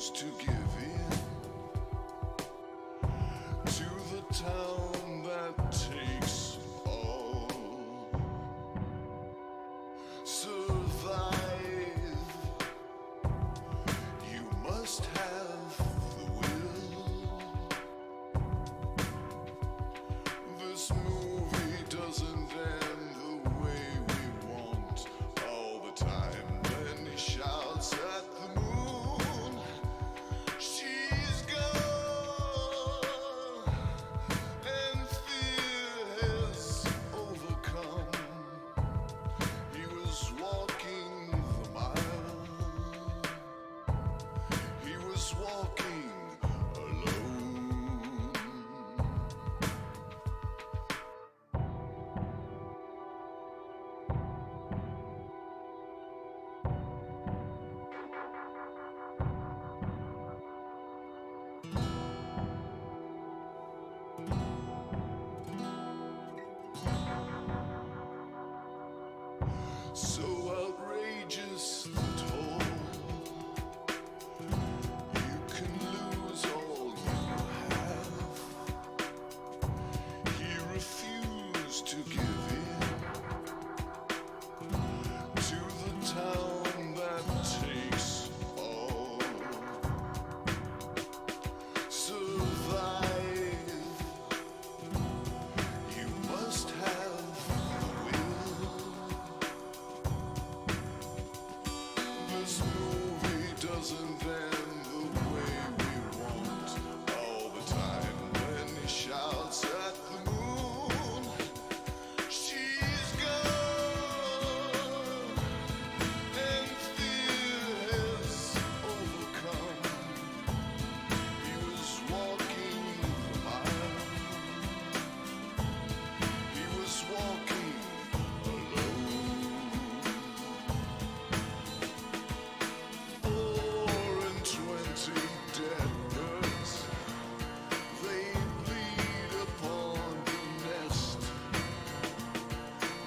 refuse to give in to the town that takes all. Survive, you must have the will. This movie doesn't end the way we want all the time. Then he shouts at the moon, she's gone, and fear has overcome. He was walking the mile, he was walking alone. So outrageous the toll, you can lose all you have. He refused to give in to the town that takes all. Survive, you must have the will. This movie doesn't end the way we want all the time. When he shouts at the moon, she's gone, and fear has overcome. He was walking the mile, he was walking alone. 420 dead birds, they bleed upon the nest.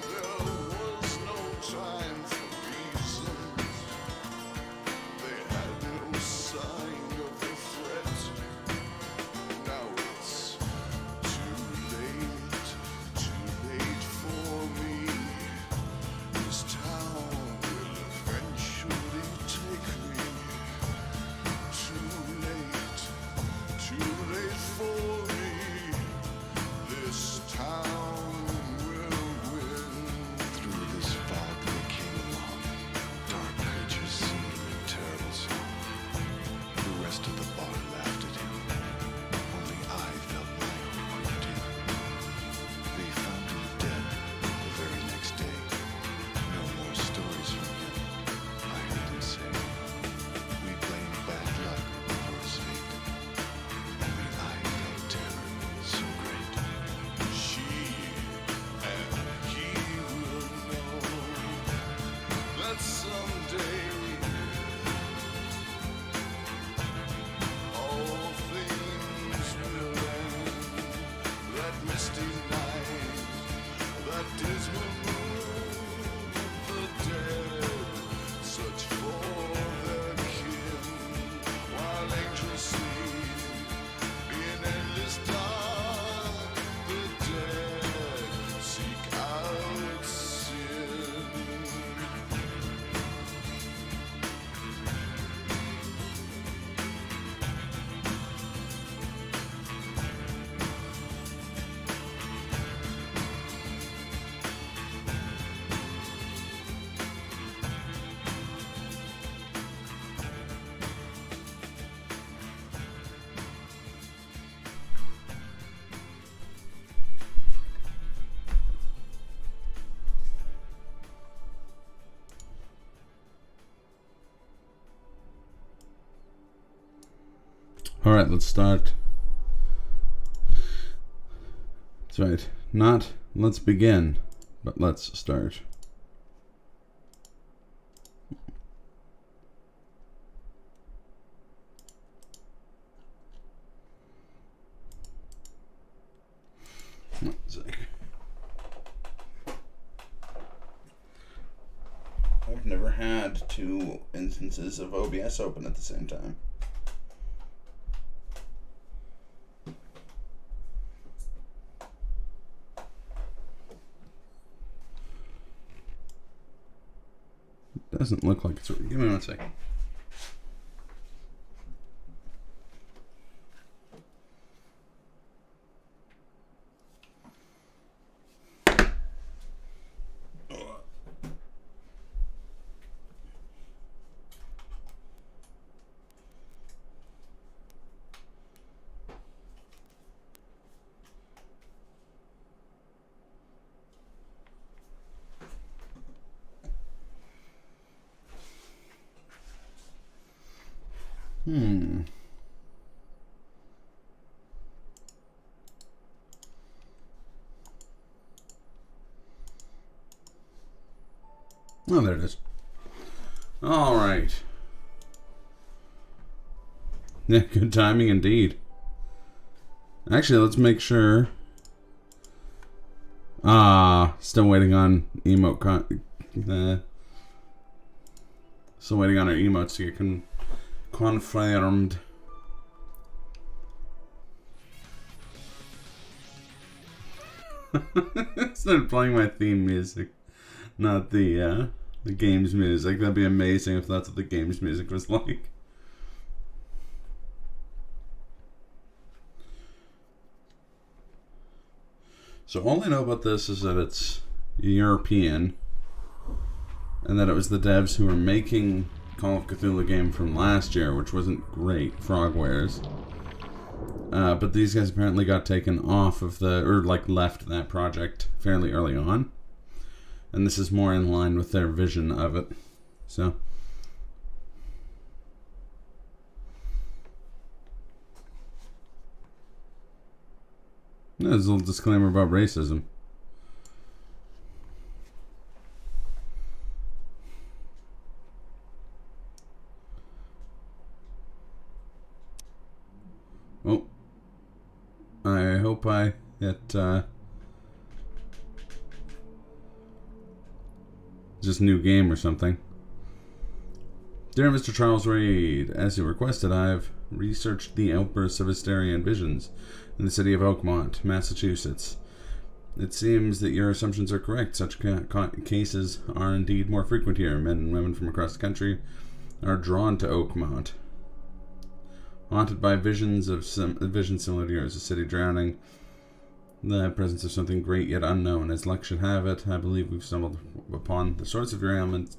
There was no time for reasons, they had no sign of the threat. Now it's too late for me. This town will eventually take me. Too late for me. This town will win. Through this fog they came along, dark creatures singing a terrible song. The rest of the bar laughed at him. Only I felt my own creeped in. They found him dead the very next day. No more stories from him, I heard him say. We blamed bad luck for his fate. Only I felt terror so great. She and he will know that someday all things will end. That misty night, that dismal moon, the dead search for their kin, while angels sleep in endless dark. The dead seek out sin. All right, let's start. That's right. Not let's begin, but let's start. One sec. I've never had two instances of OBS open at the same time. doesn't look like it's... Give me one second. Oh, there it is. All right. Yeah, good timing indeed. Actually, let's make sure. Still waiting on emote still waiting on our emotes to get confirmed. Started playing my theme music, not the game's music. That'd be amazing if that's what the game's music was like. So all I know about this is that it's European, and that it was the devs who were making Call of Cthulhu game from last year, which wasn't great, Frogwares. But these guys apparently got taken off of left that project fairly early on. And this is more in line with their vision of it. So. There's a little disclaimer about racism. Oh. I hope I hit, just new game or something. Dear Mr. Charles Reed, as you requested, I've researched the outbursts of hysteria and visions in the city of Oakmont, Massachusetts. It seems that your assumptions are correct. Such cases are indeed more frequent here. Men and women from across the country are drawn to Oakmont, haunted by visions similar to yours, a city drowning, the presence of something great yet unknown. As luck should have it, I believe we've stumbled upon the source of your ailment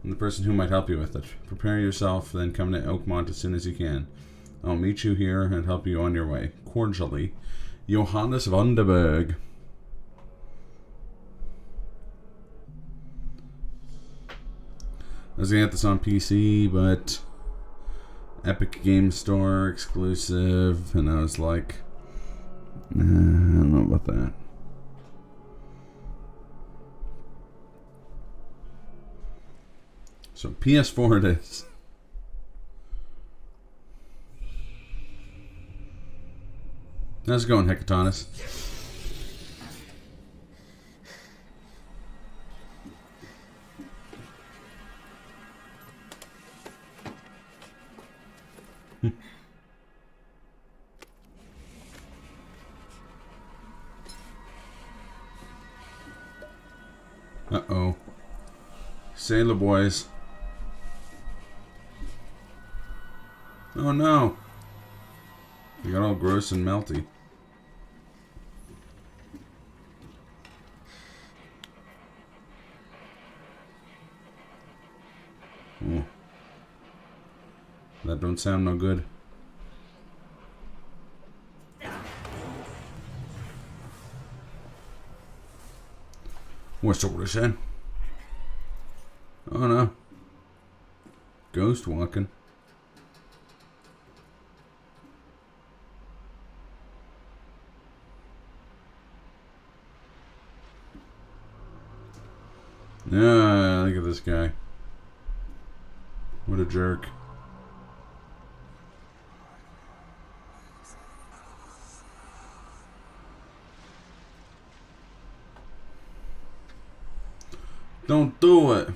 and the person who might help you with it. Prepare yourself, then come to Oakmont as soon as you can. I'll meet you here and help you on your way. Cordially, Johannes Vanderberg. I was gonna get this on PC, but Epic Game Store exclusive, and I was like, nah, I don't know about that. So PS4 it is. How's it going, Hecatonis? Uh-oh. Sailor boys. Oh no. They got all gross and melty. Oh. That don't sound no good. What's all this then? Oh no. Ghost walking. Yeah, look at this guy. What a jerk. Don't do it.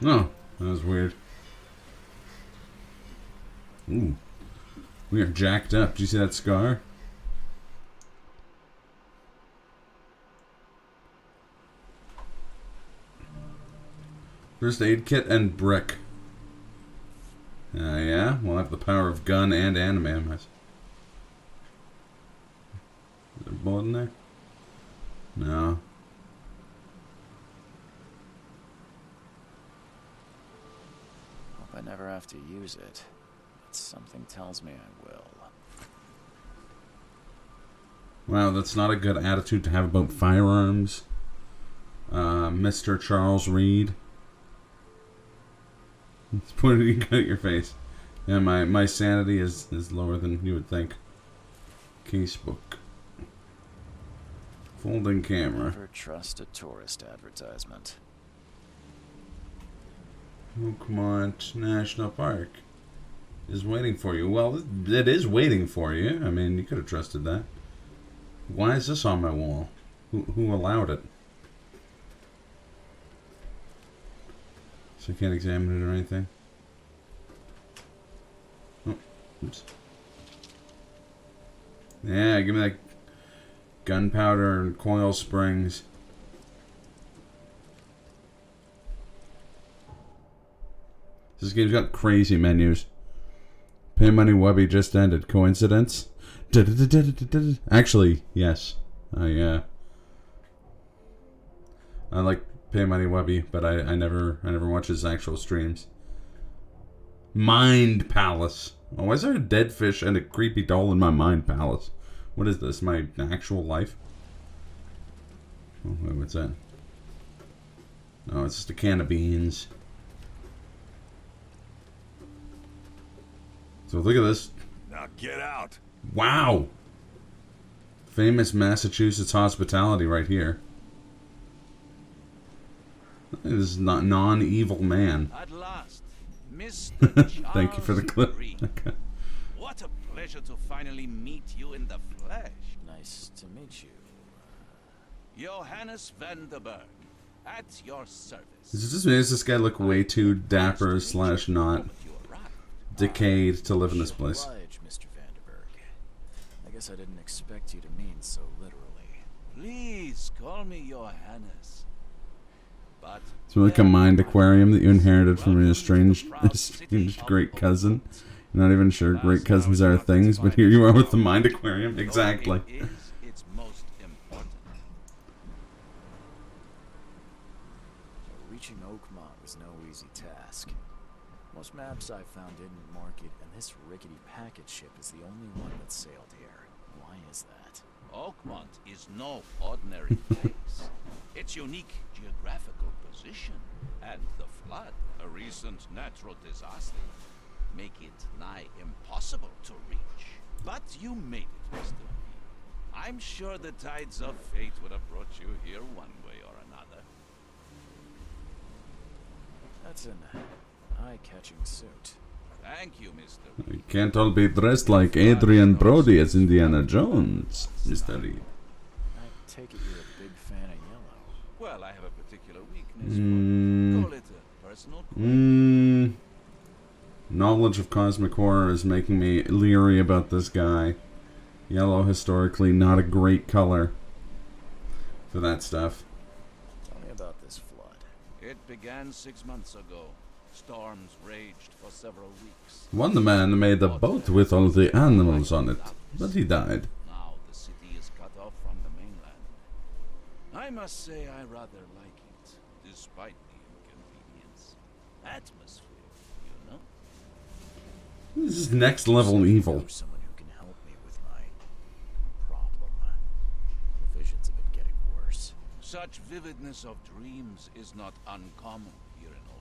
No, that was weird. Ooh. We are jacked up. Do you see that scar? First aid kit and brick. Yeah, we'll have the power of gun and anime. Is there a bullet in there? No. Hope I never have to use it, but something tells me I will. Wow, that's not a good attitude to have about firearms. Mr. Charles Reed. It's pointing you got at your face. Yeah, my sanity is lower than you would think. Casebook. Folding camera. Never trust a tourist advertisement. Oakmont National Park is waiting for you. Well, it is waiting for you. I mean, you could have trusted that. Why is this on my wall? Who allowed it? So I can't examine it or anything. Oh, oops. Yeah, give me that gunpowder and coil springs. This game's got crazy menus. Pay Money Wubby just ended. Coincidence? Actually, yes. I like Pay Money Wubby, but I never watch his actual streams. Mind Palace. Oh, why is there a dead fish and a creepy doll in my Mind Palace? What is this? My actual life? Oh, wait, what's that? Oh, it's just a can of beans. So look at this. Now get out. Wow. Famous Massachusetts hospitality right here. This is not non-evil man. At last, Mr. Thank you for the clip. Okay. What a pleasure to finally meet you in the flesh. Nice to meet you. Johannes Vanderberg, at your service. Does this guy look way too dapper slash not decayed to live in this place? Oblige, Mr. Vanderberg. I guess I didn't expect you to mean so literally. Please call me Johannes. But It's like a mind aquarium that you inherited from your estranged great cousin. You're not even sure great cousins are things, but here you are with the mind aquarium. Exactly. It is its most important. Reaching Oakmont was no easy task. Most maps I found didn't mark it, and this rickety packet ship is the only one that sailed here. Why is that? Oakmont is no ordinary place. Its unique geographical position and the flood, a recent natural disaster, make it nigh impossible to reach. But you made it, Mr. B. I'm sure the tides of fate would have brought you here one way or another. That's an eye-catching suit. Thank you, Mr. B. You can't all be dressed like Adrian Brody as Indiana Jones, Mr. Reed. I take it you're a big fan of yellow. Well, I have a particular weakness for it. Call it a personal quirk. Knowledge of cosmic horror is making me leery about this guy. Yellow, historically, not a great color for that stuff. Tell me about this flood. It began 6 months ago. Storms raged for several weeks. One man made a boat with all the animals on it, but he died. Now the city is cut off from the mainland. I must say I rather like it, despite the inconvenience. Atmosphere, you know? This is next level evil. Know someone who can help me with my problem. The visions have been getting worse. Such vividness of dreams is not uncommon here in Oakmont.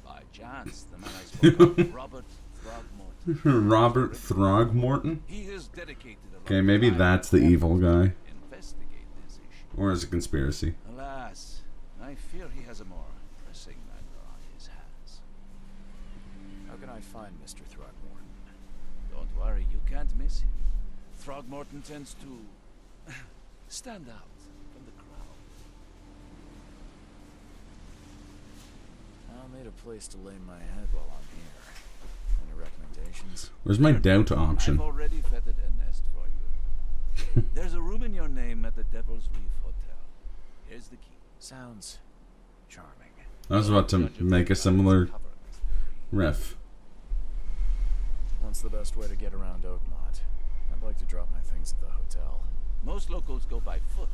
By chance, the man I spoke of, Robert Throgmorton. Robert Throgmorton? He has dedicated a lot Okay, of maybe time that's the to evil guy. investigate this issue. Or is it a conspiracy? Alas, I fear he has a more pressing matter on his hands. How can I find Mr. Throgmorton? Don't worry, you can't miss him. Throgmorton tends to stand out from the crowd. I'll need a place to lay my head while I'm here. Any recommendations? accommodations? Where's my doubt option? I've already vetted a nest for you. There's a room in your name at the Devil's Reef Hotel. Here's the key. Sounds charming. I was about to make a similar riff. What's the best way to get around Oakmont? I'd like to drop my things at the hotel. Most locals go by foot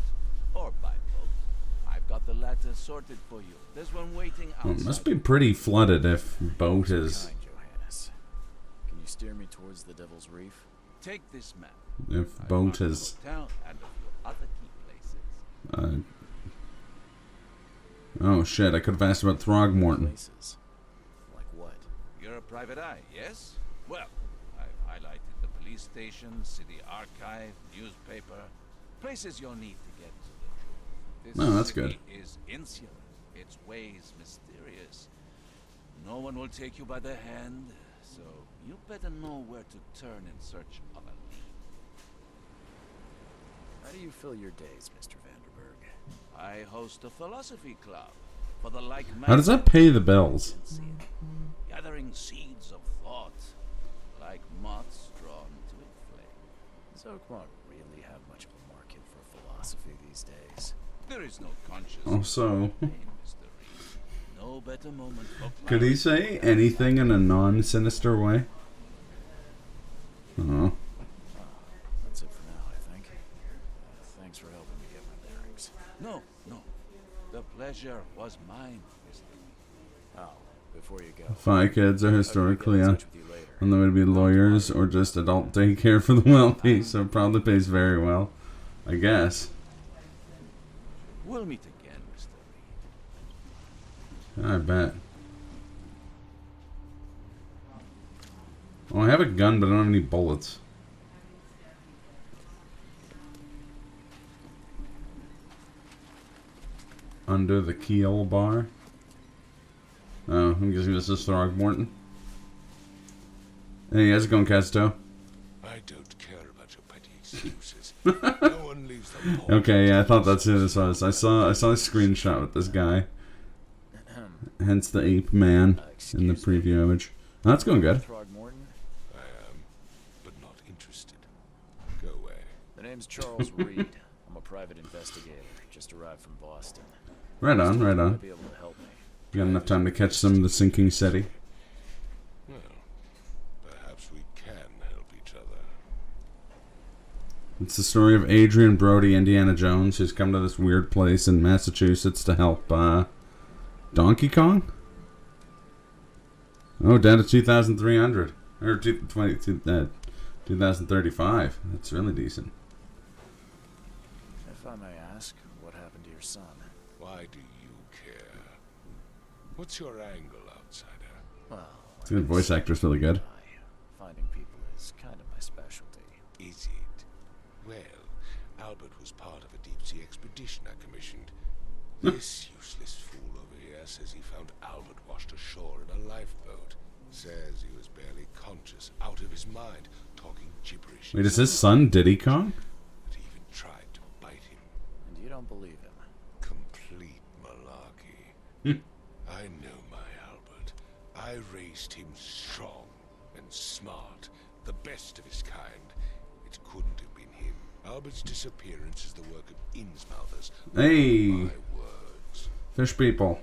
or by boat. I've got the latter sorted for you. There's one waiting outside. Well, it must be pretty flooded if boat is... Kind, Johannes. Can you steer me towards the Devil's Reef? Take this map. If I've boat marked the is... hotel and a few other key places. Oh shit, I could have asked about Throgmorton. Places. Like what? You're a private eye, yes? Well, I've highlighted the police station, city archive, newspaper, places you'll need to get to the truth. This Oh, that's good. city is insular, its ways mysterious. No one will take you by the hand, so you better know where to turn in search of a lead. How do you fill your days, Mr. Vanderberg? I host a philosophy club for the like-minded. How does that pay the bills? Gathering seeds of thought, like moths drawn to a flame. Does Oakmont really have much of a market for philosophy these days? There is no conscious. Also, pain, Mr. Reed. No better moment for could he say anything in a non-sinister way? Oh. That's it for now, I think. Thanks for helping me get my bearings. No. The pleasure was mine, Mr. Reed. Oh, before you go. Fi kids are historically I'll on get in touch with you later. the way to be lawyers or just adult daycare for the wealthy, so it probably pays very well, I guess. We'll meet again, Mr. Reed. I bet. Oh, I have a gun, but I don't have any bullets. Under the keel bar. Oh, I'm guessing this is Throgmorton. Hey, how's it going, Casto? I don't care about your petty excuses. No one leaves the port. Okay, yeah, I thought that's who this was. I saw a screenshot with this guy. Hence the ape man in the preview image. Oh, that's going good. Throgmorton? I am, but not interested. Go away. The name's Charles Reed. I'm a private investigator. Just arrived from Boston. Right on, right Might on. be able to help me. You got enough time to catch some of the sinking city. Well, perhaps we can help each other. It's the story of Adrian Brody, Indiana Jones, who's come to this weird place in Massachusetts to help Donkey Kong? Oh, down to 2,300. Or 2035. That's really decent. If I may ask, what happened to your son? Why do you care? What's your angle, outsider? Well, The voice actor's really good. finding people is kind of my specialty. Is it? Well, Albert was part of a deep-sea expedition I commissioned. This useless fool over here says he found Albert washed ashore in a lifeboat. Says he was barely conscious, out of his mind, talking gibberish. Wait, is his son Diddy Kong? That he even tried to bite him. And you don't believe him? Complete malarkey. I know my Albert. I raised him strong and smart, the best of his kind. It couldn't have been him. Albert's disappearance is the work of Innsmouthers. Hey, My words. fish people.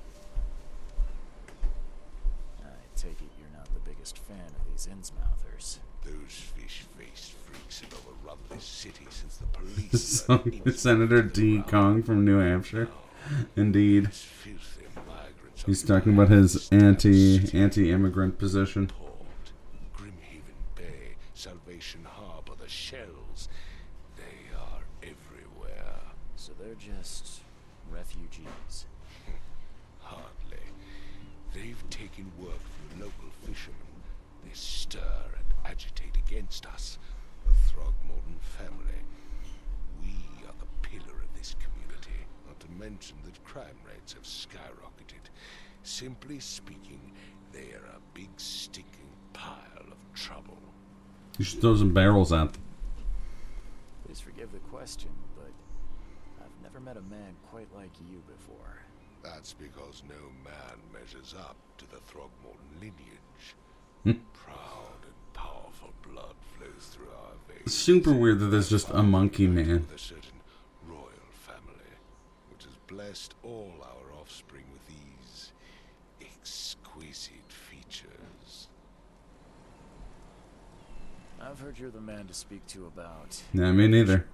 I take it you're not the biggest fan of these Innsmouthers. Those fish-faced freaks have overrun this city since the police. So, Senator D. Kong from New Hampshire. Indeed. These filthy migrants He's are talking about his City. anti-immigrant position. Port, Grimhaven Bay, Salvation Harbor, the Shells. They are everywhere. So they're just refugees. Hardly. They've taken work from local fishermen. They stir and agitate against us, the Throgmorton family. We are the pillar of this community, not to mention that crime rates have skyrocketed. Simply speaking, they are a big stinking pile of trouble. You should throw some barrels at them. Please forgive the question, but I've never met a man quite like you before. That's because no man measures up to the Throgmorton lineage. Proud and powerful. super weird that there's just a monkey man. With a certain royal family, which has blessed all our offspring with these exquisite features. I've heard you're the man to speak to about Nah, me neither.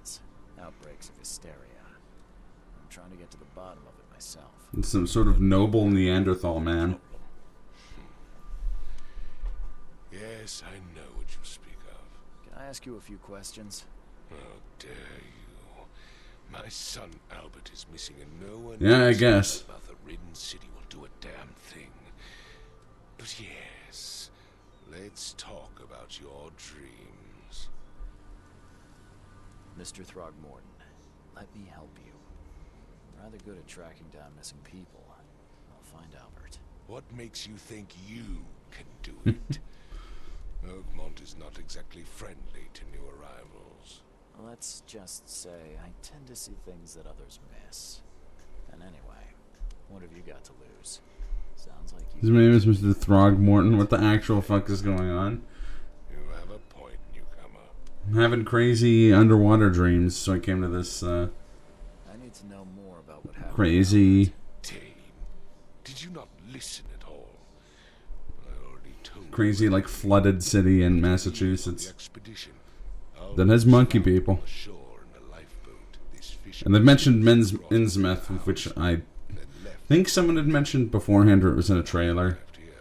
outbreaks of hysteria. I'm trying to get to the bottom of it myself. It's some sort of noble Neanderthal man. Yes, I know what you speak of. Can I ask you a few questions? How dare you? My son Albert is missing, and no one Yeah, I guess. about the ridden city will do a damn thing. But yes, let's talk about your dreams. Mr. Throgmorton, let me help you. I'm rather good at tracking down missing people. I'll find Albert. What makes you think you can do it? Oakmont is not exactly friendly to new arrivals. Let's just say I tend to see things that others miss. And anyway, what have you got to lose? Sounds like His you... name is Mr. Throgmorton. What the actual fuck is going on? You have a point, newcomer. I'm having crazy underwater dreams, so I came to this I need to know more about what happened. crazy... Dane, did you not listen at all? I already told crazy, you like, flooded city in on the Massachusetts expedition. that has monkey people. Ashore in a lifeboat. This fisherman And they've mentioned brought him to the Innsmouth, house, which I then left think someone had mentioned beforehand, or it was in a trailer. left here.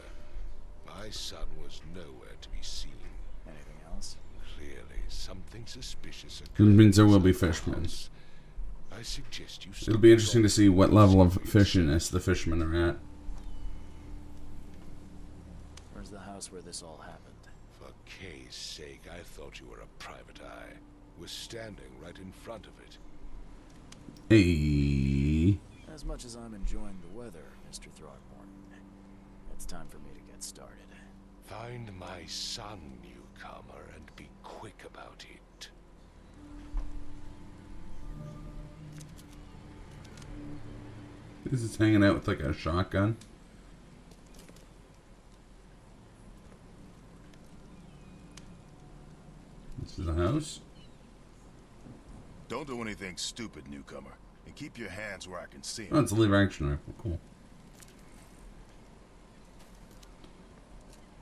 My son was nowhere to be seen. Anything else? Clearly, something suspicious It occurred means there will inside be the fishmen. house. I suggest you It'll be interesting to see what level of fishiness the fishermen are at. Where's the house where this all happened? For Kay's sake, I thought you were a private eye. We're standing right in front of it. Hey. As much as I'm enjoying the weather, Mr. Throgmorton, it's time for me to get started. Find my son, newcomer, and be quick about it. This is hanging out with like a shotgun. This is a house. Don't do anything stupid, newcomer. And keep your hands where I can see Oh, them. it's a lever action rifle. Cool.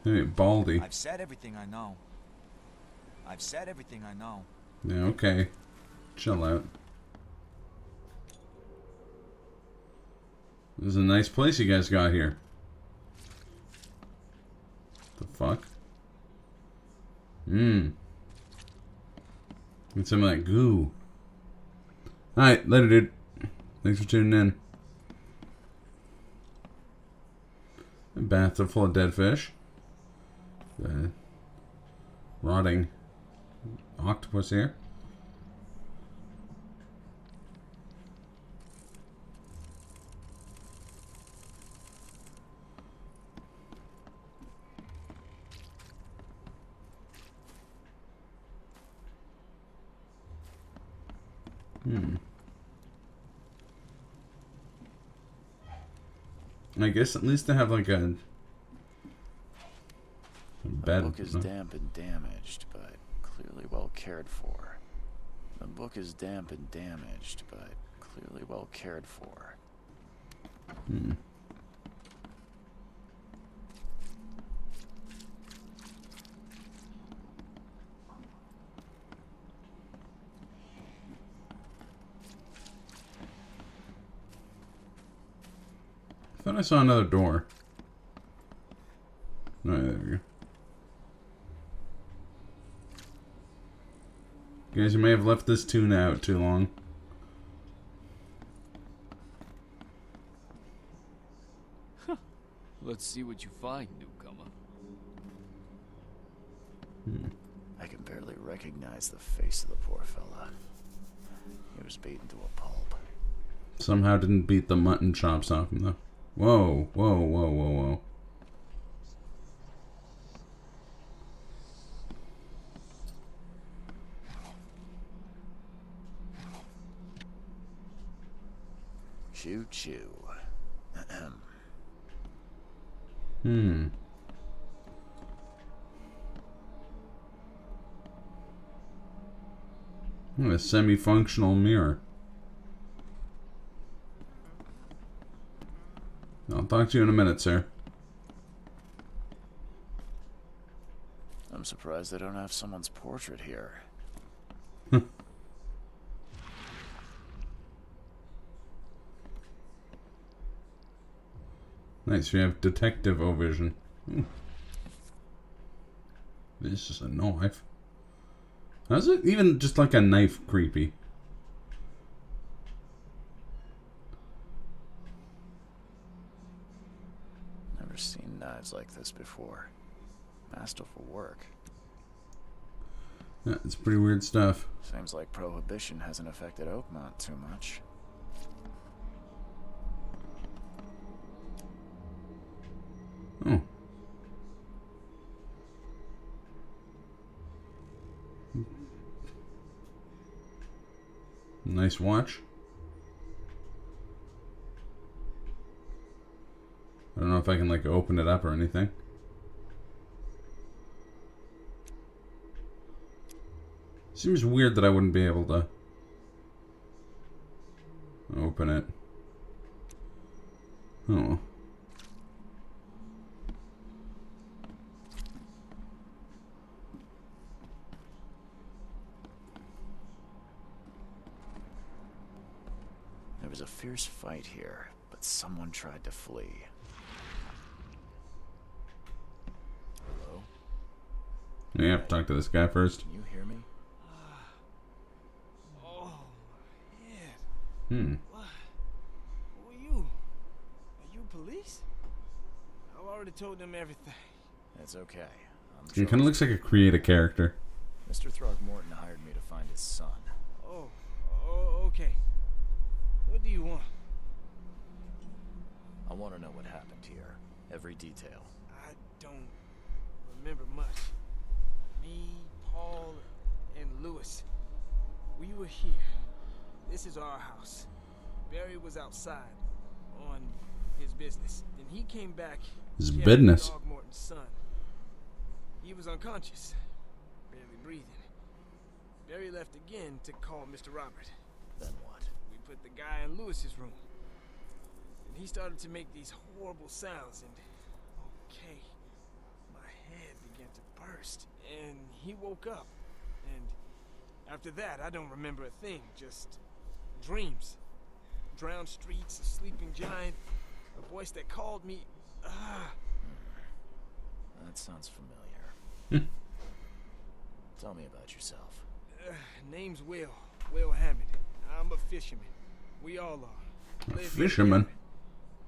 Hey, Baldy. I've said everything I know. I've said everything I know. Yeah, okay. Chill out. This is a nice place you guys got here. The fuck? Get some of that goo. Alright, later, dude. Thanks for tuning in. A bathtub full of dead fish. Rotting octopus here. I guess at least they have like a bed. The book is damp and damaged, but clearly well cared for. The book is damp and damaged, but clearly well cared for. I thought I saw another door. No, there we go. Guys, you may have left this tune out too long. Let's see what you find, newcomer. I can barely recognize the face of the poor fella. He was beaten to a pulp. Somehow didn't beat the mutton chops off him though. Whoa, whoa, whoa, whoa, whoa. Choo choo. A semi-functional mirror. I'll talk to you in a minute, sir. I'm surprised they don't have someone's portrait here. Nice, we have detective vision. This is a knife. How's it even just like a knife creepy? Never seen knives like this before. Masterful work. Yeah, it's pretty weird stuff. Seems like Prohibition hasn't affected Oakmont too much. Oh. Nice watch. I don't know if I can like open it up or anything. Seems weird that I wouldn't be able to open it. Oh. There was a fierce fight here, but someone tried to flee. Hello? Yeah, I have to talk to this guy first. Can you hear me? Oh, yeah. What? Who are you? Are you police? I've already told them everything. It's okay. He kind of looks like a creative character. Mr. Throgmorton hired me to find his son. Oh, okay. What do you want? I want to know what happened here. Every detail. I don't remember much. Me, Paul, and Lewis. We were here. This is our house. Barry was outside on his business. Then he came back. His carrying business. Throgmorton's son. He was unconscious, barely breathing. Barry left again to call Mr. Robert. Then what? We put the guy in Lewis's room. And he started to make these horrible sounds and... Okay. My head began to burst. And he woke up. And after that, I don't remember a thing. Just dreams. Drowned streets, a sleeping giant, a voice that called me... That sounds familiar. Tell me about yourself. Name's Will. Will Hammond. I'm a fisherman. We all are. Live here Fisherman? together.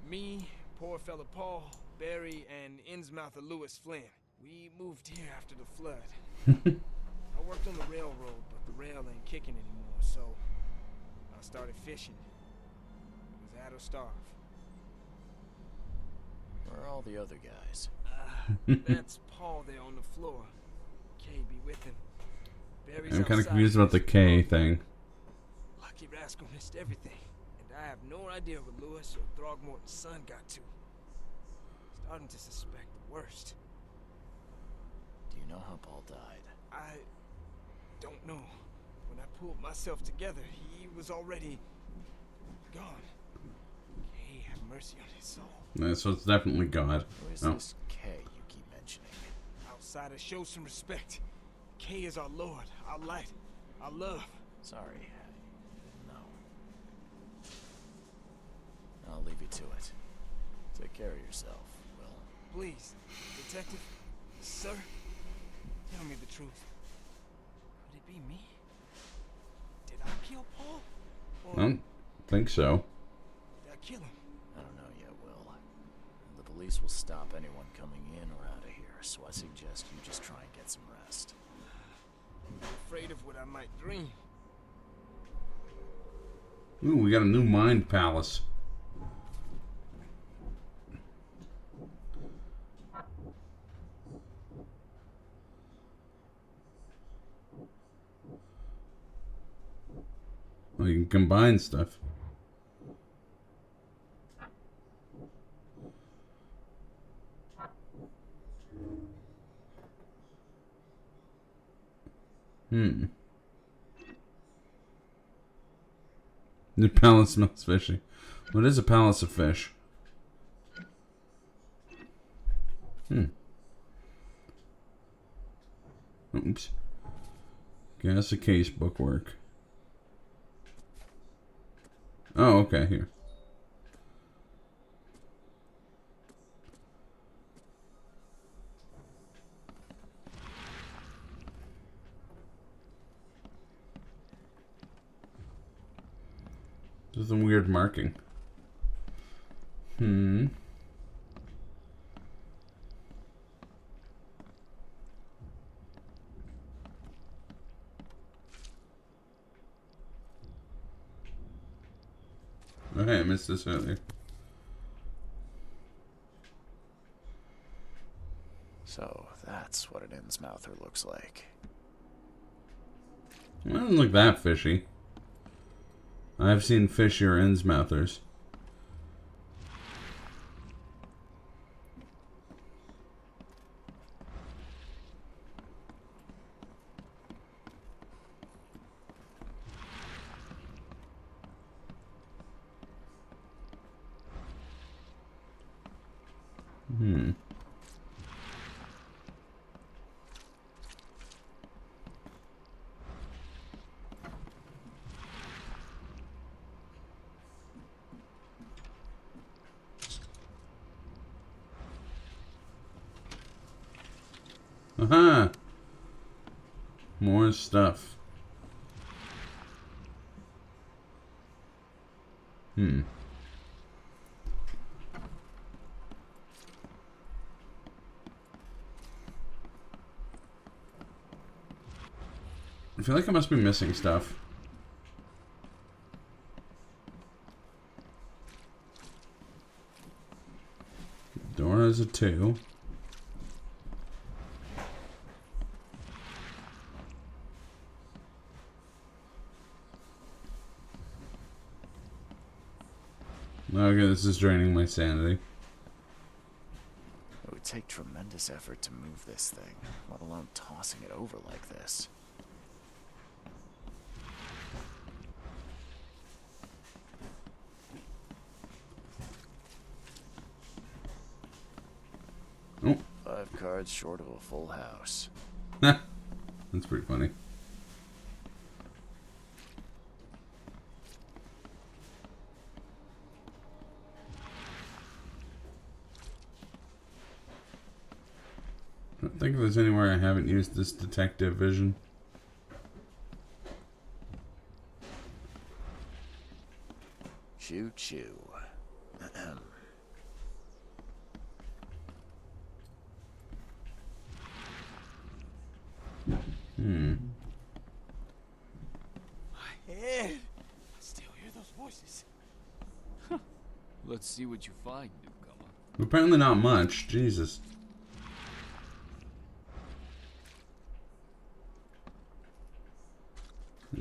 Me, poor fella Paul, Barry, and Innsmouther Lewis Flynn. We moved here after the flood. I worked on the railroad, but the rail ain't kicking anymore, so I started fishing. It was add or starve. Where are all the other guys? That's Paul there on the floor. Kay be with him. Barry's I'm kind of outside confused about the K thing. Lucky rascal missed everything, and I have no idea what Lewis or Throgmorton's son got to. Starting to suspect the worst. Do you know how Paul died? I don't know. When I pulled myself together, he was already gone. Kay have mercy on his soul. So it's definitely God. Who is Oh. this K you keep mentioning? Outsiders, show some respect. Kay is our Lord, our light, our love. Sorry, I didn't know. I'll leave you to it. Take care of yourself, Will. Please, detective, sir, tell me the truth. Could it be me? Did I kill Paul? Or I don't think so. did I kill him? I don't know yet, Will. The police will stop anyone coming in or out of here, so I suggest you just try and get some rest. I'm afraid of what I might dream. Ooh, we got a new mind palace. Oh, you can combine stuff. The palate smells fishy. What is a palace of fish? Oops. Gas a case bookwork. Oh, okay, here. There's some weird marking. Okay, I missed this earlier. So that's what an Innsmouther looks like. It doesn't look that fishy. I've seen fishier Innsmouthers. Aha! More stuff. I feel like I must be missing stuff. Door has a 2. Okay, this is draining my sanity. It would take tremendous effort to move this thing, let alone tossing it over like this. Oh. 5 cards short of a full house. That's pretty funny. I don't think there's anywhere I haven't used this detective vision. Choo choo. My head. I still hear those voices. Let's see what you find, newcomer. Apparently not much. Jesus.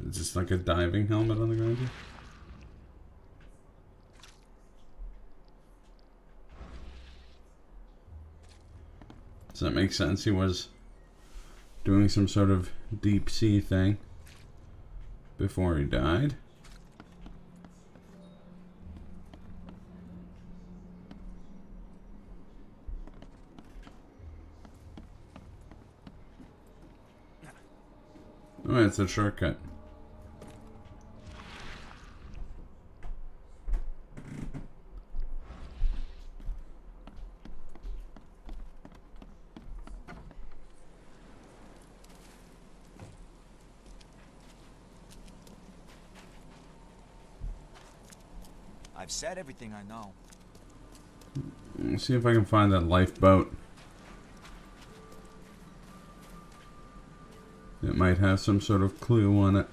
Is this like a diving helmet on the ground here? Does that make sense? He was doing some sort of deep sea thing before he died. Oh, it's a shortcut. I've said everything I know. Let's see if I can find that lifeboat. It might have some sort of clue on it.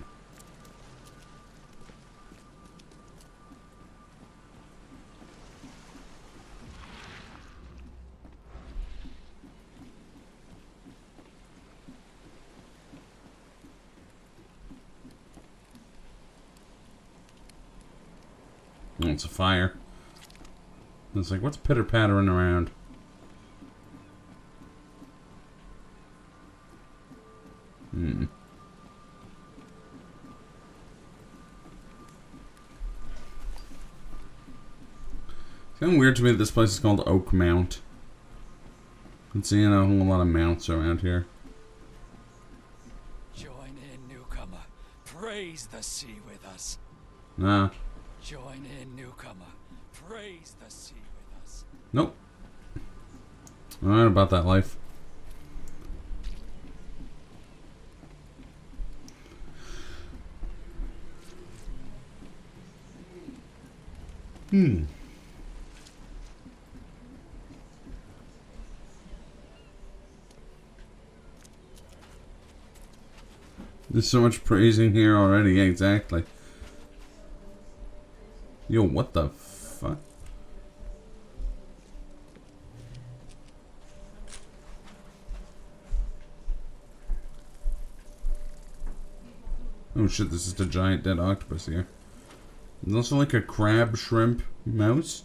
Oh, it's a fire. It's like, what's pitter-pattering around? Kind of weird to me that this place is called Oak Mount. I'm seeing a whole lot of mounts around here. Join in, newcomer. Praise the sea with us. Nah. Join in, newcomer. Praise the sea with us. Nope. Alright about that life. There's so much praising here already. Yeah, exactly. Yo, what the fuck? Oh shit, this is a giant dead octopus here. There's also like a crab shrimp mouse.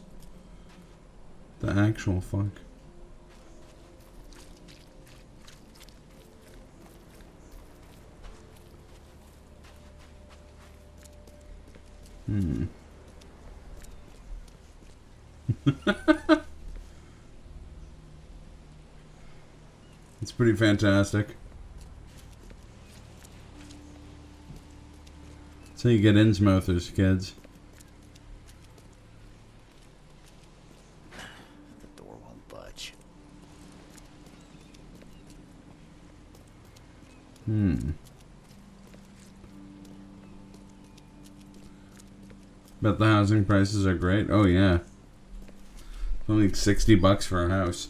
The actual fuck. It's pretty fantastic. That's how you get Innsmouthers, kids. The door won't budge. Bet the housing prices are great. Oh yeah. Only like $60 for a house.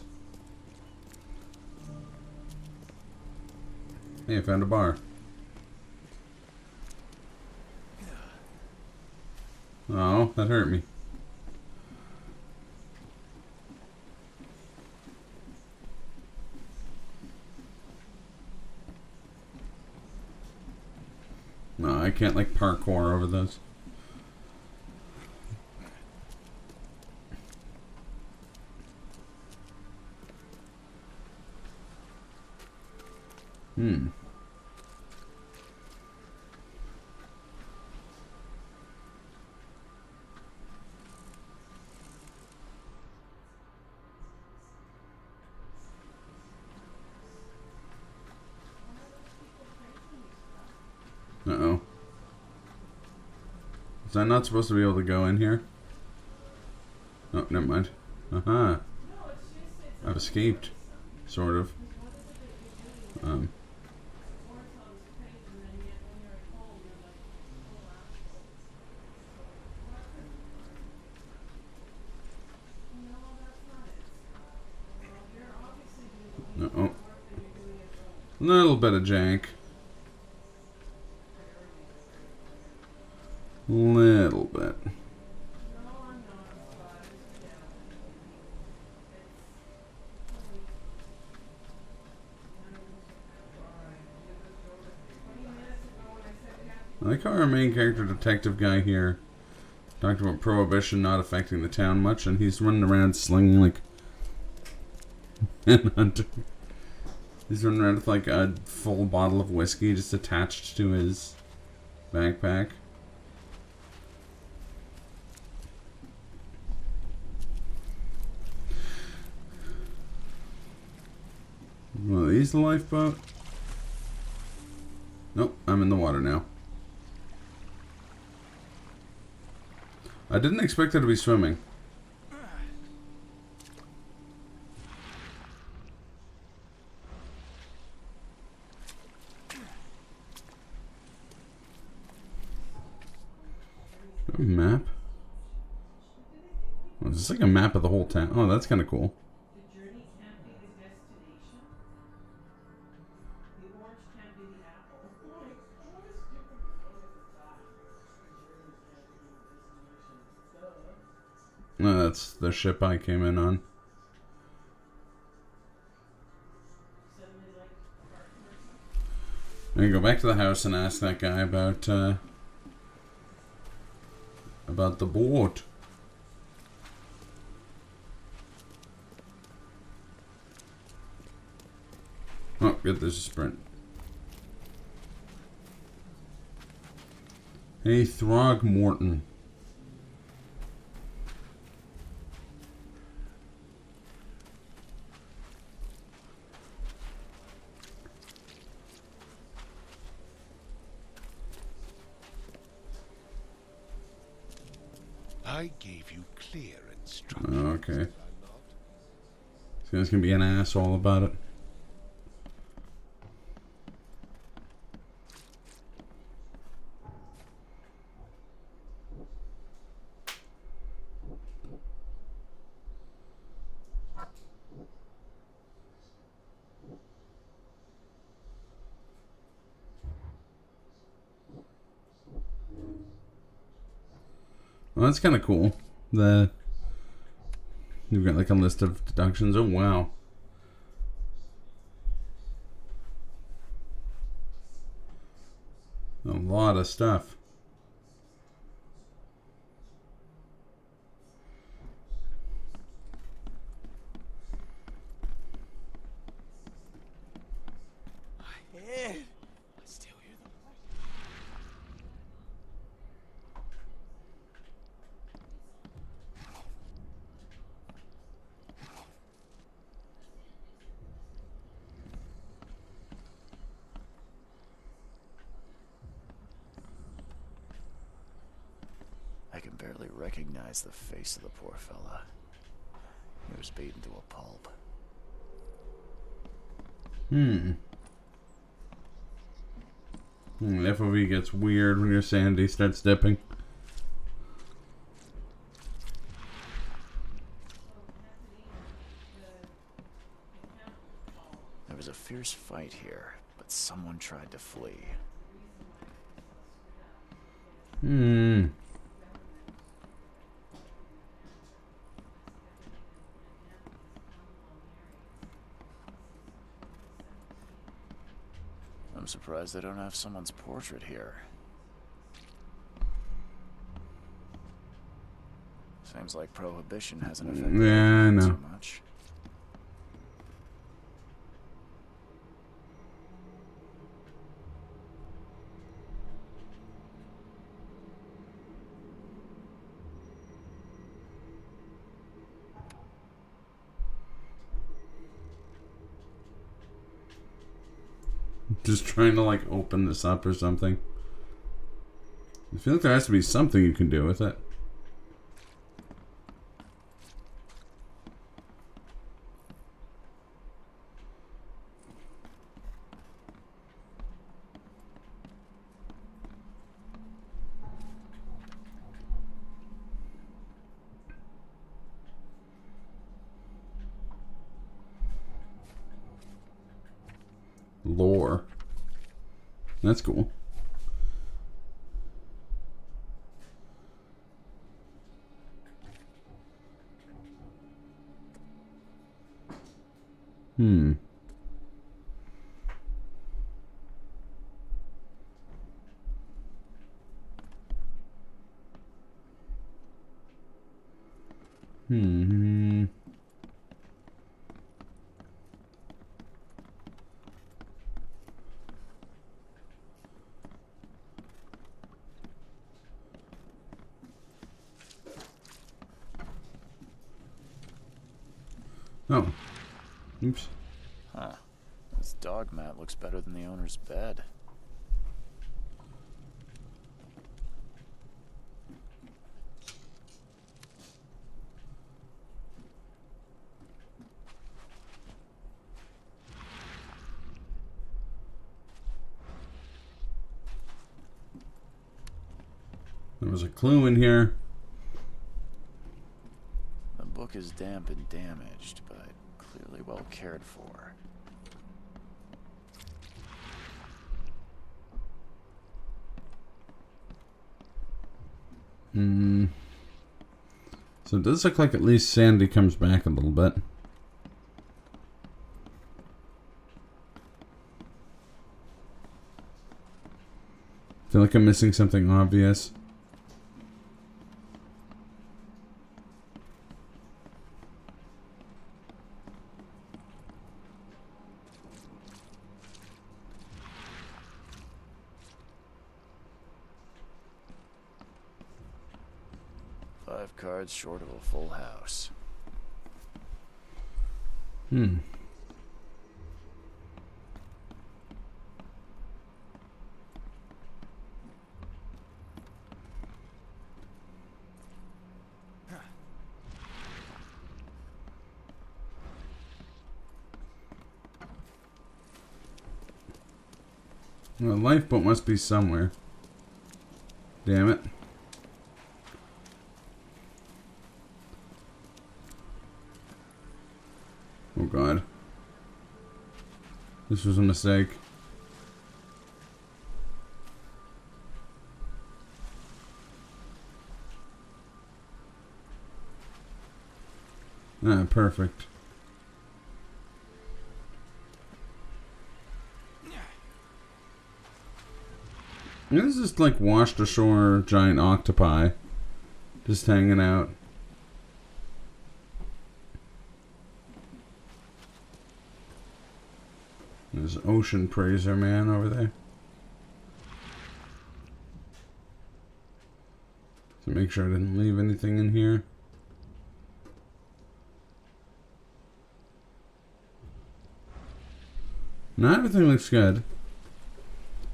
Hey, I found a bar. Oh, that hurt me. No, I can't like parkour over those. Uh-oh. Is I not supposed to be able to go in here? Oh, never mind. Aha. I've escaped. Sort of. Uh-oh. Little bit of jank. Little bit. I like how our main character detective guy here talked about prohibition not affecting the town much, and he's running around slinging like an hunter. He's running around with like a full bottle of whiskey just attached to his backpack. Well, he's the lifeboat. Nope, I'm in the water now. I didn't expect it to be swimming. A map? Oh, is this like a map of the whole town? Oh, that's kind of cool. No, that's the ship I came in on. I'm gonna go back to the house and ask that guy about the boat. Oh, good, there's a sprint. Hey, Throgmorton. I gave you clear instructions. Okay. This guy's gonna be an asshole about it. Well, that's kind of cool. You've got like a list of deductions. Oh wow. A lot of stuff. My head. I still hear the light. I can barely recognize the face of the poor fella. He was beaten to a pulp. FOV gets weird when your sanity starts dipping. There was a fierce fight here, but someone tried to flee. I'm surprised they don't have someone's portrait here. Seems like Prohibition hasn't affected Yeah, I know. too much. Just trying to like open this up or something. I feel like there has to be something you can do with it. Lore. That's cool. Oh. Oops. Huh. This dog mat looks better than the owner's bed. There was a clue in here. The book is damp and damaged, but clearly well cared for. So it does look like at least Sandy comes back a little bit. Feel like I'm missing something obvious. Five cards short of a full house. Well, a lifeboat must be somewhere. Damn it. Oh god. This was a mistake. Ah, perfect. This is like washed ashore giant octopi. Just hanging out. There's ocean praiser man over there. So make sure I didn't leave anything in here. No, everything looks good.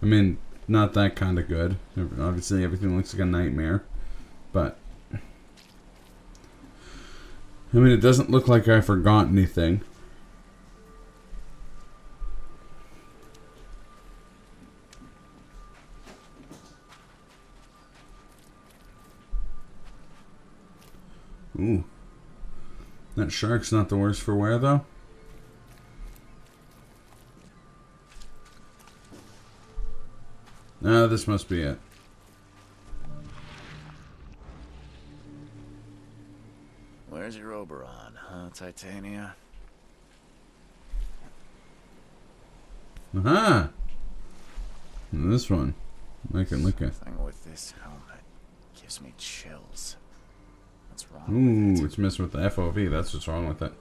I mean, not that kind of good. Obviously, everything looks like a nightmare. But, I mean, it doesn't look like I forgot anything. Ooh. That shark's not the worst for wear, though. Ah, this must be it. Where's your Oberon, huh, Titania? Aha! And this one. I can look at. Something with this helmet gives me chills. What's wrong with Ooh, it? it's messing with the FOV. That's what's wrong with it.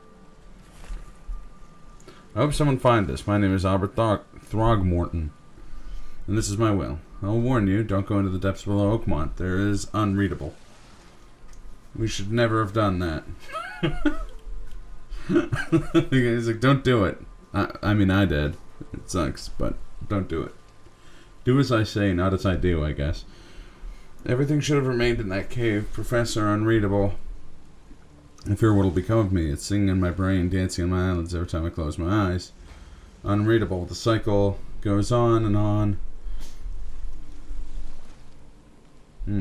I hope someone find this. My name is Albert Throgmorton. And this is my will. I'll warn you, don't go into the depths below Oakmont. There is unreadable. We should never have done that. He's like, don't do it. I mean, I did. It sucks, but don't do it. Do as I say, not as I do, I guess. Everything should have remained in that cave. Professor Unreadable. I fear what'll become of me. It's singing in my brain, dancing on my eyelids every time I close my eyes. Unreadable. The cycle goes on and on. Up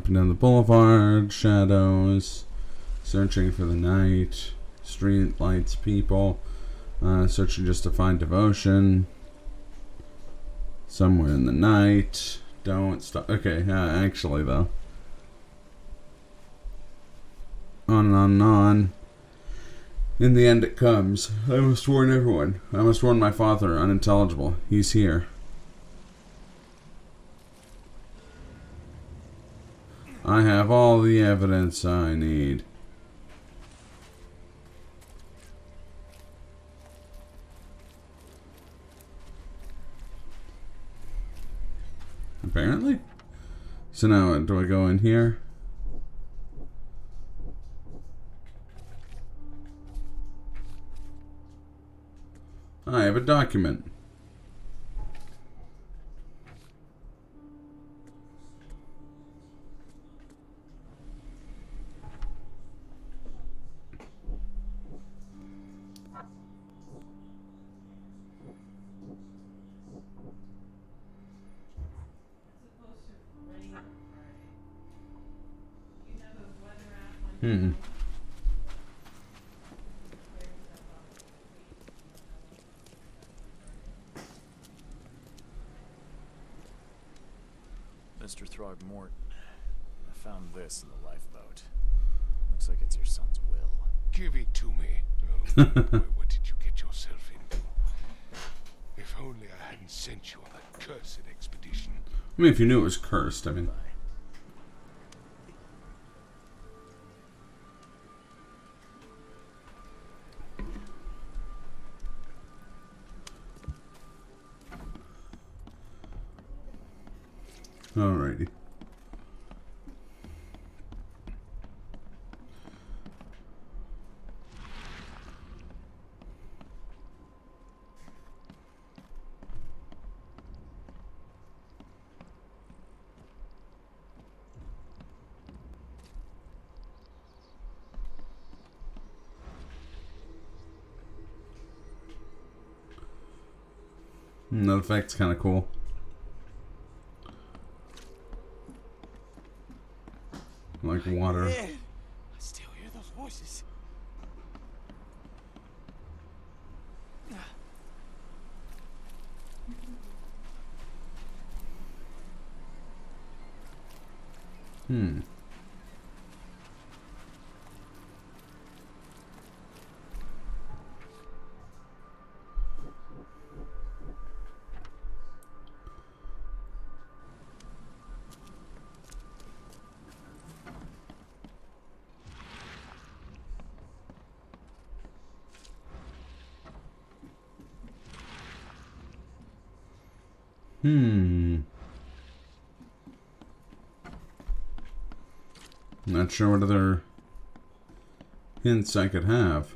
and down the boulevard, shadows, searching for the night, street lights, people, searching just to find devotion. Somewhere in the night. Don't stop. Okay, actually though. On and on and on. In the end it comes. I must warn everyone. I must warn my father, unintelligible. He's here. I have all the evidence I need. Apparently. So now, do I go in here? I have a document. Mr. Throgmorton, I found this in the lifeboat. Looks like it's your son's will. Give it to me. Oh, boy, what did you get yourself into? If only I hadn't sent you on that cursed expedition. I mean, if you knew it was cursed, I mean. Alrighty. And that effect's kind of cool. Like water. Man, I still hear those voices. Hmm. Not sure what other hints I could have.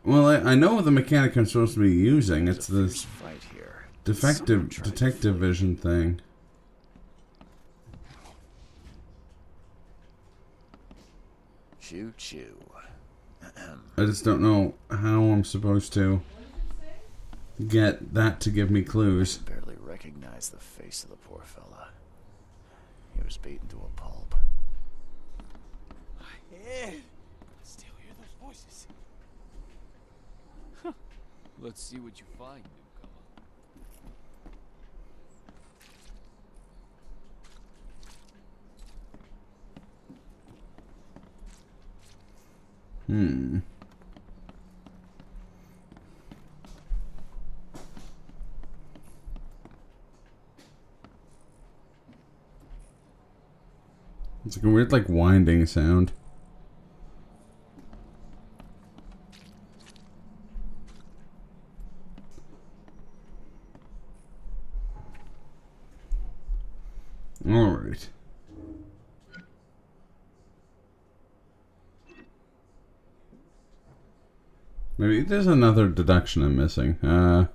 Well, I know the mechanic I'm supposed to be using. It's this Fight here. defective detective vision thing. Choo choo. I just don't know how I'm supposed to get that to give me clues. Barely recognized the face of the poor fella. He was beaten to a pulp. Yeah, I still hear those voices. Let's see what you find, newcomer. It's like a weird, like, winding sound. Alright. Maybe there's another deduction I'm missing. No.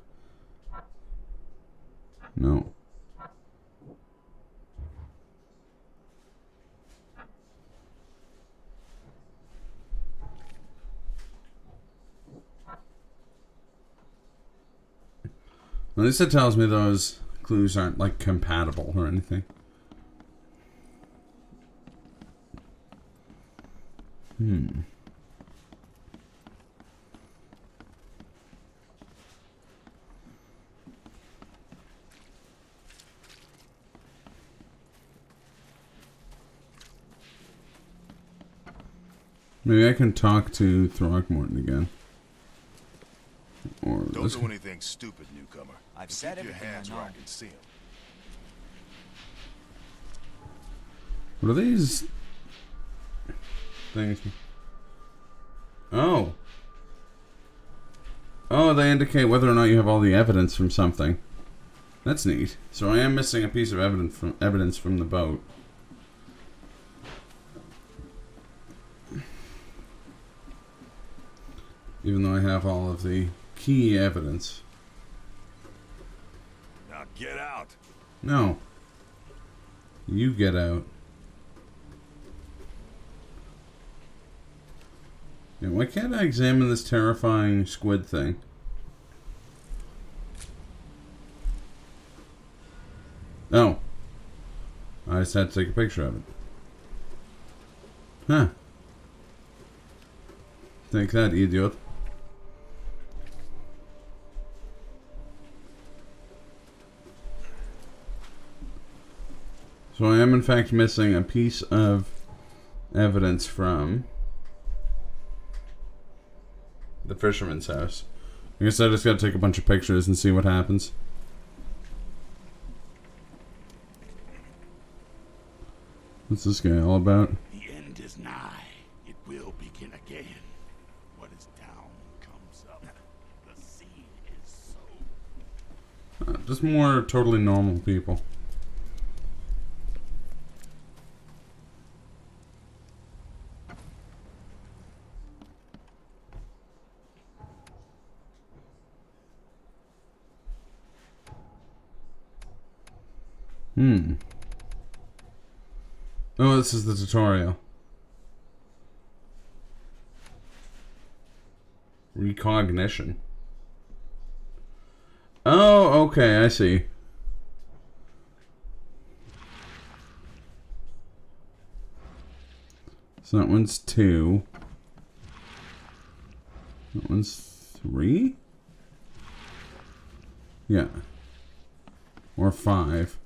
At least it tells me those clues aren't, like, compatible or anything. Maybe I can talk to Throckmorton again. Or Don't this do anything stupid, newcomer. I've And said keep your everything I hands where I know. can see them. What are these things? Oh. Oh, they indicate whether or not you have all the evidence from something. That's neat. So I am missing a piece of evidence from the boat. Even though I have all of the key evidence. Now get out. No. You get out. Yeah, why can't I examine this terrifying squid thing? Oh. I just had to take a picture of it. Huh. Take that, idiot. So I am in fact missing a piece of evidence from the fisherman's house. I guess I just gotta take a bunch of pictures and see what happens. What's this guy all about? The end is nigh. It will begin again. What is down comes up. The seed is sown. Just more totally normal people. Oh, this is the tutorial. Recognition. Oh, okay, I see. So that one's 2. That one's 3? Yeah. Or 5.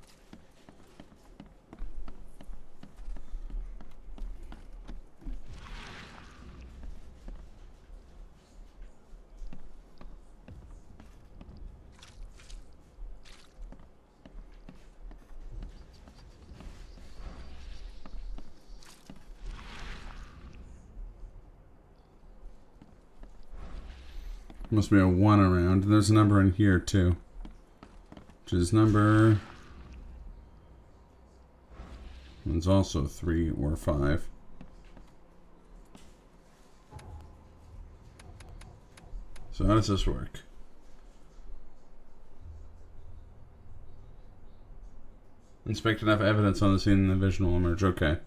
Must be a 1 around. And there's a number in here too. Which is number... It's also 3 or 5. So how does this work? Inspect enough evidence on the scene and the vision will emerge. Okay.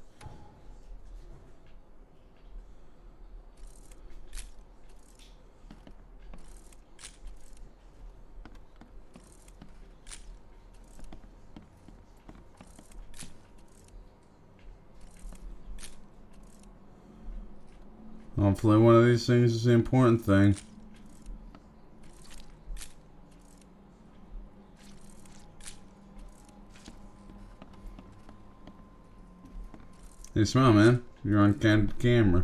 Hopefully one of these things is the important thing. Hey, smile, man. You're on candid camera.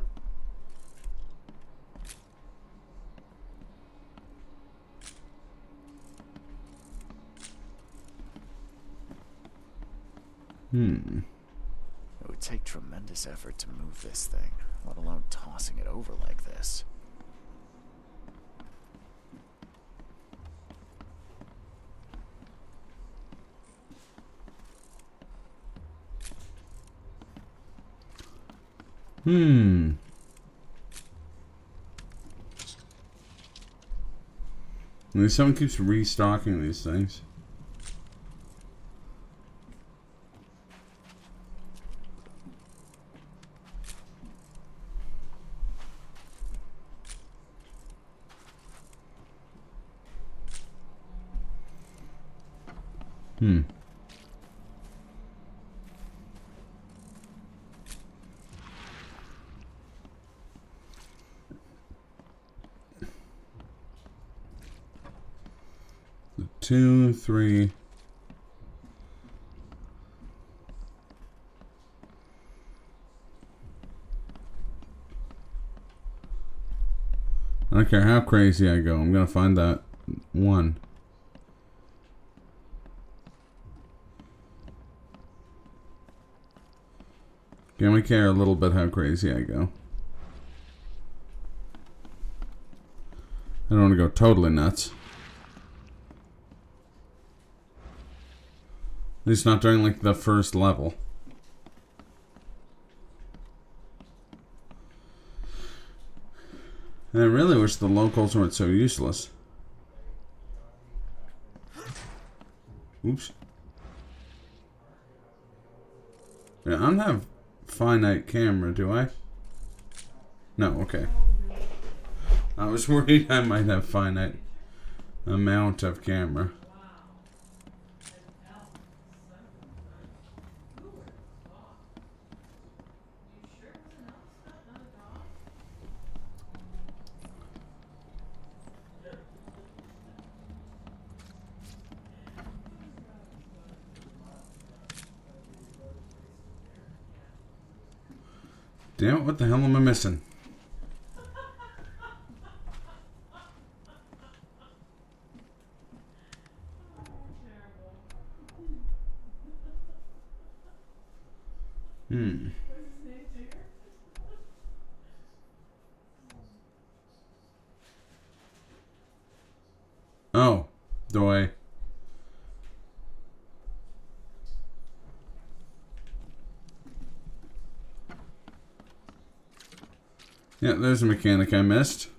It would take tremendous effort to move this thing, let alone tossing it over like this. At least someone keeps restocking these things. Two, 3. I don't care how crazy I go, I'm gonna find that 1. Can only care a little bit how crazy I go. I don't want to go totally nuts. At least not during like the first level. And I really wish the locals weren't so useless. Oops. Yeah, I don't have finite camera, do I? No, okay. I was worried I might have finite amount of camera. Damn it, what the hell am I missing? Oh, do I? Yeah, there's a mechanic I missed.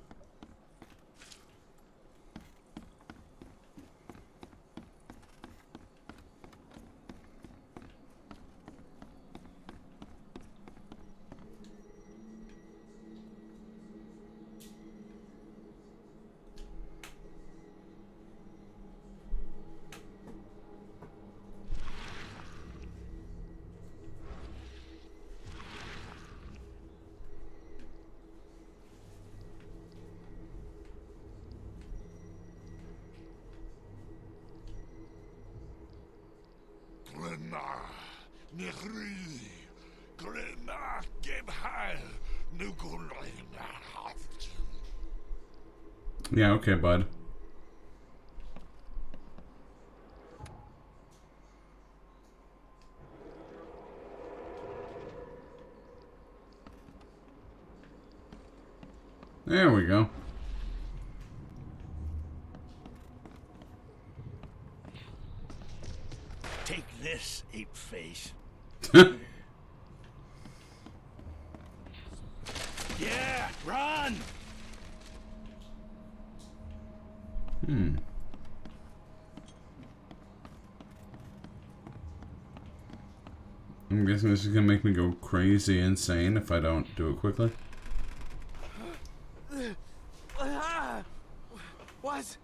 Yeah, okay, bud. There we go. Take this, ape face. Yeah, run! I'm guessing this is gonna make me go crazy insane if I don't do it quickly. What's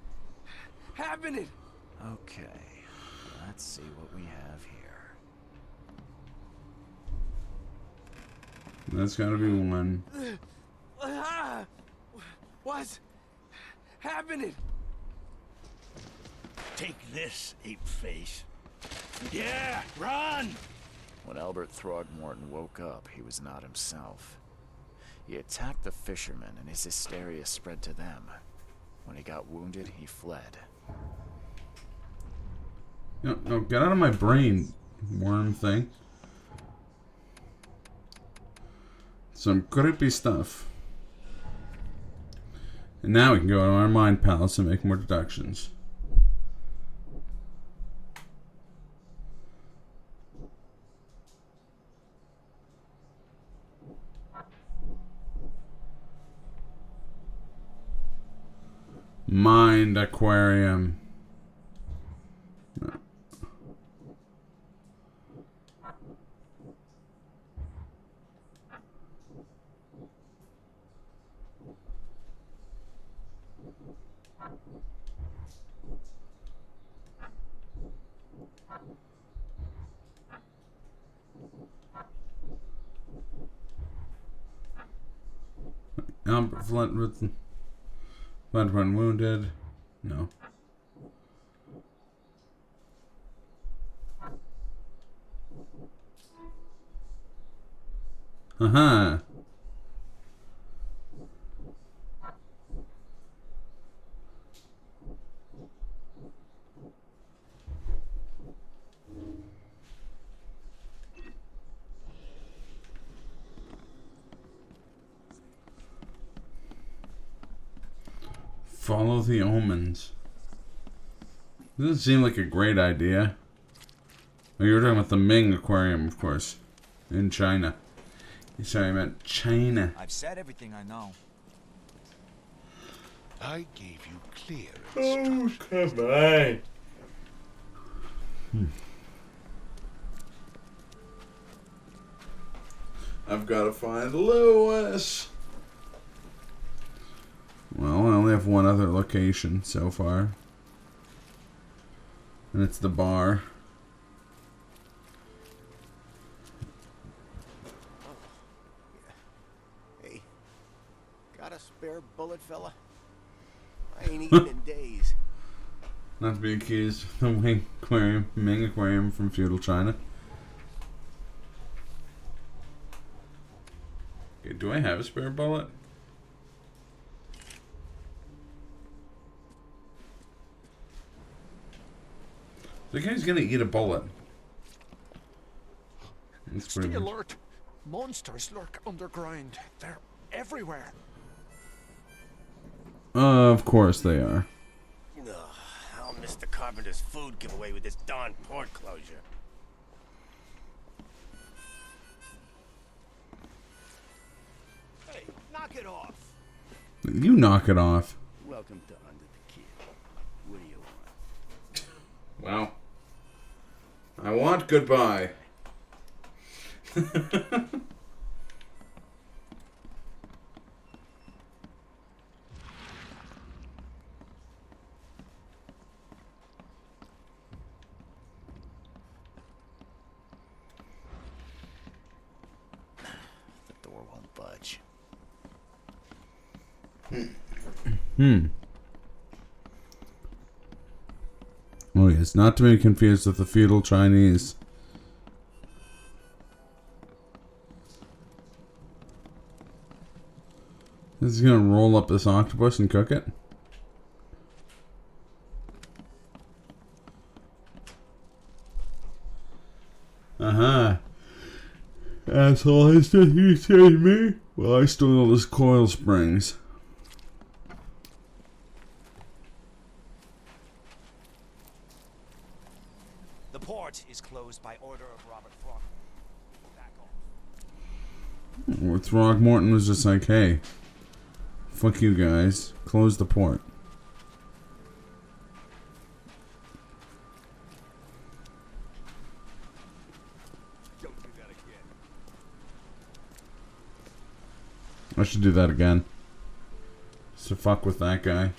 happening? Okay, let's see what we have here. That's gotta be one. What's happening? Take this, ape face. Yeah, run! When Albert Throgmorton woke up, he was not himself. He attacked the fishermen, and his hysteria spread to them. When he got wounded, he fled. No, get out of my brain, worm thing. Some creepy stuff. And now we can go to our mind palace and make more deductions. Mind aquarium. Albert Flint with Flint when wounded. No. Uh-huh. Follow the omens. Doesn't seem like a great idea. Oh, you were talking about the Ming Aquarium, of course, in China. Sorry, I meant China. I've said everything I know. I gave you clear instructions. Come on. I've got to find Lewis. Well, I only have one other location so far. And it's the bar. Hey, got a spare bullet, fella? I ain't eaten in days. Not to be accused of the Ming Aquarium from feudal China. Okay, do I have a spare bullet? The guy's gonna eat a bullet. That's pretty Stay much. alert. Monsters lurk underground. They're everywhere. Of course they are. Ugh, I'll miss the carpenter's food giveaway with this darn port closure. Hey, knock it off. You knock it off. Welcome to Under the Kid. What do you want? Well, I want goodbye. The door won't budge. Oh yes, not to be confused with the feudal Chinese Is he gonna roll up this octopus and cook it? Uh-huh. Asshole has nothing to say to me. Well, I stole his coil springs. The port is closed by order of Robert Throckmorton. Back off. Well, Throckmorton was just like, hey, fuck you guys. Close the port. Don't do that again. I should do that again. So fuck with that guy.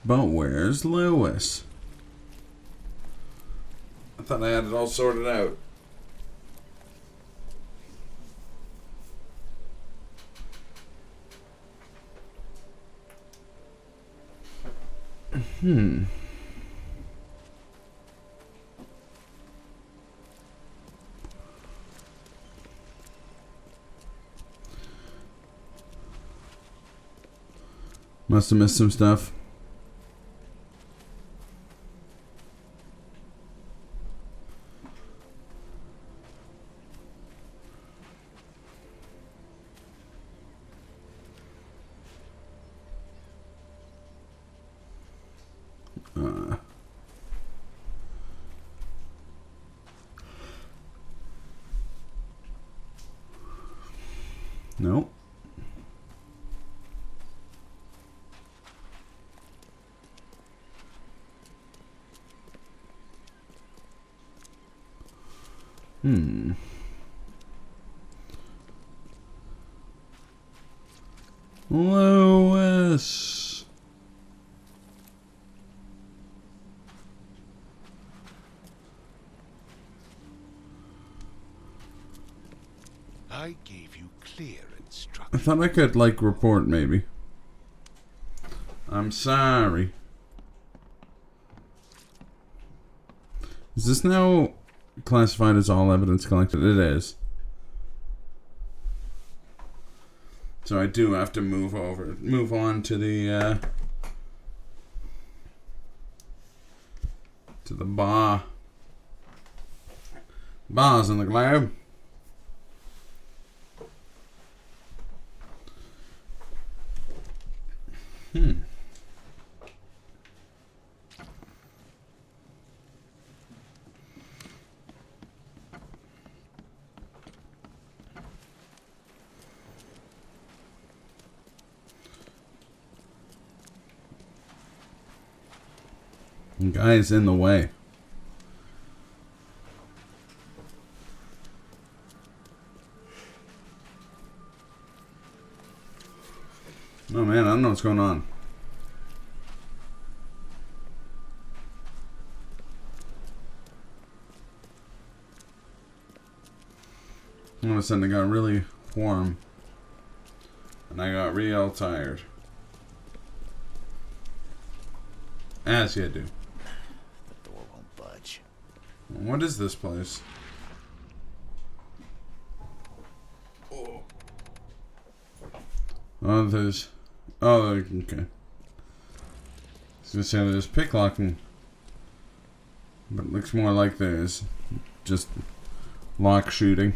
But where's Lewis? I thought I had it all sorted out. Must have missed some stuff. Nope. Lewis. I gave you clear I instructions. thought I could, like, report, maybe. I'm sorry. Is this now classified as all evidence collected? It is. So I do have to move on to the, to the bar. Bars in the globe. Guy's in the way. Oh man, I don't know what's going on. All of a sudden it got really warm. And I got real tired. As you do. The door won't budge. What is this place? Oh, there's... Oh, okay. I was gonna say there's pick locking. But it looks more like there's just lock shooting.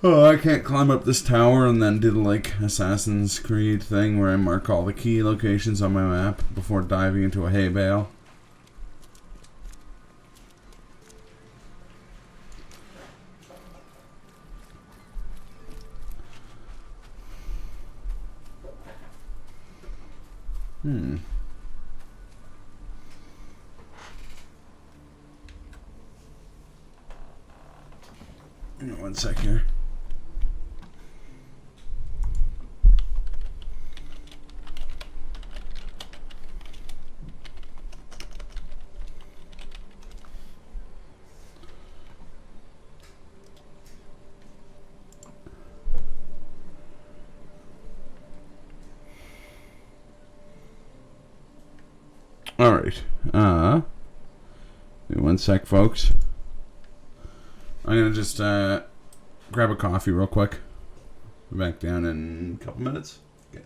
Oh, I can't climb up this tower and then do the, like, Assassin's Creed thing where I mark all the key locations on my map before diving into a hay bale. Hang on one sec here. Alright. Give me one sec, folks. I'm going to just grab a coffee real quick. Be back down in a couple minutes. Okay.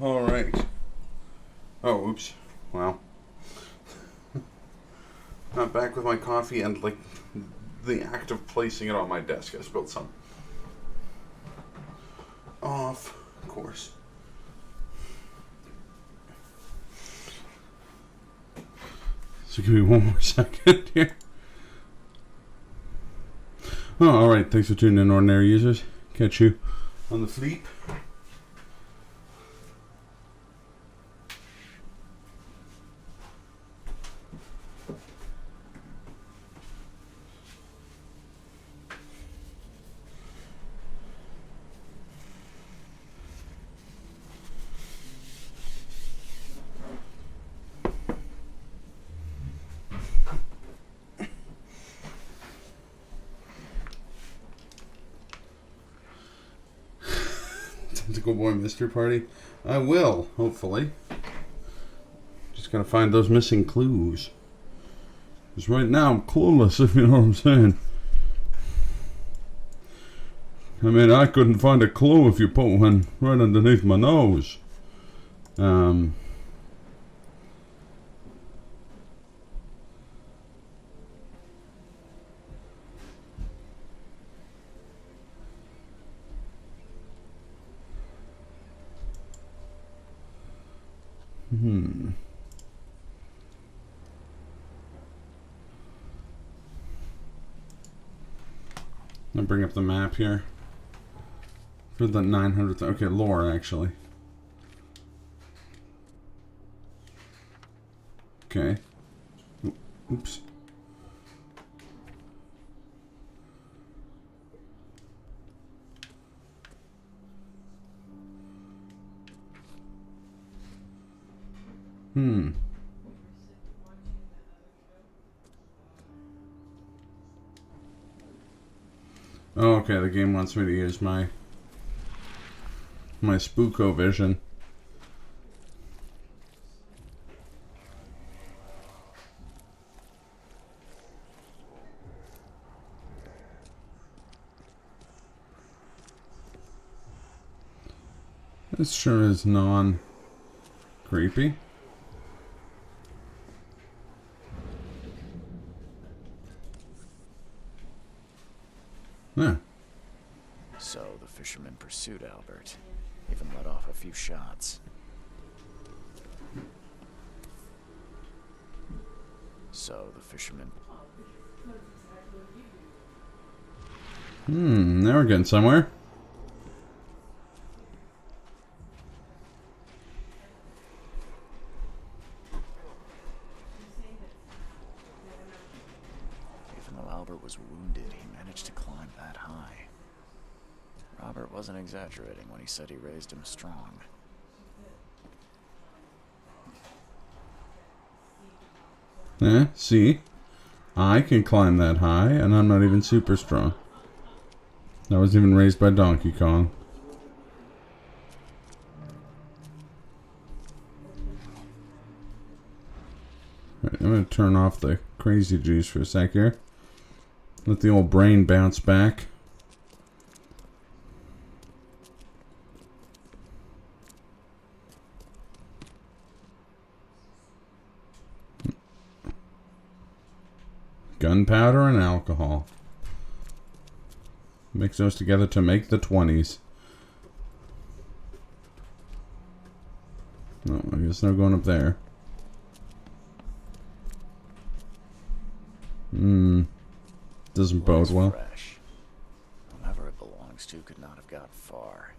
Alright. Oh, oops. Wow. I'm back with my coffee and, like, the act of placing it on my desk. I spilled some. Off, of course. So give me one more second here. Oh, alright. Thanks for tuning in, ordinary users. Catch you on the fleet. Tentacle Boy Mystery Party. I will, hopefully. Just gotta find those missing clues. Because right now I'm clueless, if you know what I'm saying. I mean, I couldn't find a clue if you put one right underneath my nose. I'll bring up the map here. For the 900th. Okay, lore, actually. Okay. Oops. Oh, okay, the game wants me to use my Spooko vision. This sure is non-creepy. Yeah. So the fisherman pursued Albert, even let off a few shots. So the fisherman... Now we're getting somewhere. Even though Albert was wounded, he managed to climb that high. Robert wasn't exaggerating when he said he raised him strong. See? I can climb that high, and I'm not even super strong. I was even raised by Donkey Kong. Right, I'm going to turn off the crazy juice for a sec here. Let the old brain bounce back. Gunpowder and alcohol. Mix those together to make the 20s. No, I guess no going up there. Doesn't bode well. Fresh. Whomever it belongs to could not have got far.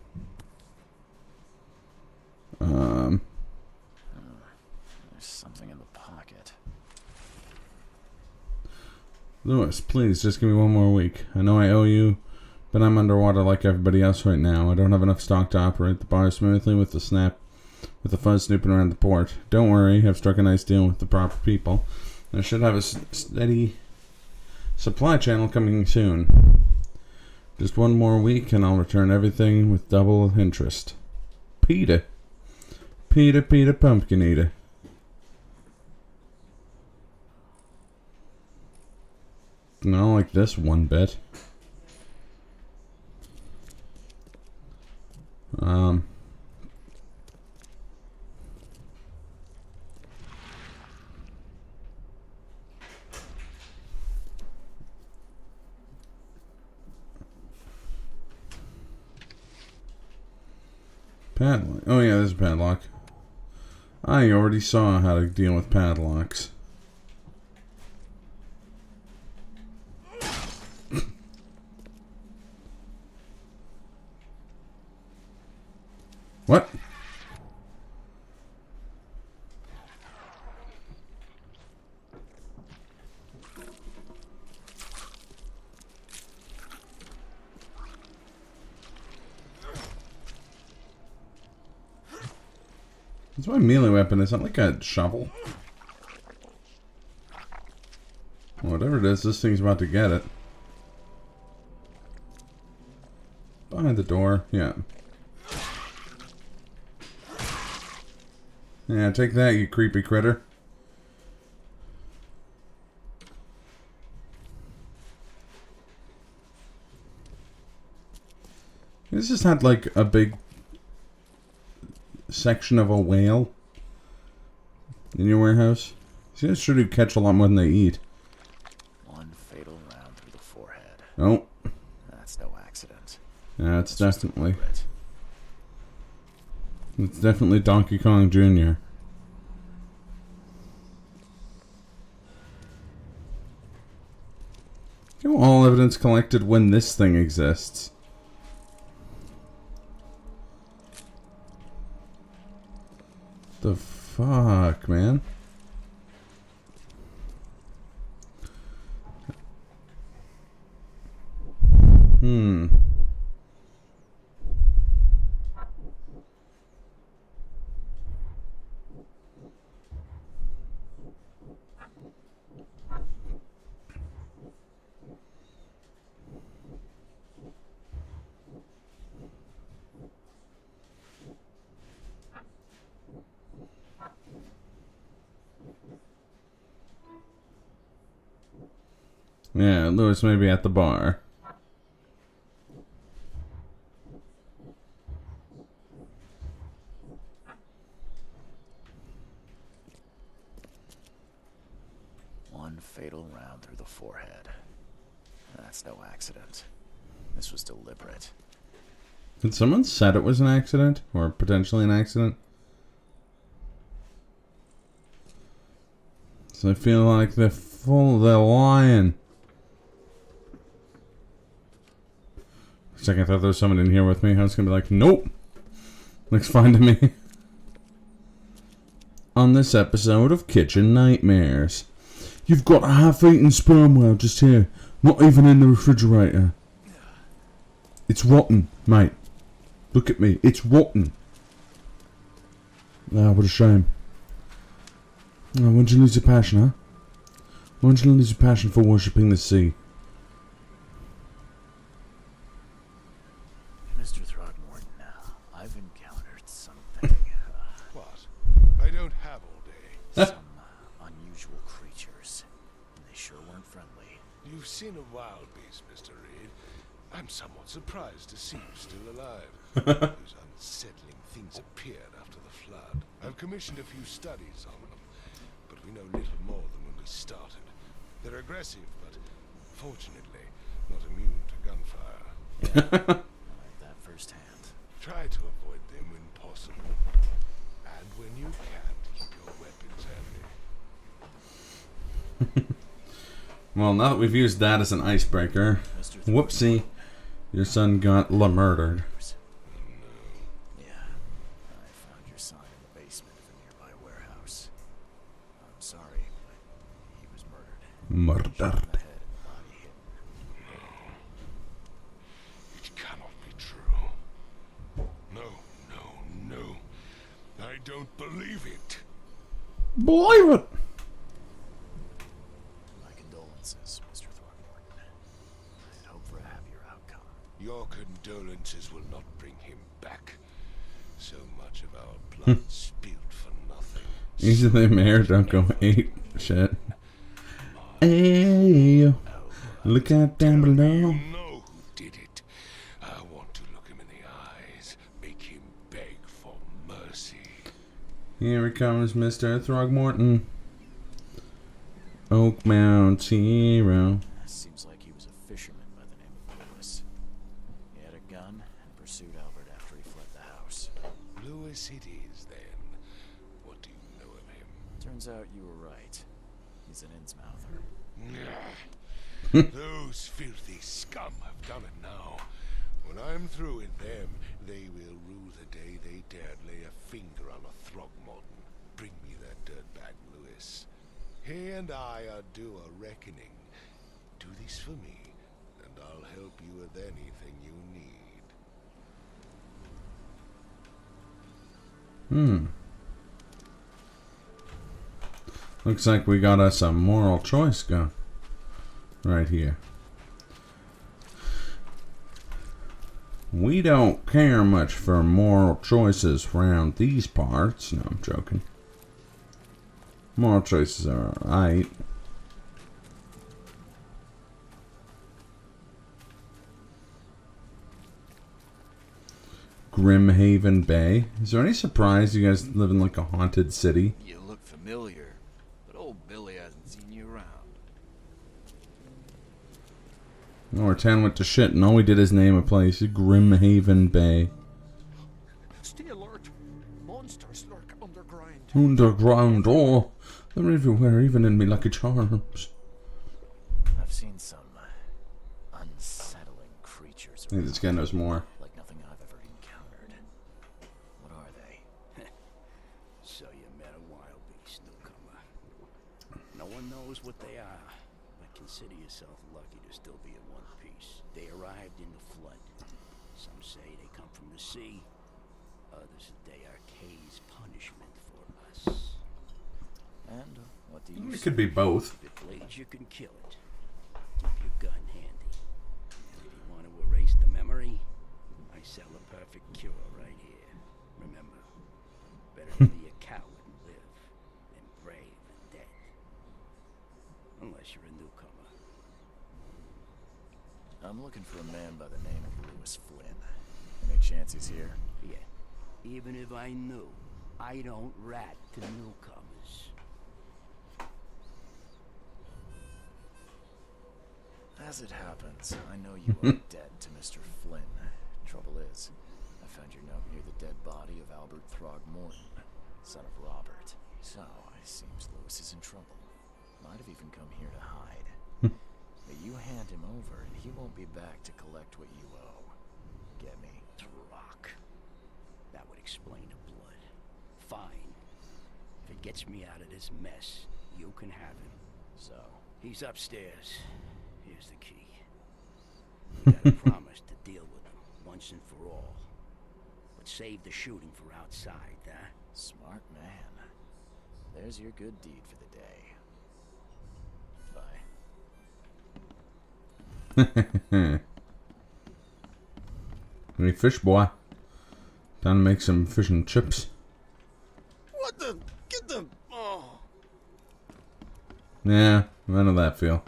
There's something in the pocket. Lewis, please, just give me one more week. I know I owe you, but I'm underwater like everybody else right now. I don't have enough stock to operate the bar smoothly with the fuzz snooping around the port. Don't worry, I've struck a nice deal with the proper people. I should have a steady supply channel coming soon. Just one more week and I'll return everything with double interest. Peter. Peter Pumpkin Eater. Not like this one bit. Padlock. Oh yeah, there's a padlock. I already saw how to deal with padlocks. What? It's my melee weapon. It's not like a shovel. Whatever it is, this thing's about to get it. Behind the door, yeah. Yeah, take that, you creepy critter. This just had like a big section of a whale in your warehouse. These guys sure do catch a lot more than they eat. One fatal round through the forehead. Oh. That's no accident. Yeah, it's definitely... It's definitely Donkey Kong Jr. You know, all evidence collected when this thing exists. The fuck, man? Yeah, Lewis may be at the bar. One fatal round through the forehead. That's no accident. This was deliberate. Did someone said it was an accident? Or potentially an accident? So I feel like they're lying. For a second, I thought there was someone in here with me. I was gonna be like, nope. Looks fine to me. On this episode of Kitchen Nightmares, you've got a half-eaten sperm whale just here, not even in the refrigerator. It's rotten, mate. Look at me, it's rotten. Ah, what a shame. Oh, when'd you lose your passion, huh? When'd you lose your passion for worshipping the sea? Mr. Throgmorton, I've encountered something. What? I don't have all day. Some unusual creatures. They sure weren't friendly. You've seen a wild beast, Mr. Reed. I'm somewhat surprised to see you still alive. Those unsettling things appeared after the flood. I've commissioned a few studies on them, but we know little more than when we started. They're aggressive, but fortunately not immune to gunfire. Yeah, I like that firsthand. Try to avoid them when possible, and when you can, keep your weapons handy. Well, now that we've used that as an icebreaker, whoopsie, your son got murdered. Yeah, I found your son in the basement of a nearby warehouse. I'm sorry, but he was murdered. Shot in the head and the body hidden. No. It cannot be true. No. I don't believe it. Believe it! My condolences, Mr. Throckmorton. I'd hope for a happier outcome. Your condolences will not bring him back. So much of our blood spilled for nothing. Usually mayor don't go ape shit. Hey, look out down below. You know who did it. I want to look him in the eyes, make him beg for mercy. Here he comes, Mr. Throgmorton. Oakmount's hero. Seems like he was a fisherman by the name of Lewis. He had a gun and pursued Albert after he fled the house. Lewis it is, then. What do you know of him? Turns out you were right. He's an Innsmouther. Those filthy scum have done it now. When I'm through with them, they will rue the day they dared lay a finger on a Throgmorton. Bring me that dirtbag, Lewis. He and I are due a reckoning. Do this for me, and I'll help you with anything you need. Looks like we got us a moral choice going right here. We don't care much for moral choices around these parts. No, I'm joking. Moral choices are alright. Grimhaven Bay. Is there any surprise you guys live in like a haunted city? You look familiar, but old Billy hasn't seen you around. Or 10 went to shit and all we did is name a place. Grimhaven Bay. Stay alert. Monsters lurk underground. Underground, oh, they're everywhere, even in me Lucky Charms. I've seen some unsettling creatures. I think this guy knows more. Like nothing I've ever encountered. What are they? So you met a wild beast, newcomer. No one knows what they are, but consider yourself lucky to still be in one piece. They arrived in the flood. Some say they come from the sea. Others they are Kay's punishment for us. And what do you It say? could be both. If it bleeds, you can kill it. Keep your gun handy. And if you want to erase the memory, I sell a perfect cure right here. Remember, better to be a coward and live than brave and dead. Unless you're a newcomer. I'm looking for a man by the name of Lewis Flynn. Any chance he's here? Yeah. Even if I knew, I don't rat to newcomers. As it happens, I know you are dead to Mr. Flynn. Trouble is, I found your note near the dead body of Albert Throgmorton, son of Robert. So, it seems Lewis is in trouble. Might have even come here to hide. But you hand him over and he won't be back to collect what you owe. Get me? Rock. That would explain the blood. Fine. If it gets me out of this mess, you can have him. So, He's upstairs. Here's the key. You gotta promise to deal with him once and for all. But save the shooting for outside, huh? smart man. There's your good deed for the day. Bye. Any fish, boy? Time to make some fish and chips. What the? Get the. Oh. Yeah, I know that feel.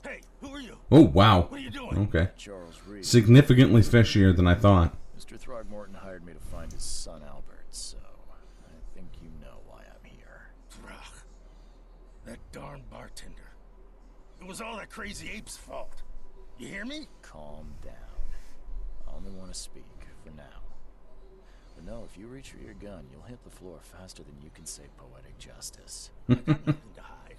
Hey, who are you? Oh, wow. What are you doing? Okay. Charles Reed. Significantly fishier than I thought. Mr. Throgmorton hired me to find his son Albert, so I think you know why I'm here. Ugh. That darn bartender. It was all that crazy ape's fault. You hear me? Calm down. I only want to speak, for now. But no, if you reach for your gun, you'll hit the floor faster than you can say poetic justice. I got nothing to hide.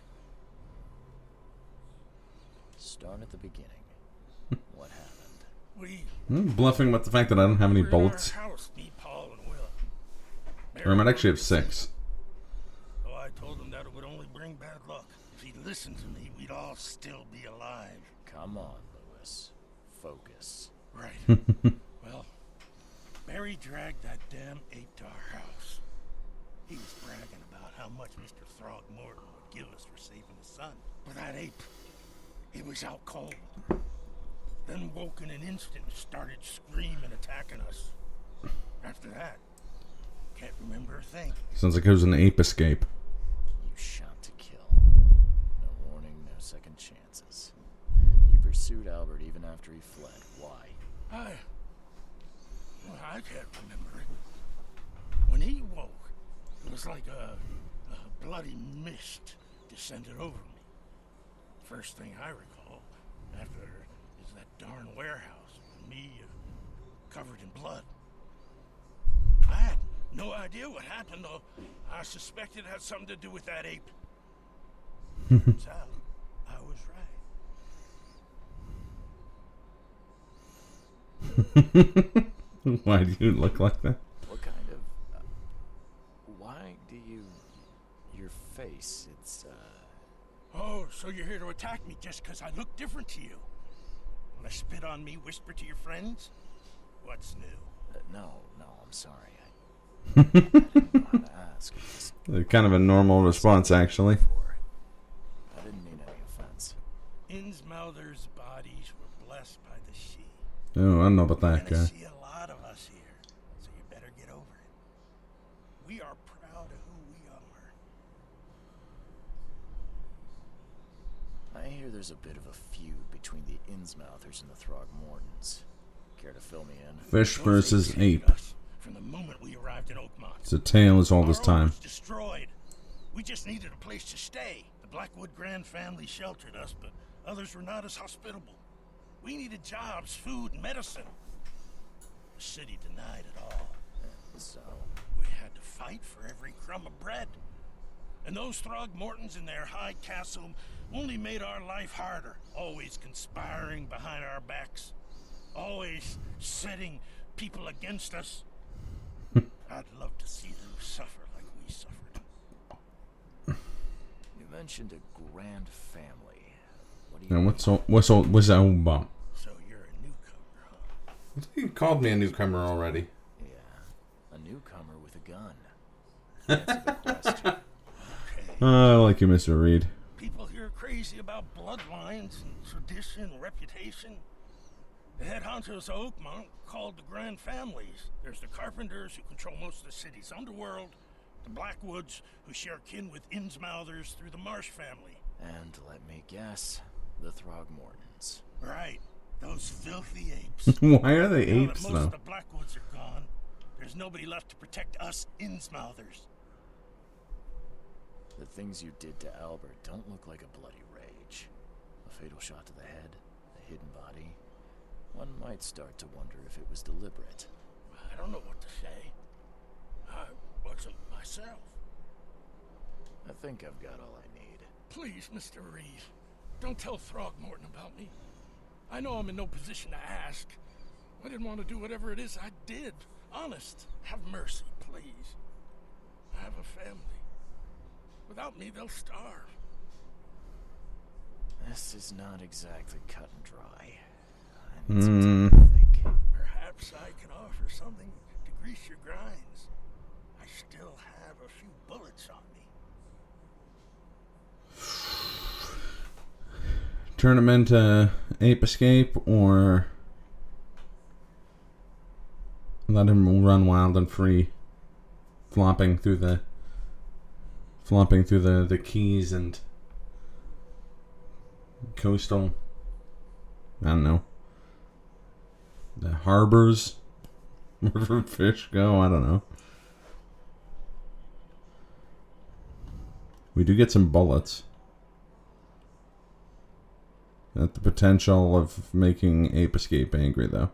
Start at the beginning. What happened? We I'm bluffing with the fact that I don't have any were in bullets. our house, me, Paul, and Will. Or I might actually have 6. So I told him that it would only bring bad luck. If he'd listened to me, we'd all still be alive. Come on, Lewis. Focus. Right. Well, Barry dragged that damn ape to our house. He was bragging about how much Mr. Throgmorton would give us for saving his son. But that ape, it was out cold. Then woke in an instant and started screaming, attacking us. After that, can't remember a thing. Sounds like it was an ape escape. You shot to kill. No warning, no second chances. You pursued Albert even after he fled. Why? I can't remember it. When he woke, it was like a bloody mist descended over me. First thing I recall after is that darn warehouse. idea what happened, though. I suspect it had something to do with that ape. Turns out, I was right. Why do you look like that? What kind of... why do you... your face, it's, Oh, so you're here to attack me just because I look different to you? Want to spit on me, whisper to your friends? What's new? no, I'm sorry. I didn't know how to ask. Kind of a normal response, actually. I didn't mean any offense. Innsmouther's bodies were blessed by the sea. Oh, I don't know about that You're gonna guy. see a lot of us here, so you better get over it. We are proud of who we are. I hear there's a bit of a feud between the Innsmouthers and the Throgmortons. Care to fill me in? Fish Those versus apes ape. hated us from the moment we arrived in Oakmont. It's a tale as old as Our home time. was destroyed. We just needed a place to stay. The Blackwood Grand family sheltered us, but others were not as hospitable. We needed jobs, food, and medicine. The city denied it all. So, We had to fight for every crumb of bread. And those Throgmortons in their high castle only made our life harder, always conspiring behind our backs, always setting people against us. I'd love to see them suffer like we suffered. you mentioned a grand family. What do you Now, mean? what's that all about? So you're a newcomer, huh? You called me a newcomer already. Yeah, a newcomer with a gun. Answer the question. I like you, Mr. Reed. People here are crazy about bloodlines and tradition and reputation. The head honchos of Oakmont called the Grand Families. There's the Carpenters, who control most of the city's underworld, the Blackwoods, who share kin with Innsmouthers through the Marsh family. And let me guess, the Throgmortons. Right, those filthy apes. Why are they Now that apes, most though? of the Blackwoods are gone, there's nobody left to protect us Innsmouthers. The things you did to Albert don't look like a bloody rage. A fatal shot to the head, a hidden body. One might start to wonder if it was deliberate. I don't know what to say. I wasn't myself. I think I've got all I need. Please, Mr. Reed, don't tell Throgmorton about me. I know I'm in no position to ask. I didn't want to do whatever it is I did. Honest, have mercy, please. I have a family. Without me, they'll starve. This is not exactly cut and dry. I need some time to think. Perhaps I can offer something to grease your grinds. I still have a few bullets on me. Turn him into Ape Escape, or let him run wild and free, flopping through the keys and coastal, I don't know, the harbors where fish go. I don't know. We do get some bullets. At the potential of making Ape Escape angry, though.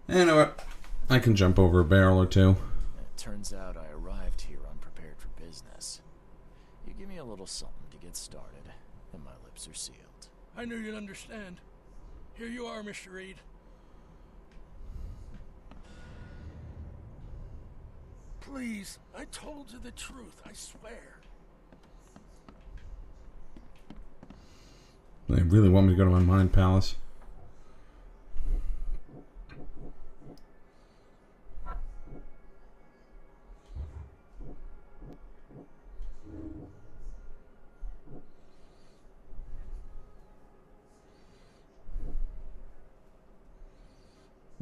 You know what? I can jump over a barrel or two. It turns out I arrived here unprepared for business. You give me a little something to get started, and my lips are sealed. I knew you'd understand. Here you are, Mr. Reed. Please, I told you the truth, I swear. They really want me to go to my mind palace.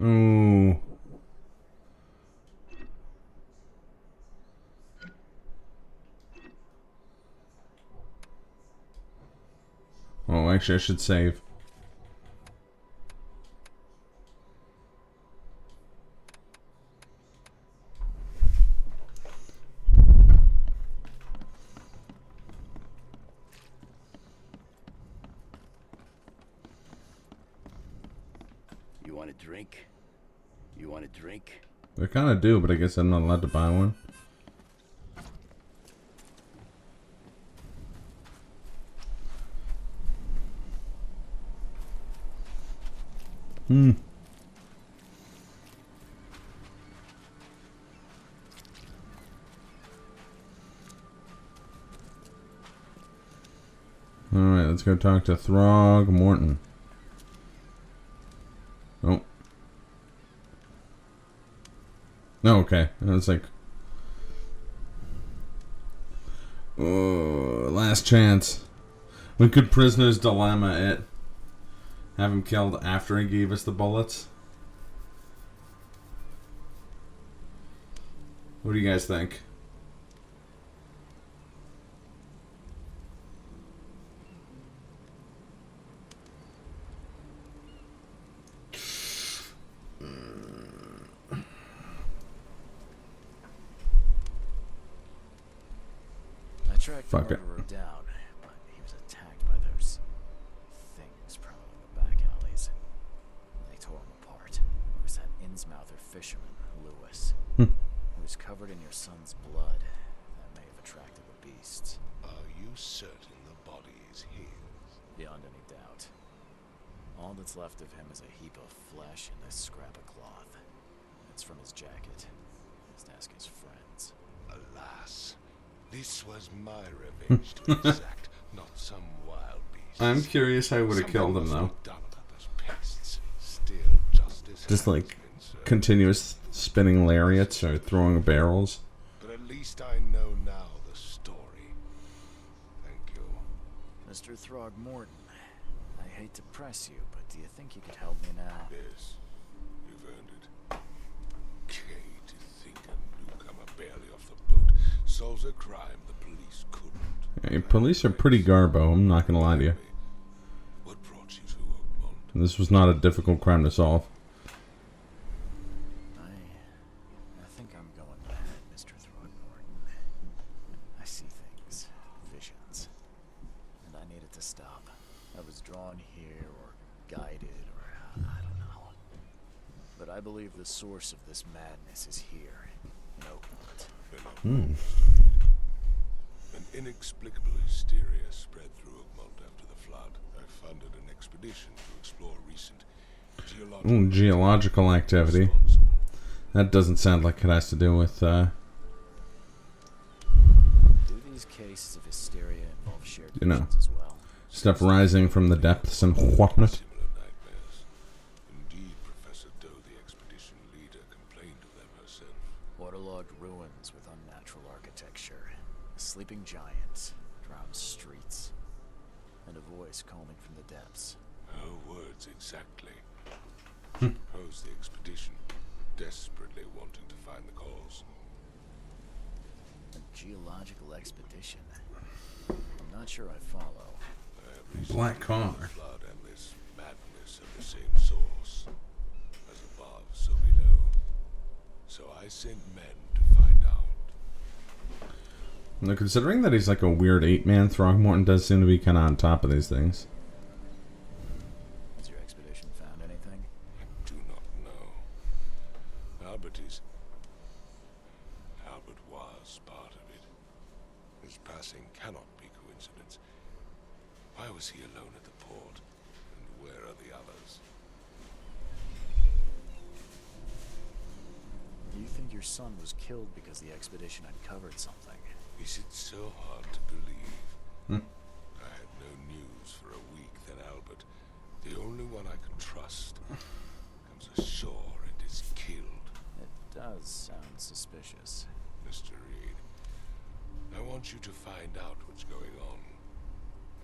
Ooh. Oh, actually, I should save. You want a drink? You want a drink? I kind of do, but I guess I'm not allowed to buy one. Alright, let's go talk to Throgmorton. Oh. No, okay. I was like... Oh, last chance. We could prisoner's dilemma it. Have him killed after he gave us the bullets. What do you guys think? I tracked the Fuck it. murderer down, but he was attacked by those things prowling the back alleys. They tore him apart. It was that Innsmouther fisherman, Lewis. He was covered in your son's blood. That may have attracted the beasts. Are you certain the body is his? Beyond any doubt. All that's left of him is a heap of flesh and this scrap of cloth. It's from his jacket. Just ask his friends. Alas, this was my revenge to exact, not some wild beast. I'm curious how I would have killed him, though. Done about those pests. Still, justice Just like has been served. continuous spinning lariats or throwing barrels. But at least I know now the story. Thank you. Mr. Throgmorton, I hate to press you, but do you think you could help me now? Yes, you've earned it. Okay, to think a newcomer barely off the boat solves a crime the police couldn't. Hey, police are pretty garbo, I'm not gonna lie to you. What brought you to Oakmont? This was not a difficult crime to solve. I think I'm going mad, Mr. Throgmorton. I see things, visions, and I need it to stop. I was drawn here, or guided, or I don't know. But I believe the source of this madness is here, in Oakmont. An inexplicable hysteria spread through Oakmont after the flood. I funded an expedition to explore recent Geological activity. That doesn't sound like it has to do with, Do these cases of hysteria involve shared you know, visions as well? stuff rising from the depths and whatnot. similar nightmares. Indeed, Professor Doe, the expedition leader, complained of them herself. Waterlogged ruins with unnatural architecture, sleeping giants, drowned streets, and a voice calling from the depths. Her words exactly. Suppose the expedition, desperately wanting to find the cause. A geological expedition? I'm not sure I follow. I have reason Black to car. believe the flood and this madness are the same source. As above, so below. So I sent men to find out. Now, considering that he's like a weird ape-man, Throgmorton does seem to be kind of on top of these things. Has your expedition found anything? I do not know. Albert was part of it. His passing cannot be coincidence. Why was he alone at the port? And where are the others? Do you think your son was killed because the expedition uncovered something? Is it so hard to believe? I had no news for a week. Then Albert, the only one I can trust, comes ashore and is killed. It does sound suspicious. Mr. Reed, I want you to find out what's going on.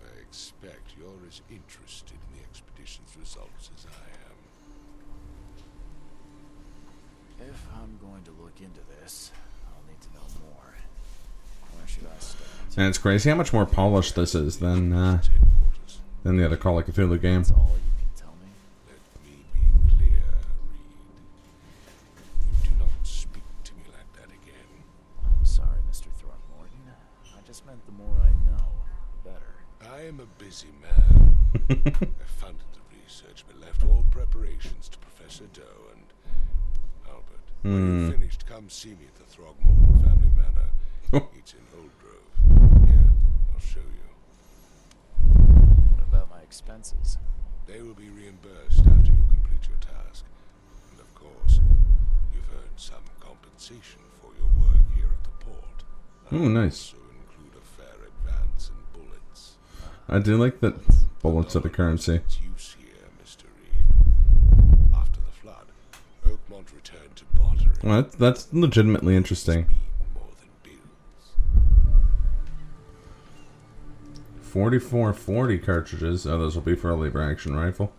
I expect you're as interested in the expedition's results as I am. If I'm going to look into this, I'll need to know more. Where should I start? And it's crazy how much more polished this is than Headquarters. the other Call of Cthulhu game. That's all you can tell me? Let me be clear, Reed. You do not speak to me like that again. I'm sorry, Mr. Throgmorton. I just meant the more I know, the better. I am a busy man. I funded the research but left all preparations to Professor Doe and Albert. When you're finished, come see me at the Throgmorton family manor. Oh. It's in Old Grove. Here, I'll show you. What about my expenses? They will be reimbursed after you complete your task. And of course, you've earned some compensation for your work here at the port. Oh, nice. Also include a fair advance in bullets. I do like that bullets are the currency. Its use here, Mr. Reed. After the flood, Oakmont returned to bartering. Well, that's legitimately interesting. Mean more than bills. 4440 cartridges. Oh, those will be for a lever action rifle.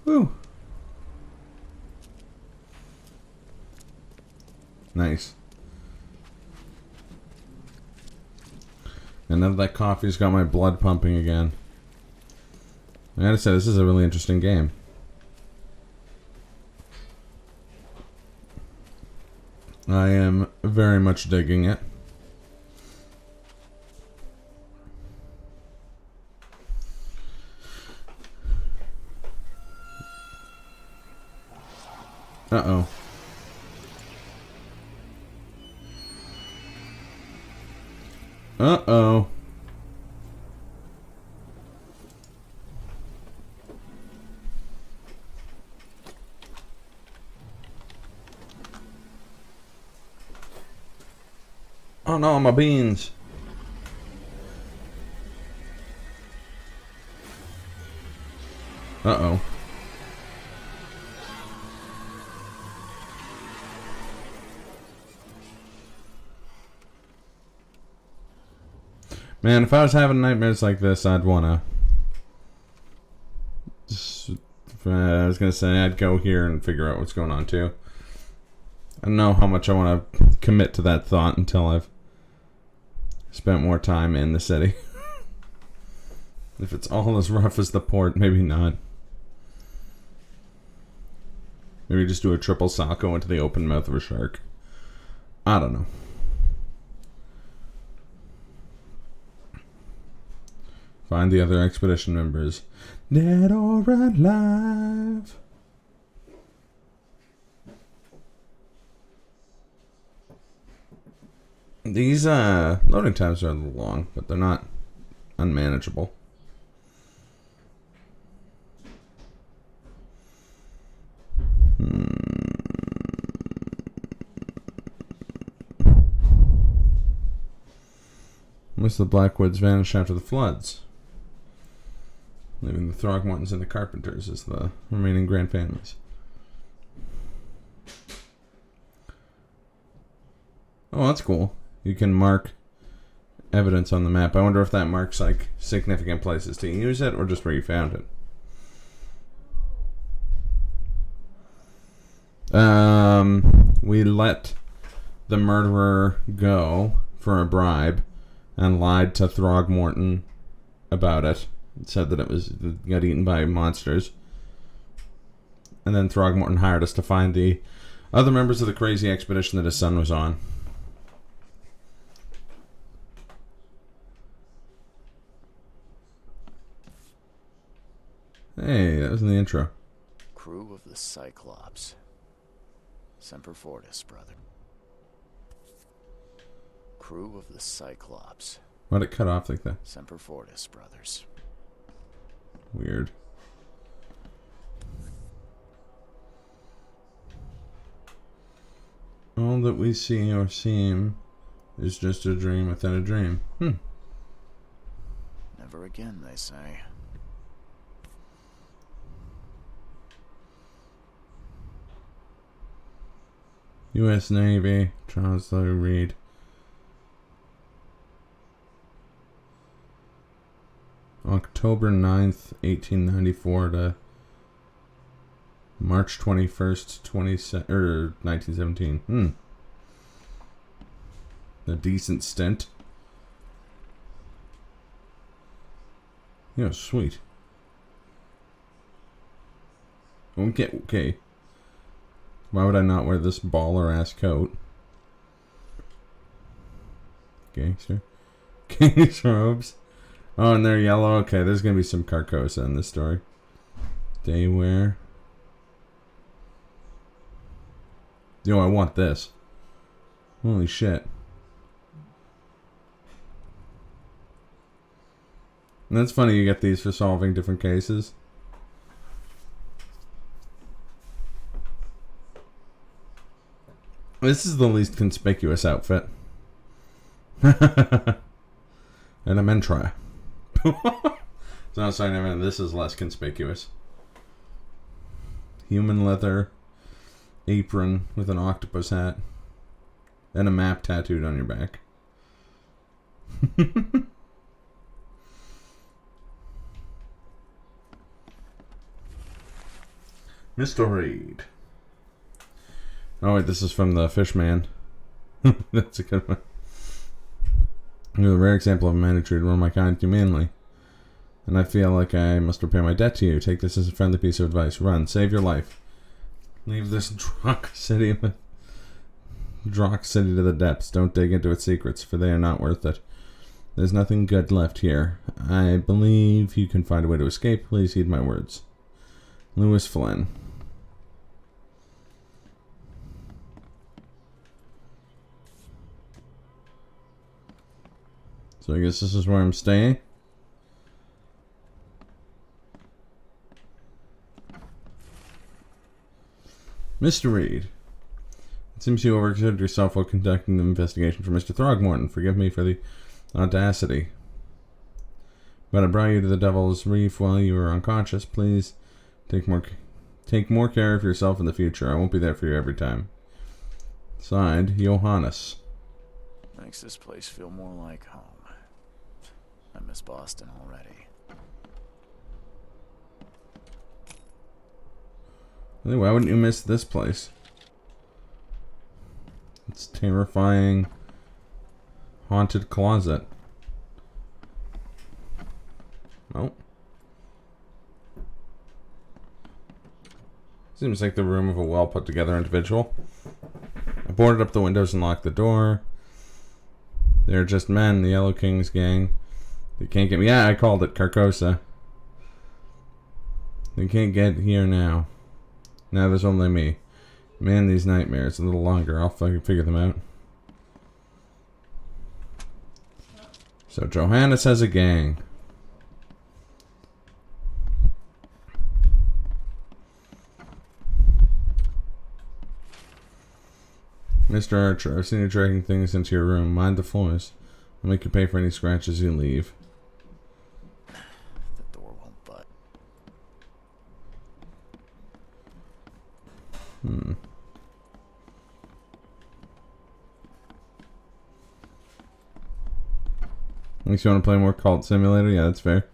Woo. Nice. And now that coffee's got my blood pumping again. I gotta say, this is a really interesting game. I am very much digging it. Uh-oh. Uh-oh. Oh no, my beans. Uh-oh. Man, if I was having nightmares like this, I'd wanna... I was gonna say, I'd go here and figure out what's going on, too. I don't know how much I want to commit to that thought until I've spent more time in the city. If it's all as rough as the port, maybe not. Maybe just do a triple Sacco into the open mouth of a shark. I don't know. Find the other expedition members. Dead or alive. These loading times are a little long, but they're not unmanageable. Most of the Blackwoods vanished after the floods, leaving the Throgmortons and the Carpenters as the remaining grand families. Oh, that's cool. You can mark evidence on the map. I wonder if that marks like significant places to use it or just where you found it. We let the murderer go for a bribe and lied to Throgmorton about it. It said that it got eaten by monsters. And then Throgmorton hired us to find the other members of the crazy expedition that his son was on. Hey, that was in the intro. Crew of the Cyclops. Semper Fortis, brother. Crew of the Cyclops. Why'd it cut off like that? Semper Fortis, brothers. Weird. All that we see or seem is just a dream within a dream. Never again, they say. U.S. Navy, Charles Lee Reed. October 9th, 1894 to March 21st, 1917. A decent stint. Yeah, sweet. Okay. Why would I not wear this baller-ass coat? Gangster. Gangster robes. Oh, and they're yellow. Okay, there's going to be some Carcosa in this story. Day wear. Yo, I want this. Holy shit. And that's funny, you get these for solving different cases. This is the least conspicuous outfit. And a mentra. It's not saying anything. This is less conspicuous. Human leather apron with an octopus hat and a map tattooed on your back. Mr. Reed. Oh wait, this is from the Fishman. That's a good one. You're a rare example of a man who treated one of my kind humanely. And I feel like I must repay my debt to you. Take this as a friendly piece of advice. Run. Save your life. Leave this Drock city to the depths. Don't dig into its secrets, for they are not worth it. There's nothing good left here. I believe you can find a way to escape. Please heed my words. Lewis Flynn. So I guess this is where I'm staying. Mr. Reed, it seems you overexerted yourself while conducting the investigation for Mr. Throgmorton. Forgive me for the audacity. But I brought you to the Devil's Reef while you were unconscious. Please take more care of yourself in the future. I won't be there for you every time. Signed, Johannes. Makes this place feel more like home. I miss Boston already. Why wouldn't you miss this place? It's terrifying. Haunted closet. Oh. Seems like the room of a well put together individual. I boarded up the windows and locked the door. They're just men, the Yellow Kings gang. They can't get me. Yeah, I called it Carcosa. They can't get here now. Now there's only me. Man, these nightmares. A little longer. I'll fucking figure them out. So Johannes has a gang. Mr. Archer, I've seen you dragging things into your room. Mind the floors. I'll make you pay for any scratches you leave. The door won't butt. Makes you want to play more Cult Simulator? Yeah, that's fair.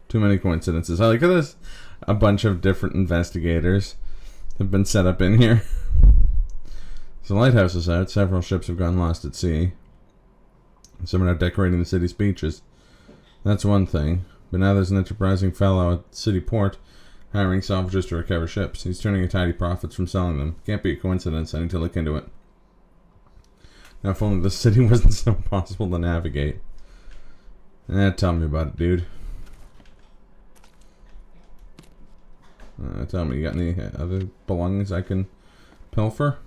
Too many coincidences. I like how this. A bunch of different investigators have been set up in here. So the lighthouse is out. Several ships have gone lost at sea. Some are now decorating the city's beaches. That's one thing. But now there's an enterprising fellow at City Port hiring salvagers to recover ships. He's turning a tidy profits from selling them. Can't be a coincidence. I need to look into it. Now, if only the city wasn't so impossible to navigate. Tell me about it, dude. Tell me, you got any other belongings I can pilfer?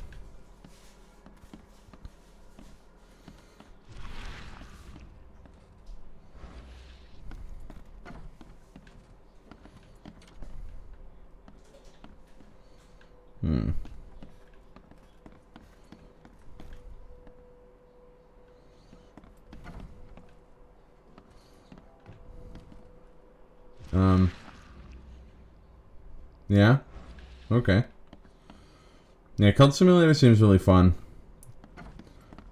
Yeah? Okay. Yeah, Cult Simulator seems really fun. I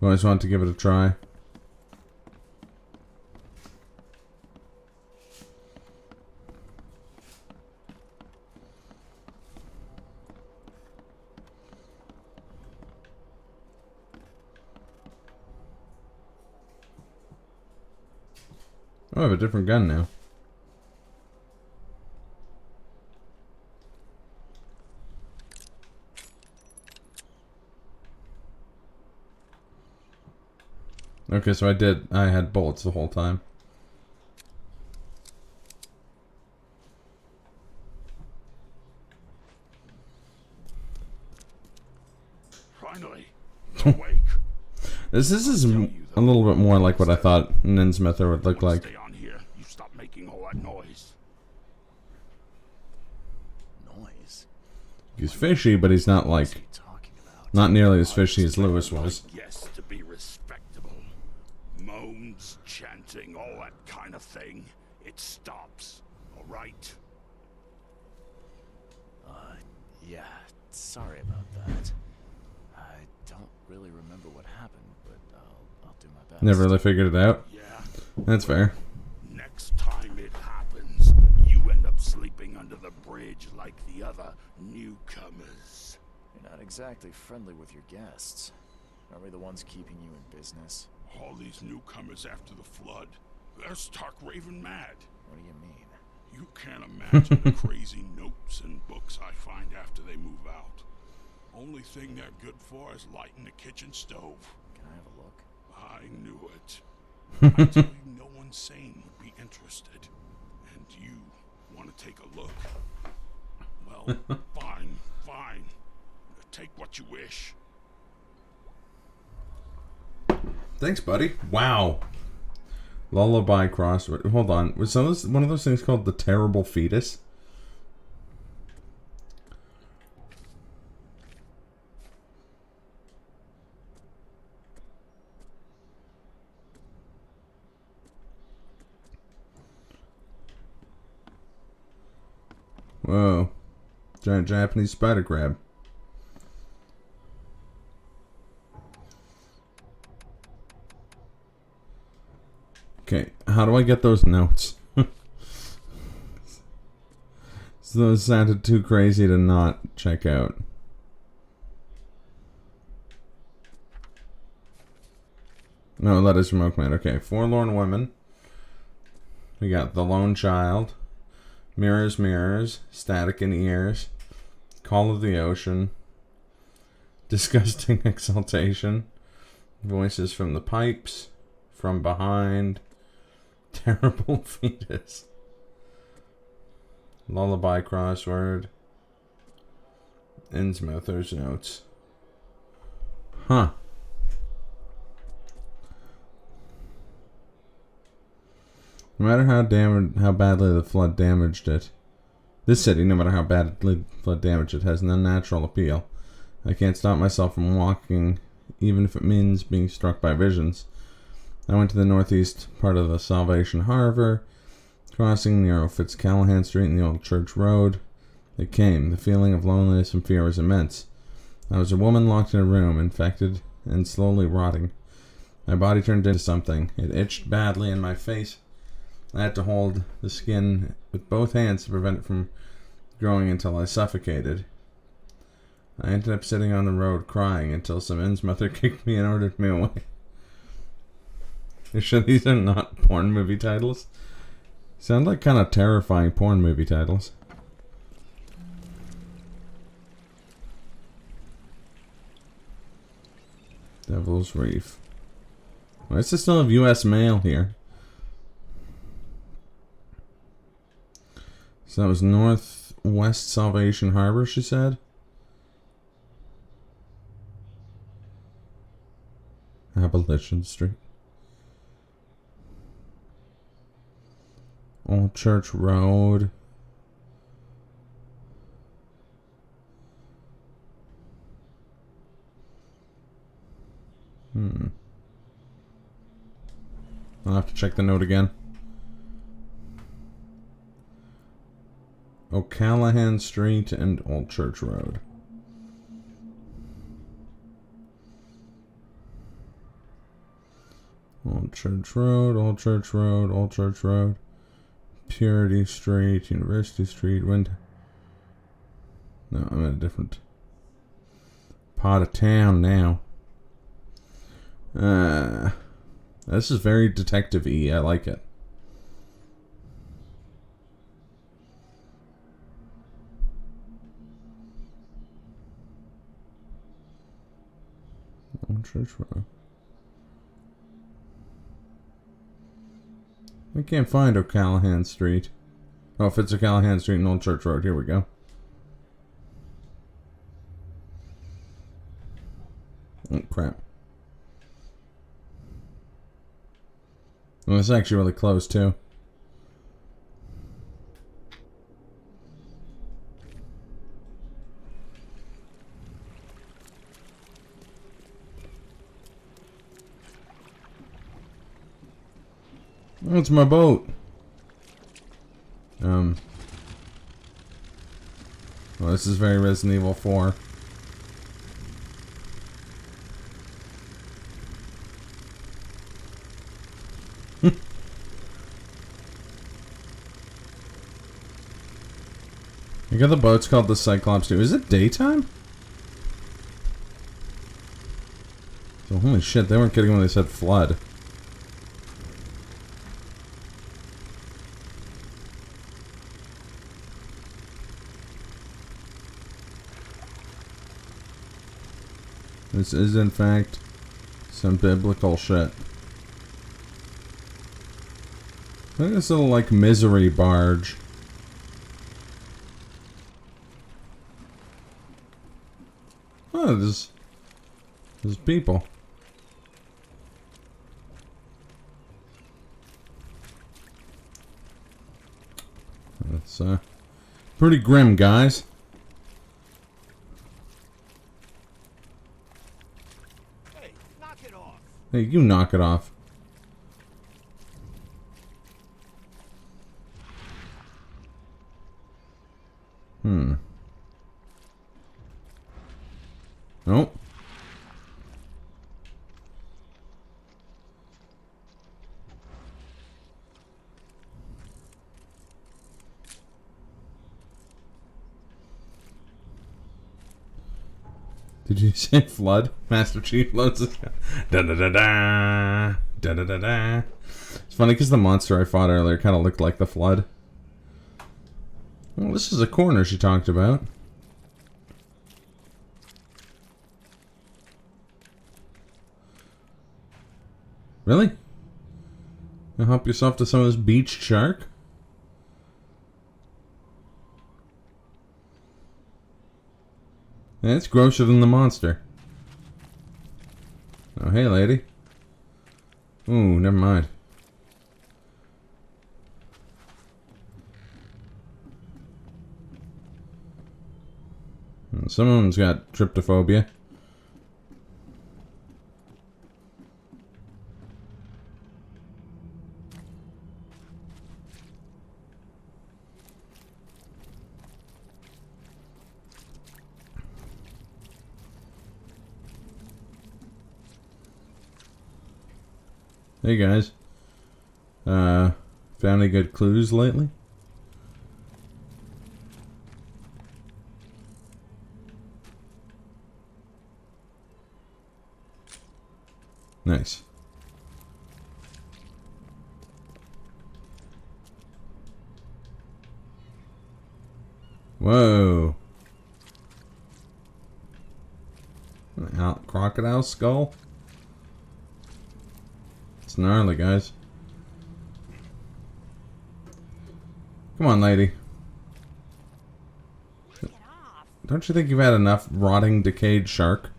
always want to give it a try. Oh, I have a different gun now. Okay, so I had bullets the whole time. finally. Awake. This is a little bit more like what I thought an Innsmouther would look like. Stay on here. You stop making all that noise. Noise? He's fishy, but he's not like... Not nearly as fishy as Lewis was. Yes, to be respectable. Moans, chanting, all that kind of thing. It stops. All right? Yeah, sorry about that. I don't really remember what happened, but I'll do my best. Never really figured it out. Yeah. That's fair. Next time it happens, you end up sleeping under the bridge like the other newcomers. You're not exactly friendly with your guests. Are we the ones keeping you in business? All these newcomers after the flood, they're stark raving mad. What do you mean? You can't imagine the crazy notes and books I find after they move out. Only thing they're good for is lighting the kitchen stove. Can I have a look? I knew it. I tell you, no one sane would be interested. And you want to take a look? Well, fine, fine. Take what you wish. Thanks, buddy. Wow. Lullaby crossword. Hold on. Was one of those things called the Terrible Fetus? Whoa. Giant Japanese spider crab. Okay, how do I get those notes? So those sounded too crazy to not check out. No, letters from Oakman. Okay, Forlorn Women. We got The Lone Child. Mirrors, Mirrors. Static in Ears. Call of the Ocean. Disgusting Exaltation. Voices from the Pipes. From Behind. Terrible Fetus. Lullaby crossword. Innsmouther's notes. Huh. No matter how badly the flood damaged it, this city, no matter how badly the flood damaged it, has an unnatural appeal. I can't stop myself from walking, even if it means being struck by visions. I went to the northeast part of the Salvation Harbor, crossing near Fitzcallahan Street and the Old Church Road. It came. The feeling of loneliness and fear was immense. I was a woman locked in a room, infected and slowly rotting. My body turned into something. It itched badly in my face. I had to hold the skin with both hands to prevent it from growing until I suffocated. I ended up sitting on the road crying until some Innsmouther kicked me and ordered me away. You sure these are not porn movie titles? Sound like kind of terrifying porn movie titles. Devil's Reef. Why does it still have U.S. mail here? So that was Northwest Salvation Harbor, she said. Abolition Street. Old Church Road. I'll have to check the note again. O'Callahan Street and Old Church Road. Old Church Road, Old Church Road, Old Church Road. Purity Street, University Street, No, I'm in a different part of town now. This is very detective-y. I like it. Old Church Road. I can't find O'Callahan Street. Oh, if it's O'Callahan Street and Old Church Road, here we go. Oh, crap. Well, it's actually really close, too. Oh, it's my boat. Well, this is very Resident Evil 4. You got the boat's called the Cyclops too. Is it daytime? So, holy shit, they weren't kidding when they said flood. This is, in fact, some biblical shit. Look at this little, like, misery barge. Oh, there's people. That's, pretty grim, guys. Hey, knock it off. Hey, you knock it off. Nope. Did you say flood? Master Chief loads this guy. Da da da da. Da da da da. It's funny because the monster I fought earlier kind of looked like the flood. Well, this is a corner she talked about. Really? You help yourself to some of this beached shark? Yeah, it's grosser than the monster. Oh, hey, lady. Ooh, never mind. Someone's got tryptophobia. Hey guys, found any good clues lately? Nice. Whoa. Crocodile skull? It's gnarly, guys. Come on, lady. Don't you think you've had enough rotting, decayed shark?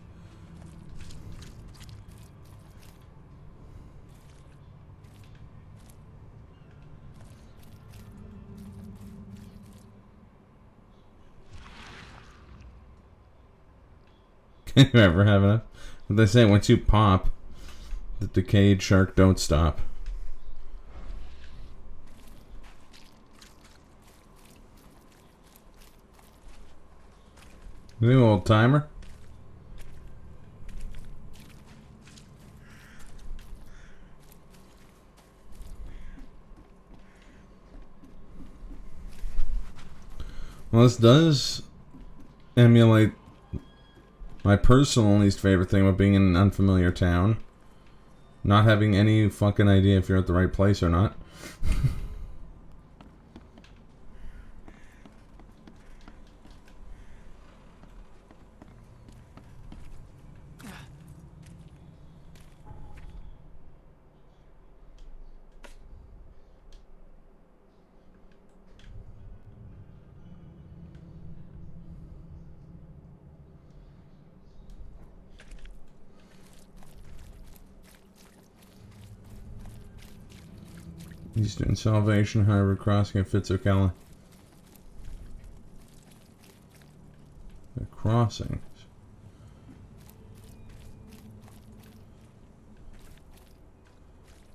Can you ever have enough? But they say once you pop, the decayed shark don't stop. New old timer. Well, this does emulate my personal least favorite thing about being in an unfamiliar town. Not having any fucking idea if you're at the right place or not. He's doing Salvation, Hybrid Crossing, and Fitzocala. The crossings.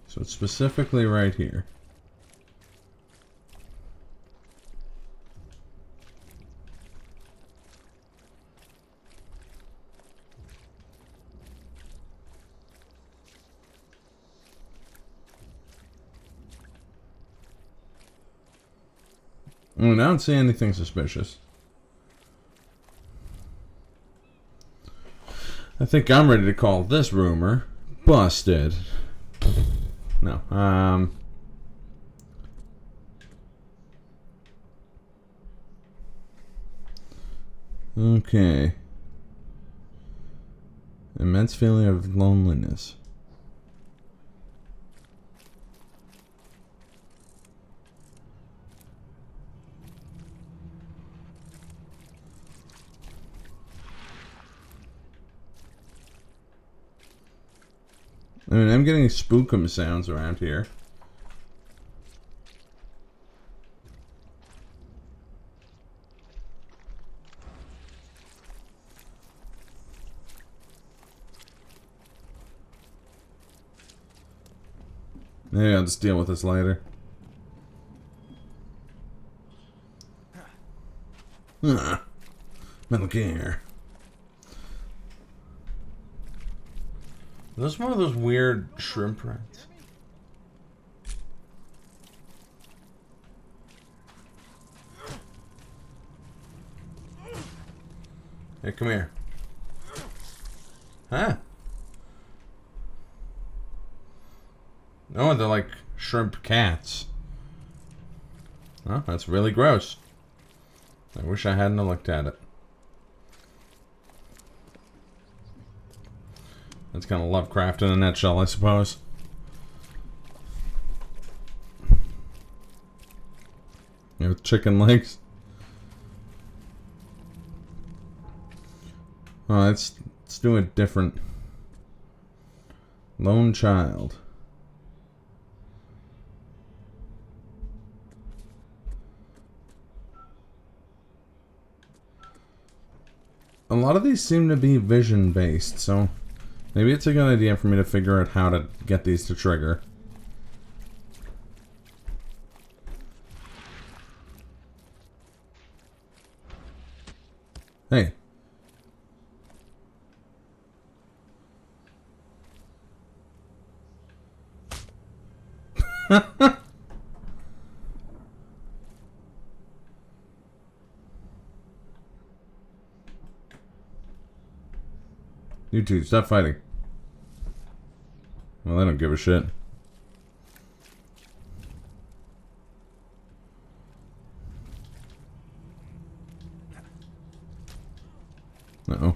So it's specifically right here. I don't see anything suspicious. I think I'm ready to call this rumor busted. No. Okay. Immense feeling of loneliness. I mean, I'm getting spookum sounds around here. Maybe I'll just deal with this later. Metal Gear. Are those one of those weird shrimp rats? Hey, come here. Huh? No, they're like shrimp cats. Oh, that's really gross. I wish I hadn't looked at it. That's kind of Lovecraft in a nutshell, I suppose. With chicken legs. Oh, let's do it different. Lone child. A lot of these seem to be vision based, so maybe it's a good idea for me to figure out how to get these to trigger. Hey. You two, stop fighting. Well, I don't give a shit. Uh-oh.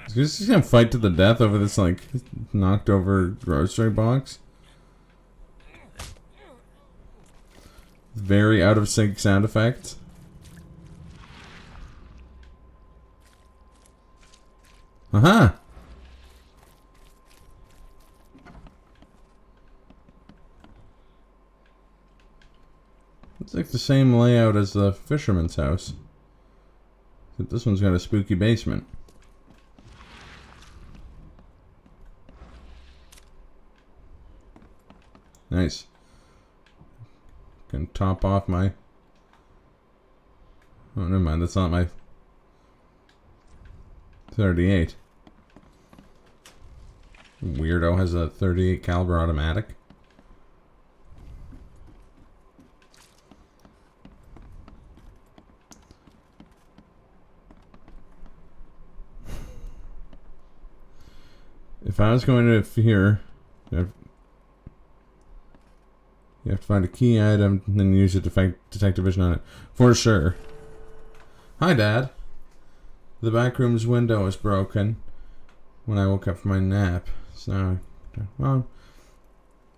Is this just gonna fight to the death over this, like, knocked over grocery box? Very out of sync sound effects. Uh-huh. It's like the same layout as the fisherman's house. But this one's got a spooky basement. Nice. Can top off my... Oh, never mind. That's not my 38. Weirdo has a 38 caliber automatic. If I was going to here, you have to find a key item and then use a detective vision on it. For sure. Hi, Dad. The back room's window is broken when I woke up from my nap. So, well,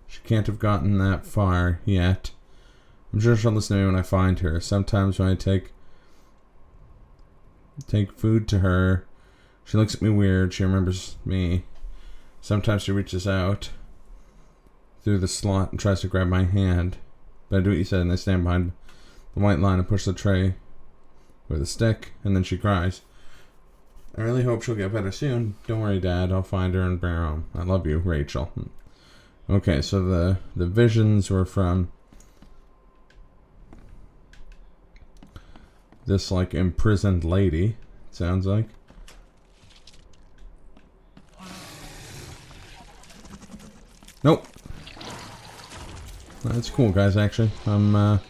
she can't have gotten that far yet. I'm sure she'll listen to me when I find her. Sometimes when I take food to her, She looks at me weird. She remembers me. Sometimes she reaches out through the slot and tries to grab my hand. But I do what you said, and I stand behind the white line and push the tray with a stick, and then she cries. I really hope she'll get better soon. Don't worry, Dad. I'll find her and bring her home. I love you, Rachel. Okay, so the visions were from this, like, imprisoned lady, it sounds like. Nope. That's cool, guys, actually. Are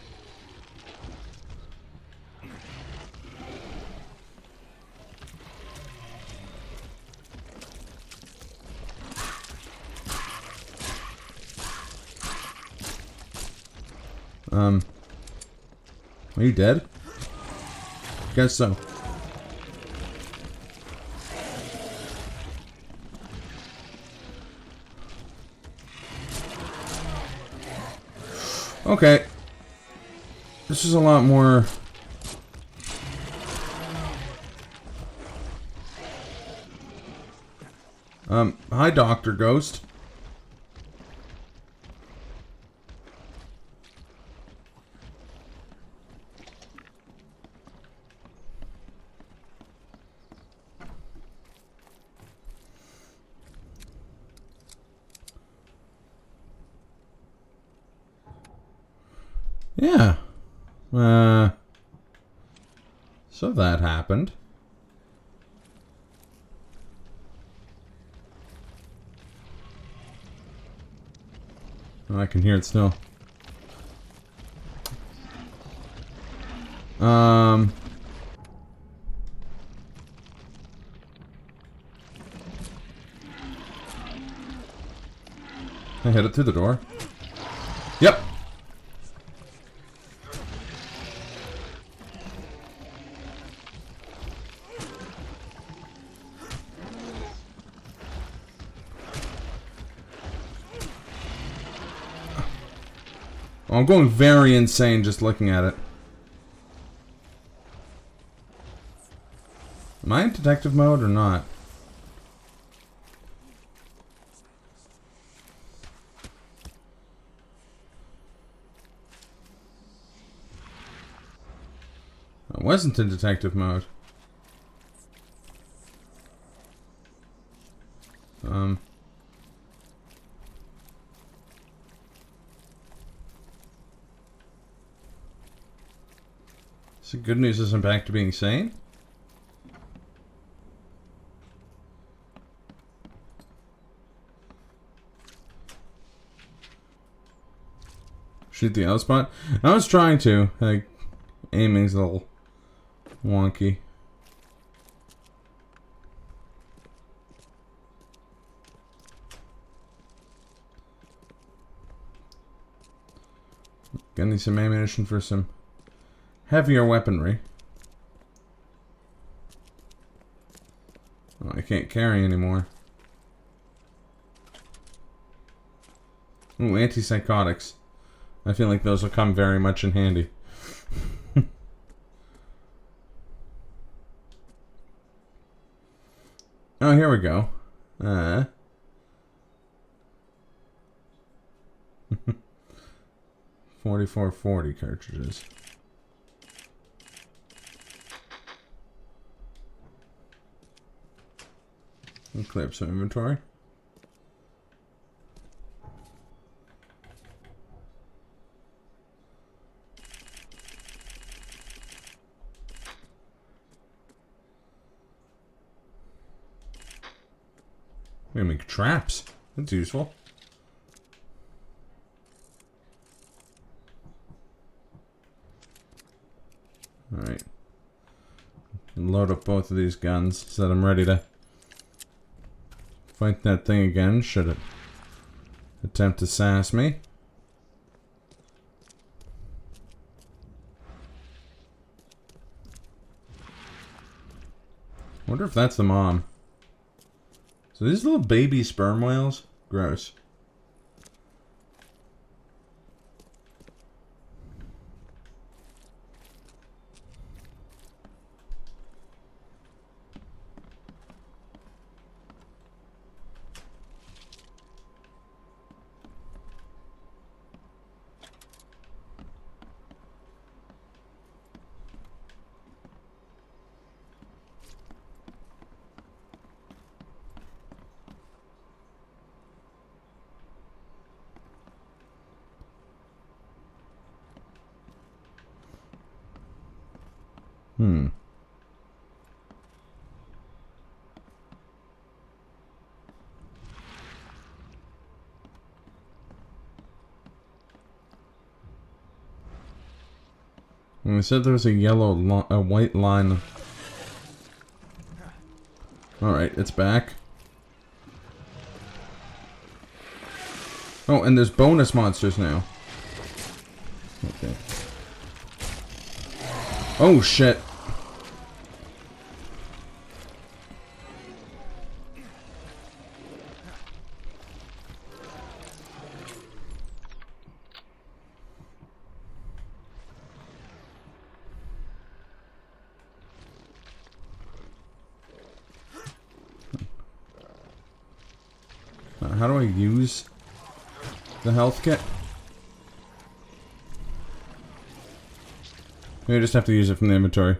you dead? Guess so. Okay. This is a lot more... hi, Dr. Ghost. Yeah. So that happened. Oh, I can hear it still. I hit it through the door. Yep. I'm going very insane just looking at it. Am I in detective mode or not? I wasn't in detective mode. So good news is I'm back to being sane? Shoot the L spot? I was trying to. Like, aiming's a little wonky. Gonna need some ammunition for some heavier weaponry. Oh, I can't carry anymore. Ooh, antipsychotics. I feel like those will come very much in handy. Oh, here we go. 4440 cartridges. And clear up some inventory. We're gonna make traps. That's useful. Alright. Load up both of these guns so that I'm ready to fight that thing again, should it attempt to sass me. Wonder if that's the mom. So these little baby sperm whales? Gross. Hmm. And they said there was a a white line. Alright, it's back. Oh, and there's bonus monsters now. Okay. Oh, shit. How do I use the health kit? Maybe I just have to use it from the inventory.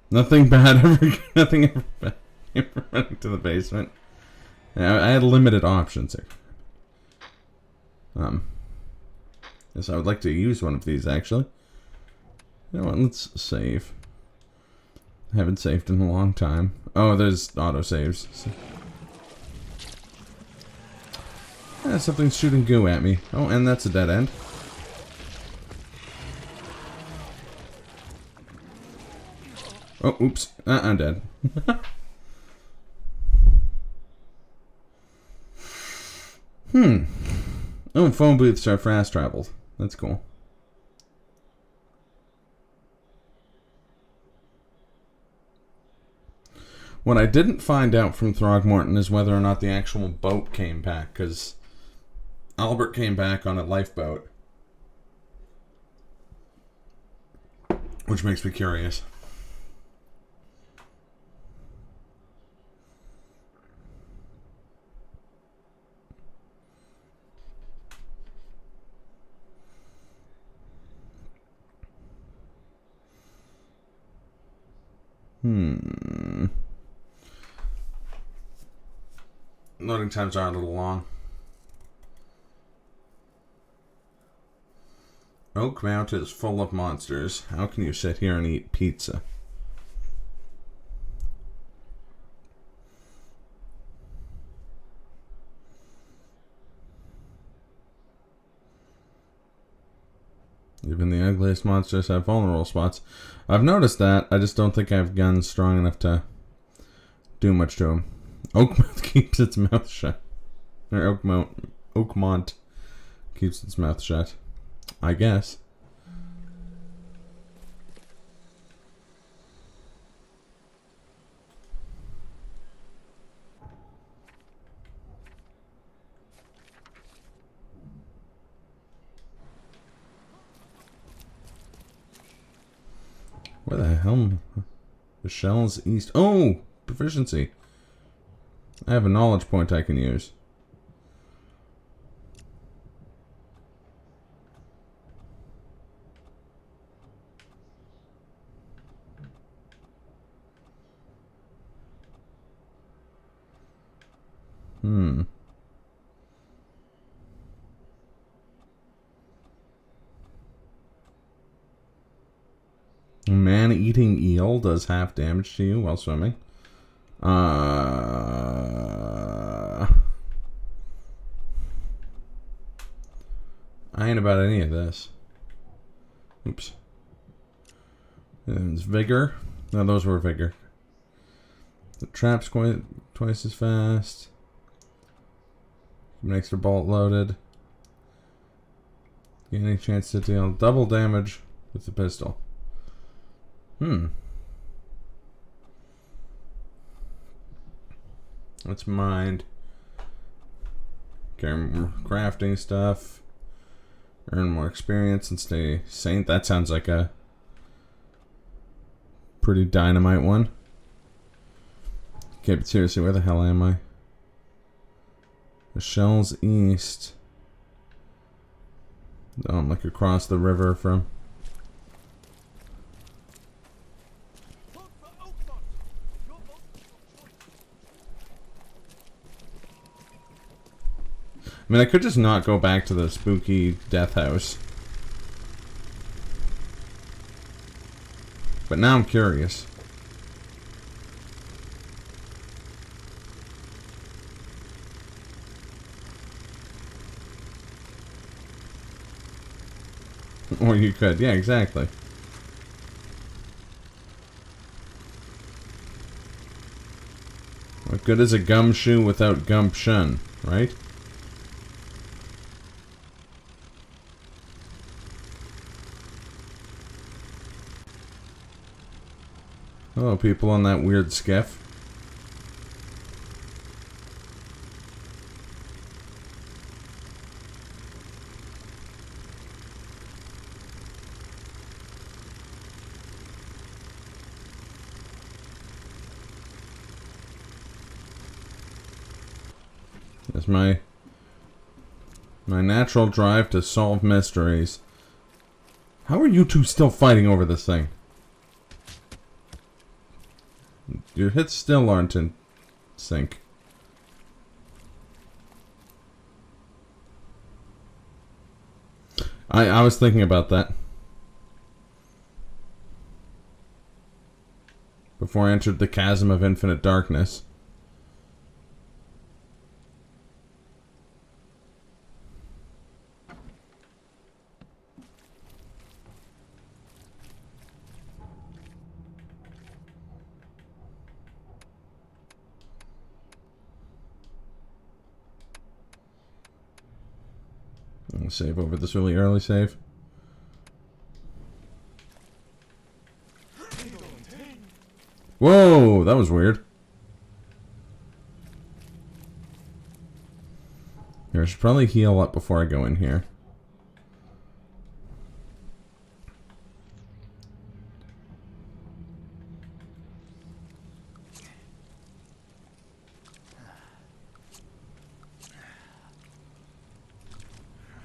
Nothing bad ever. Nothing ever bad. Ever running to the basement. Yeah, I had limited options here. Yes, I would like to use one of these actually. You know what? Let's save. I haven't saved in a long time. Oh, there's auto saves. So. Yeah, something's shooting goo at me. Oh, and that's a dead end. Oh, oops. I'm dead. Oh, and phone booths are fast traveled. That's cool. What I didn't find out from Throgmorton is whether or not the actual boat came back, because Albert came back on a lifeboat. Which makes me curious. Loading times are a little long. Oak Mount is full of monsters. How can you sit here and eat pizza? Even the ugliest monsters have vulnerable spots. I've noticed that. I just don't think I have guns strong enough to do much to them. Oakmont keeps its mouth shut. Or Oakmont keeps its mouth shut. I guess. Where the hell? The shells east. Oh! Proficiency. I have a knowledge point I can use. Man-eating eel does half damage to you while swimming. I ain't about any of this. Oops. And it's vigor. No, those were vigor. The trap's quite twice as fast. An extra bolt loaded. Get any chance to deal double damage with the pistol. Let's mind. Carry more crafting stuff. Earn more experience and stay saint. That sounds like a pretty dynamite one. Okay, but seriously, where the hell am I? The shells east. Oh, I'm like across the river from... I mean, I could just not go back to the spooky death house. But now I'm curious. Or you could. Yeah, exactly. What good is a gumshoe without gumption, right? Hello, people on that weird skiff. It's my natural drive to solve mysteries. How are you two still fighting over this thing? Your hits still aren't in sync. I was thinking about that before I entered the chasm of infinite darkness. I'm gonna save over this really early save. Whoa, that was weird. Here, I should probably heal up before I go in here.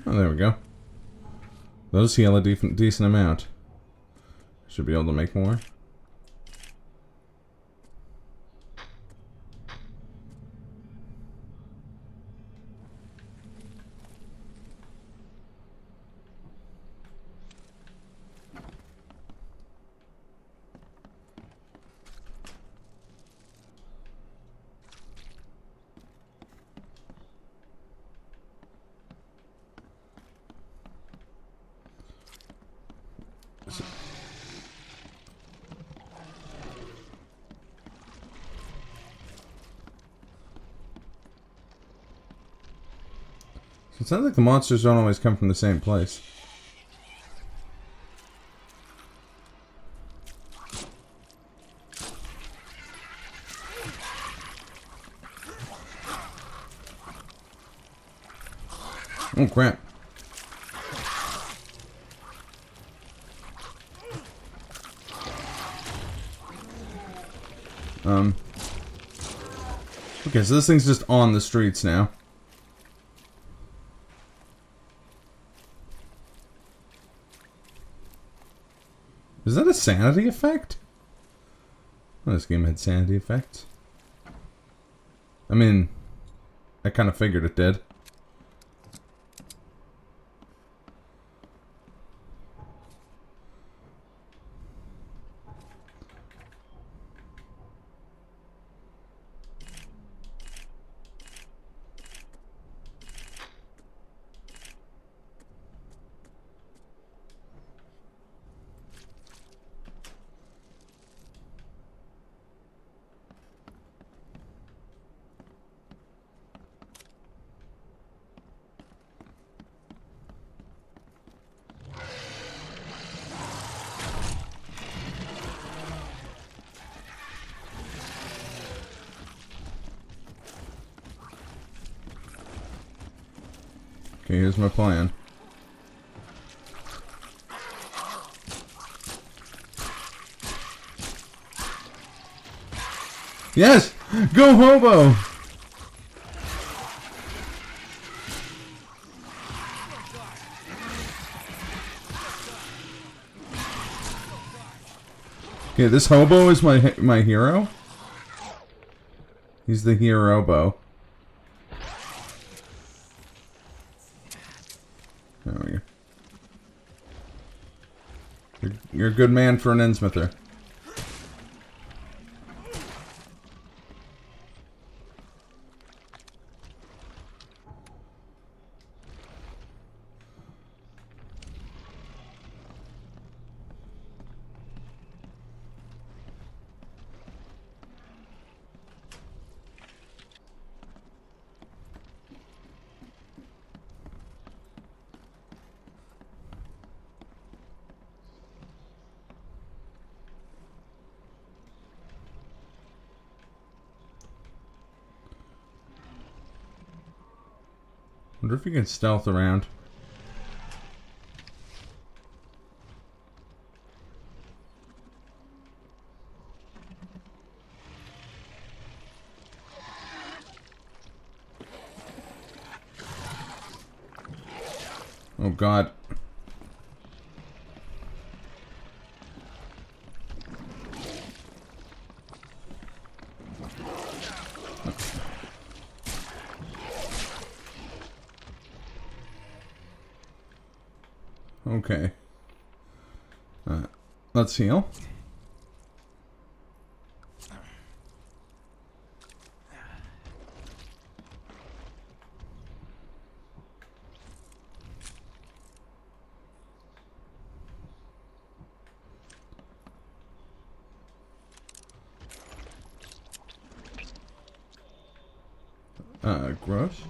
Oh, there we go. Those heal a decent amount. Should be able to make more. It sounds like the monsters don't always come from the same place. Oh crap. Okay, so this thing's just on the streets now. Is that a sanity effect? Oh, this game had sanity effects. I mean, I kind of figured it did. Okay, here's my plan. Yes! Go hobo! Okay, this hobo is my hero. He's the hero-bo. There we go. You're a good man for an Innsmither. Wonder if you can stealth around. Oh God. Okay. Let's heal. Gross.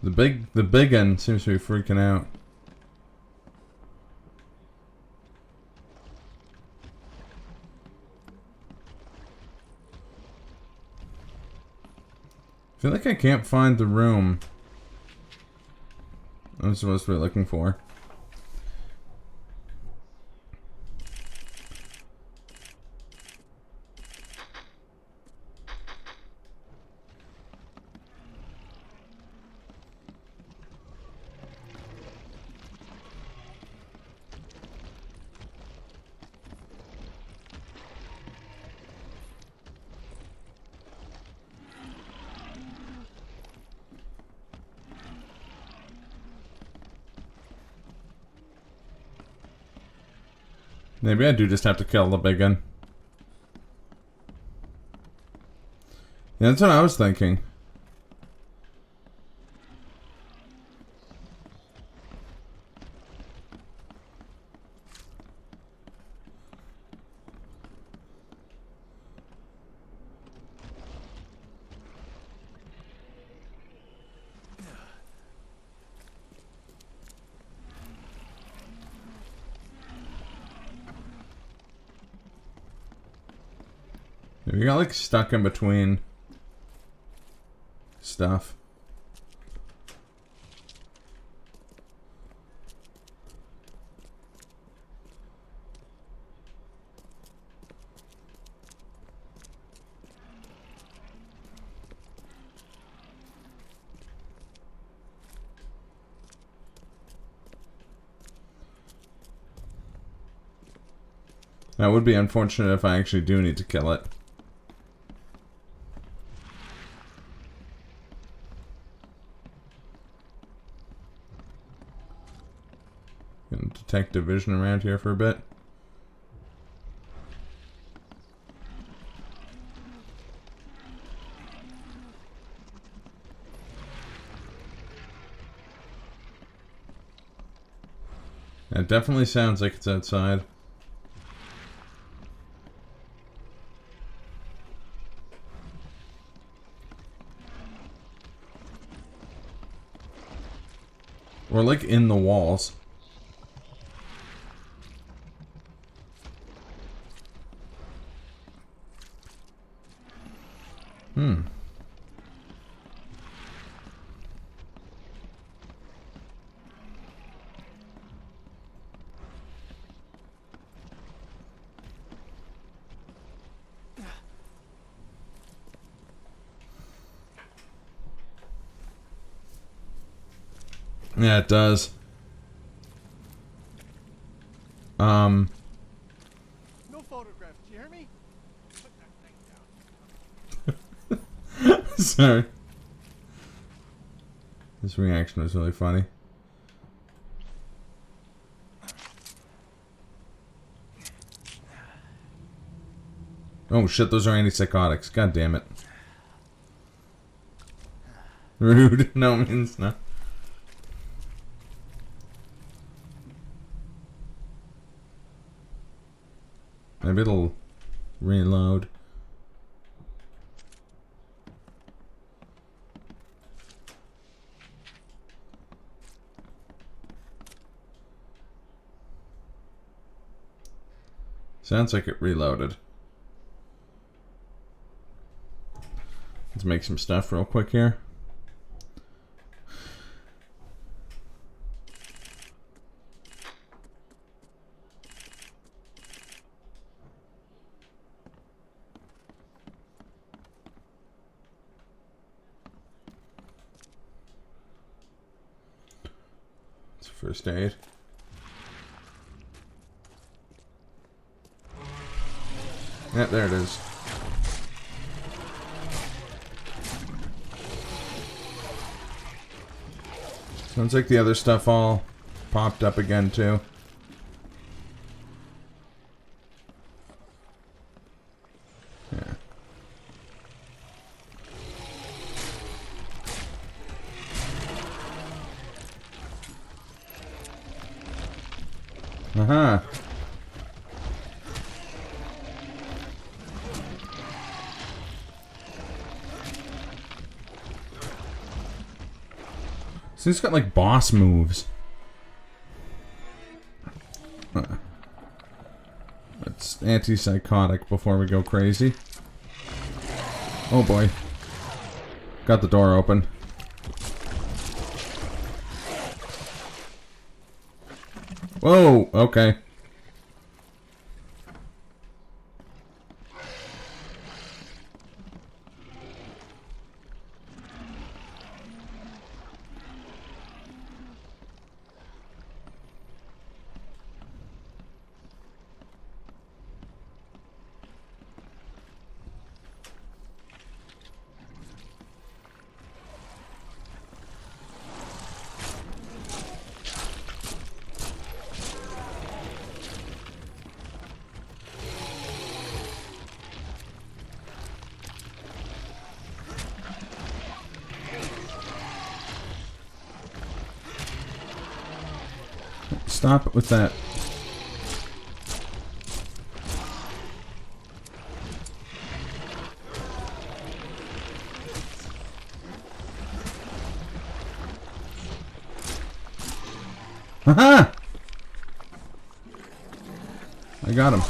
The big one seems to be freaking out. I feel like I can't find the room I'm supposed to be looking for. Maybe I do just have to kill the big one. Yeah, that's what I was thinking. We got like stuck in between stuff. That would be unfortunate if I actually do need to kill it. Gonna detect division around here for a bit. It definitely sounds like it's outside. Or like in the walls. Yeah, it does. No photographs, do you hear me? Put that thing down. Sorry. This reaction was really funny. Oh shit, those are antipsychotics. God damn it. Rude. No means no. Maybe it'll reload. Sounds like it reloaded. Let's make some stuff real quick here. It's first aid. Yeah, there it is. Sounds like the other stuff all popped up again too. Yeah. Uh-huh. So he's got like boss moves. It's antipsychotic before we go crazy. Oh boy. Got the door open. Whoa, okay. Stop it with that. Haha! I got him.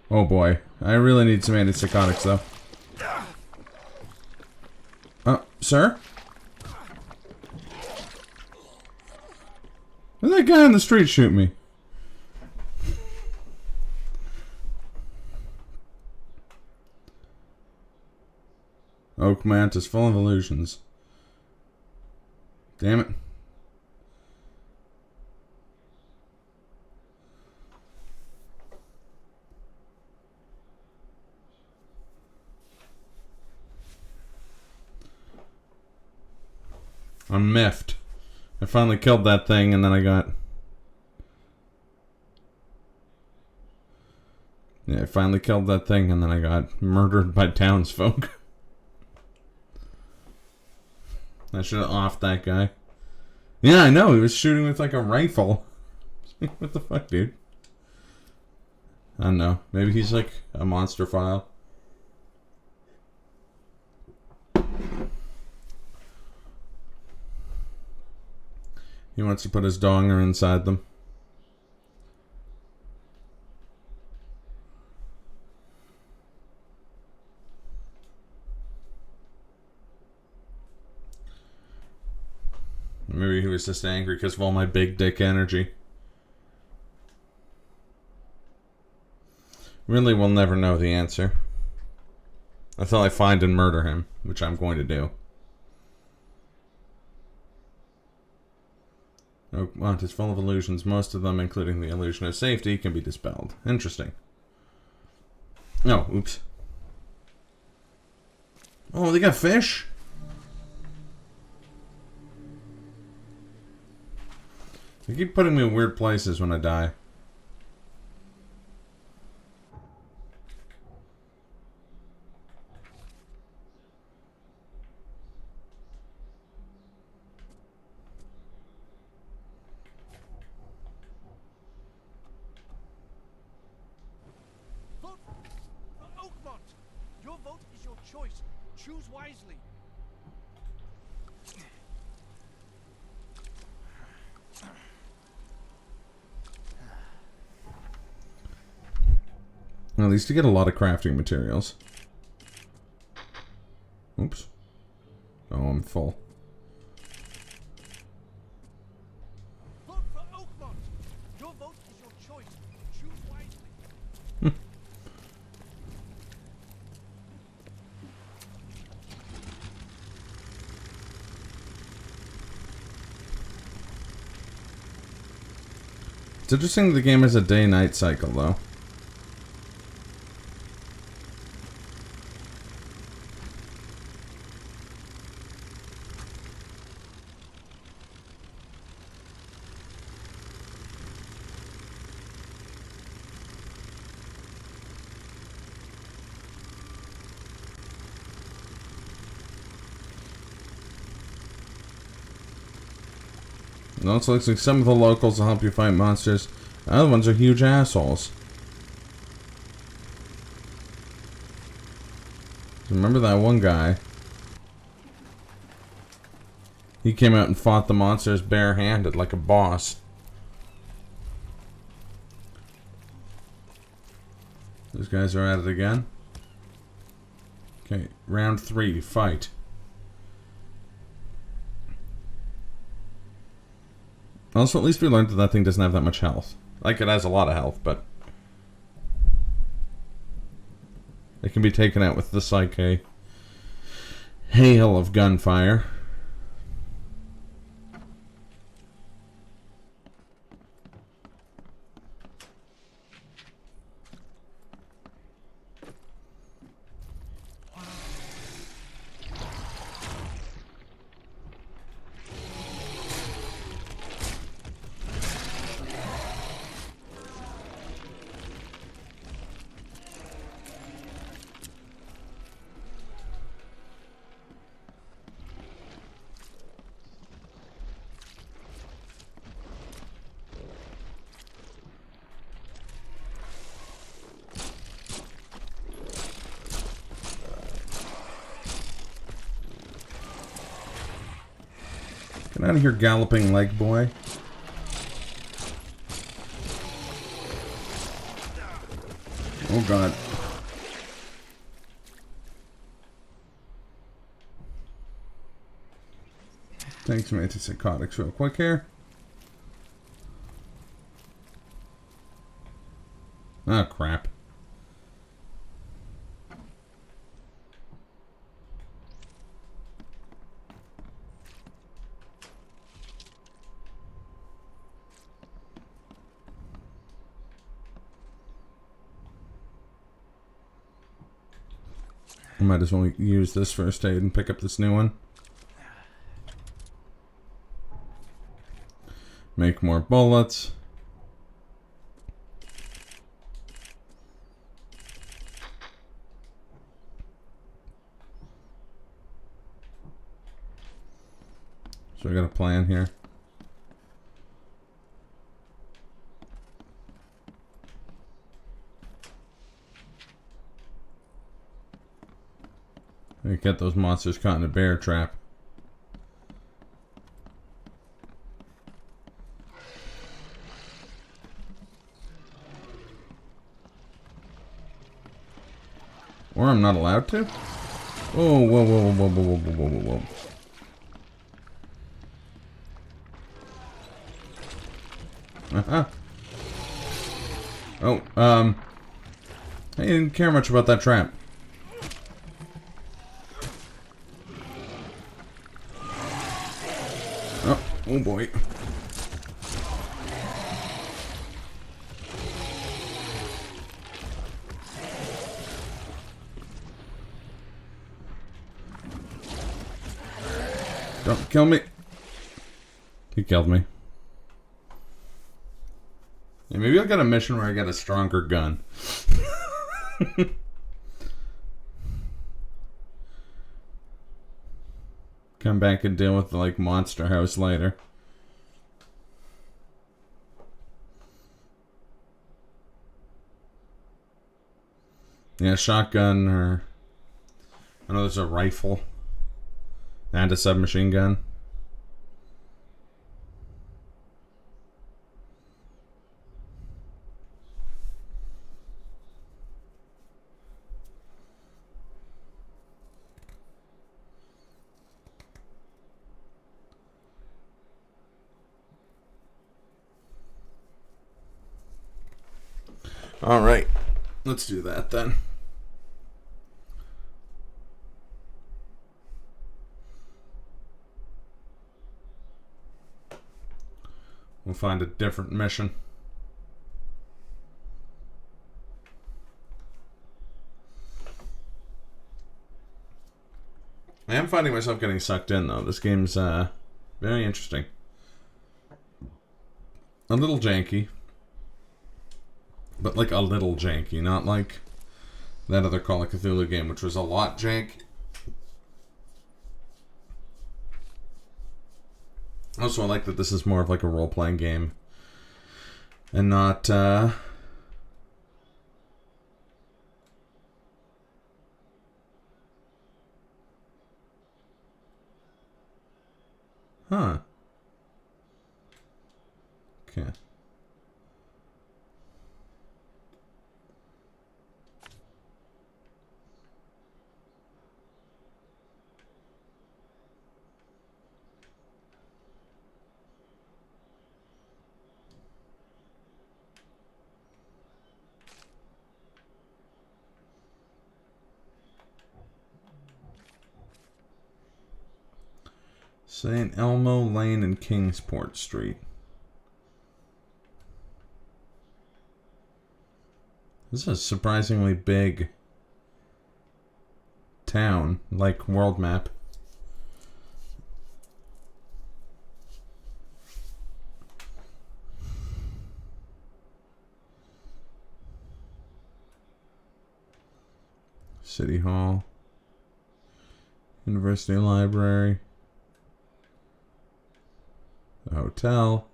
Oh boy. I really need some antipsychotics though. Sir? Where'd that guy on the street shoot me? OHMACS is full of illusions. Damn it. I'm miffed. I finally killed that thing and then I got... Yeah, I finally killed that thing and then I got murdered by townsfolk. I should have offed that guy. Yeah, I know. He was shooting with like a rifle. What the fuck, dude? I don't know. Maybe he's like a monster file. He wants to put his donger inside them. Maybe he was just angry because of all my big dick energy. Really, we'll never know the answer. Until I find and murder him, which I'm going to do. OHMACS is full of illusions. Most of them, including the illusion of safety, can be dispelled. Interesting. Oh, oops. Oh, they got fish? They keep putting me in weird places when I die. Vote for Oakmont. Your vote is your choice. Choose wisely. At least you get a lot of crafting materials. Oops. Oh, I'm full. Vote for Oakmont. Your vote is your choice. Choose wisely. It's interesting the game has a day-night cycle, though. It also looks like some of the locals will help you fight monsters. The other ones are huge assholes. Remember that one guy? He came out and fought the monsters barehanded like a boss. Those guys are at it again. Okay, round 3, fight. Also, at least we learned that that thing doesn't have that much health. Like, it has a lot of health, but it can be taken out with the Psyche hail of gunfire. Get out of here, galloping leg boy. Oh god. Take some antipsychotics real quick here. Ah, crap. I might as well use this first aid and pick up this new one. Make more bullets. So I got a plan here. I get those monsters caught in a bear trap. Or I'm not allowed to? Oh, whoa, whoa, whoa, whoa, whoa, whoa, whoa, whoa. Uh-huh. Oh, I didn't care much about that trap. Oh boy. Don't kill me. He killed me. Yeah, maybe I'll get a mission where I get a stronger gun. Come back and deal with the, like, monster house later. Yeah, shotgun, or I know there's a rifle and a submachine gun. Alright. Let's do that then. We'll find a different mission. I am finding myself getting sucked in, though. This game's very interesting. A little janky. But like a little janky, not like that other Call of Cthulhu game, which was a lot jank. Also, I like that this is more of like a role-playing game. And not, Huh. Okay. St. Elmo Lane and Kingsport Street. This is a surprisingly big town, like world map. City Hall. University Library. The hotel.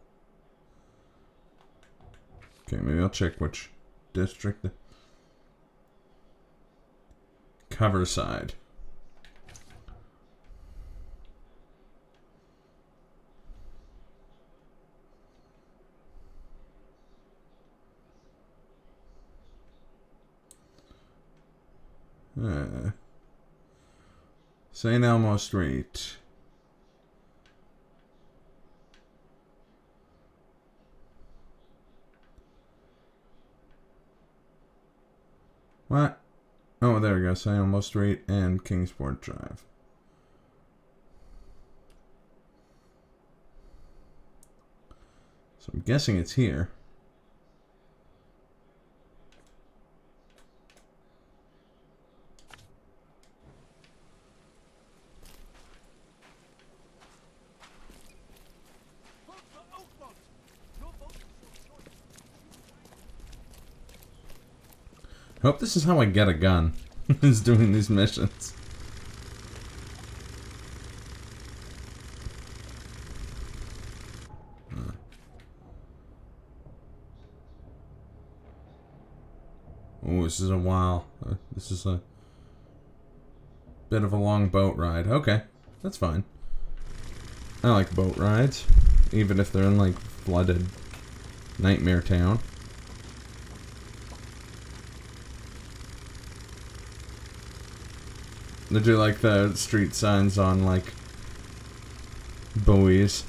Okay, maybe I'll check which district. Coverside. St. Elmo Street. What? Oh, there we go. St. Elmo Street and Kingsport Drive. So I'm guessing it's here. I hope this is how I get a gun. Is doing these missions. Oh, this is a while. This is a bit of a long boat ride. Okay, that's fine. I like boat rides, even if they're in like flooded Nightmare Town. They do like the street signs on like buoys.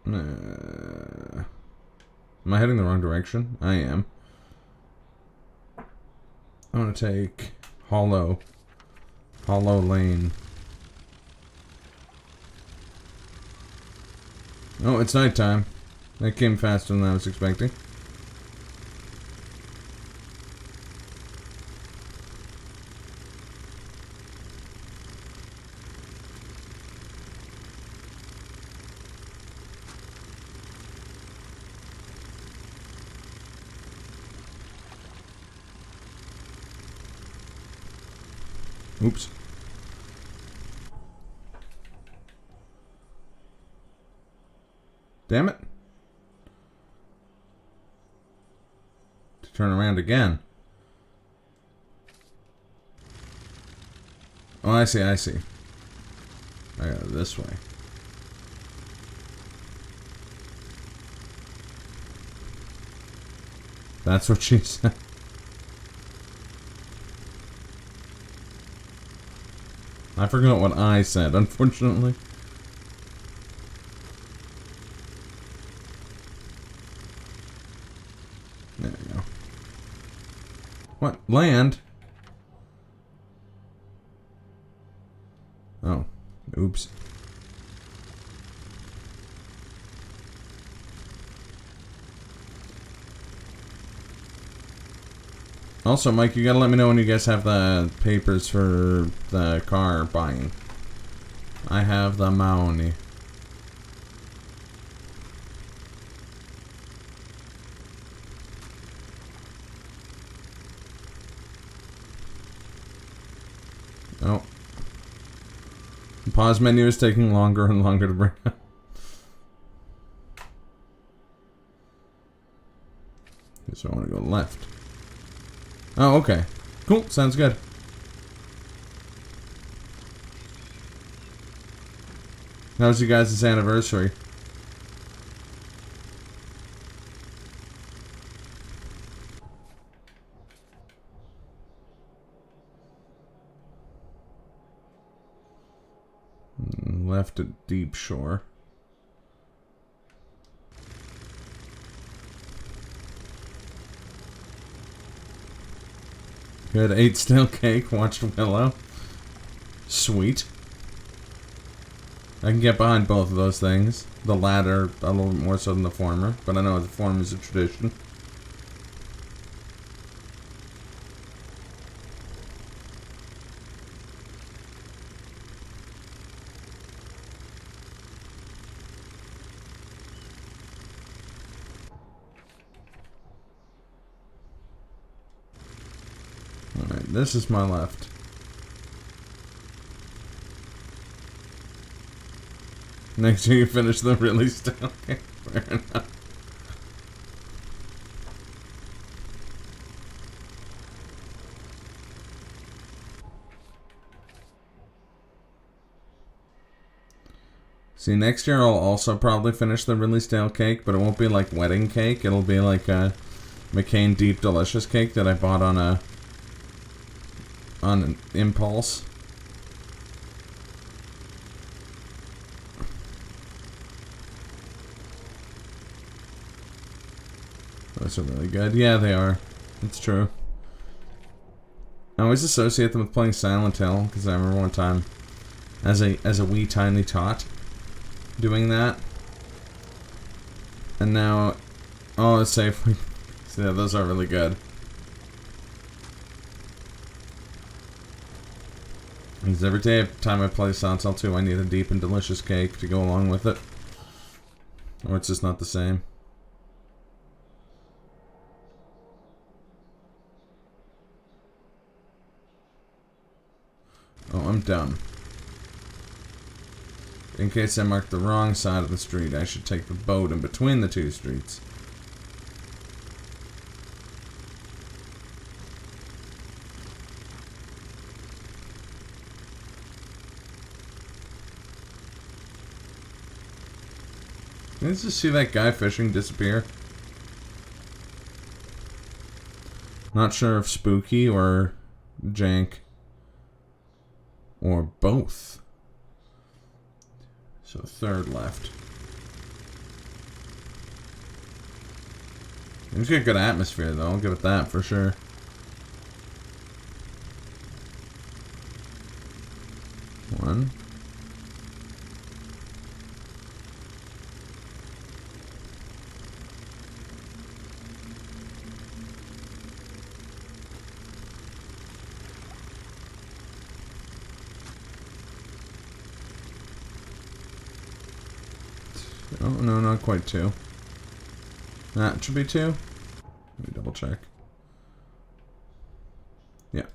Am I heading the wrong direction? I am. I want to take Hollow Lane. Oh, it's nighttime. That came faster than I was expecting. Oops. Damn it. To turn around again. Oh, I see. I go this way. That's what she said. I forgot what I said, unfortunately. There we go. What? Land? Oh. Oops. Also, Mike, you gotta let me know when you guys have the papers for the car buying. I have the money. Oh. The pause menu is taking longer and longer to bring up. So I want to go left. Oh, okay. Cool. Sounds good. How was you guys' anniversary? Left at Deep Shore. Good. Ate stale cake. Watched Willow. Sweet. I can get behind both of those things. The latter a little bit more so than the former, but I know the former is a tradition. Alright, this is my left. Next year you finish the really stale cake. Fair enough. See, next year I'll also probably finish the really stale cake, but it won't be like wedding cake. It'll be like a McCain Deep Delicious cake that I bought on an impulse. Those are really good. Yeah, they are. It's true. I always associate them with playing Silent Hill, because I remember one time, as a wee tiny tot, doing that. And now, oh, it's safe. So yeah, those are really good. Because every time I play Silent Hill 2, I need a deep and delicious cake to go along with it. Or it's just not the same. Oh, I'm dumb. In case I marked the wrong side of the street, I should take the boat in between the two streets. Let's just see that guy fishing disappear. Not sure if spooky or jank. Or both. So third left. It's got good atmosphere though, I'll give it that for sure. One. Oh, no, not quite two. That should be two. Let me double check. Yeah.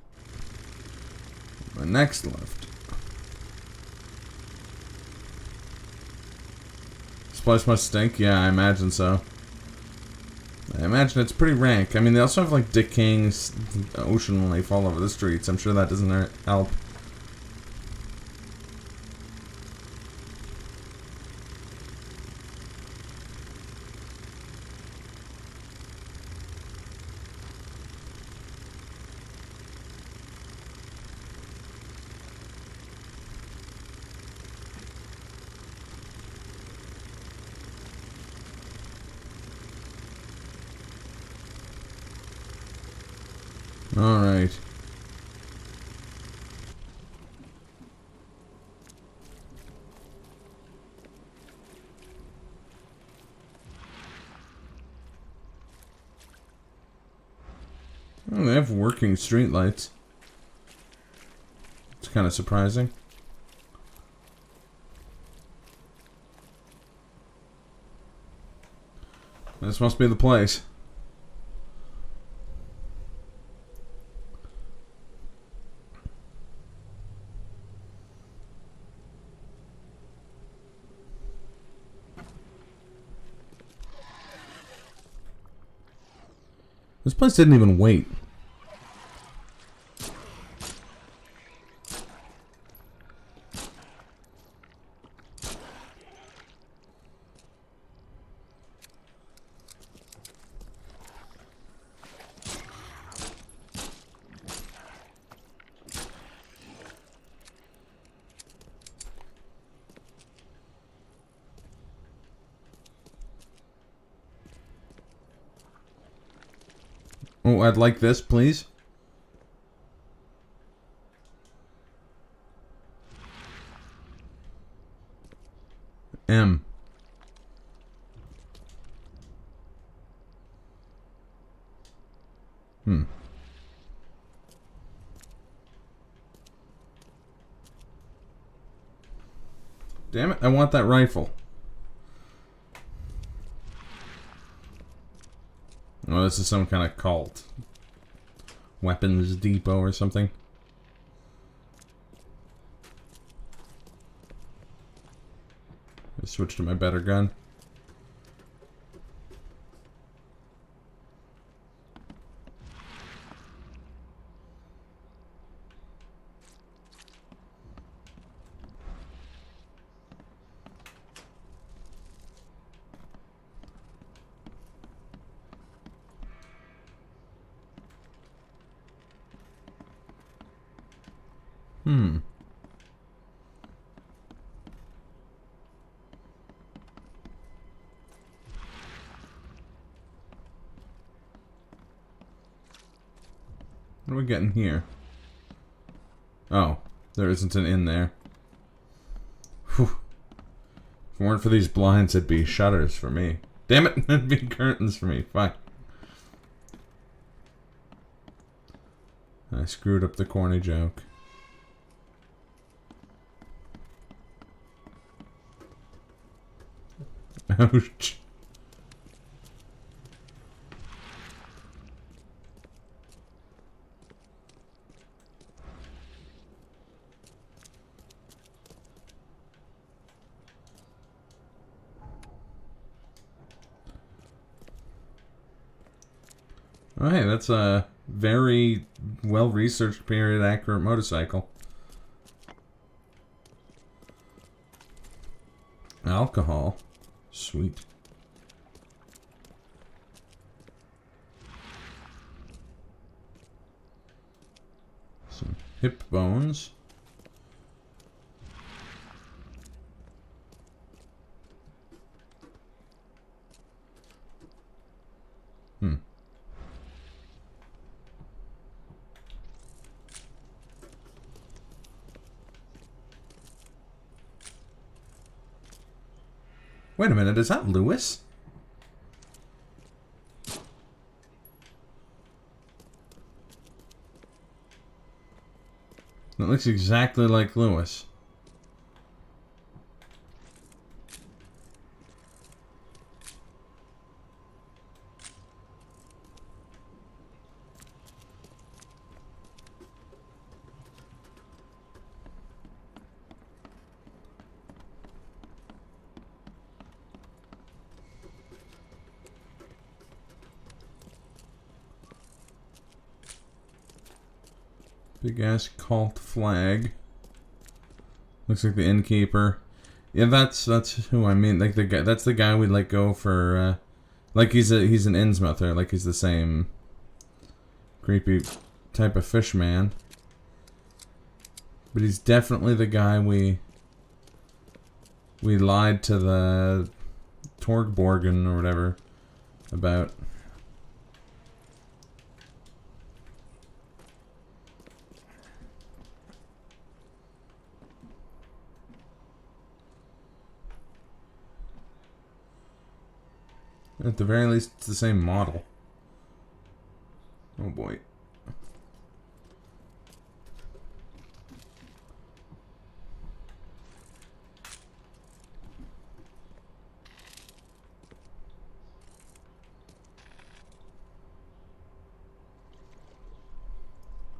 My next left. This place must stink? Yeah, I imagine so. I imagine it's pretty rank. I mean, they also have like decaying ocean life all over the streets. I'm sure that doesn't help. Alright. Oh, they have working streetlights. It's kind of surprising. This must be the place. This place didn't even wait. Oh, I'd like this, please. M. Damn it, I want that rifle. Oh, this is some kind of cult. Weapons depot or something. I switched to my better gun. What are we getting here? Oh, there isn't an inn there. Whew. If it weren't for these blinds, it'd be shutters for me. Damn it, it'd be curtains for me. Fuck. I screwed up the corny joke. Ouch. Oh, hey, that's a very well-researched, period-accurate motorcycle. Alcohol. Sweet. Some hip bones. Wait a minute, is that Lewis? That looks exactly like Lewis. Big ass cult flag. Looks like the innkeeper. Yeah, that's who I mean. Like the guy, that's the guy we'd like go for. Like he's an Innsmouther. Like he's the same creepy type of fish man. But he's definitely the guy we lied to the Torgborgen or whatever about. At the very least, it's the same model. Oh boy.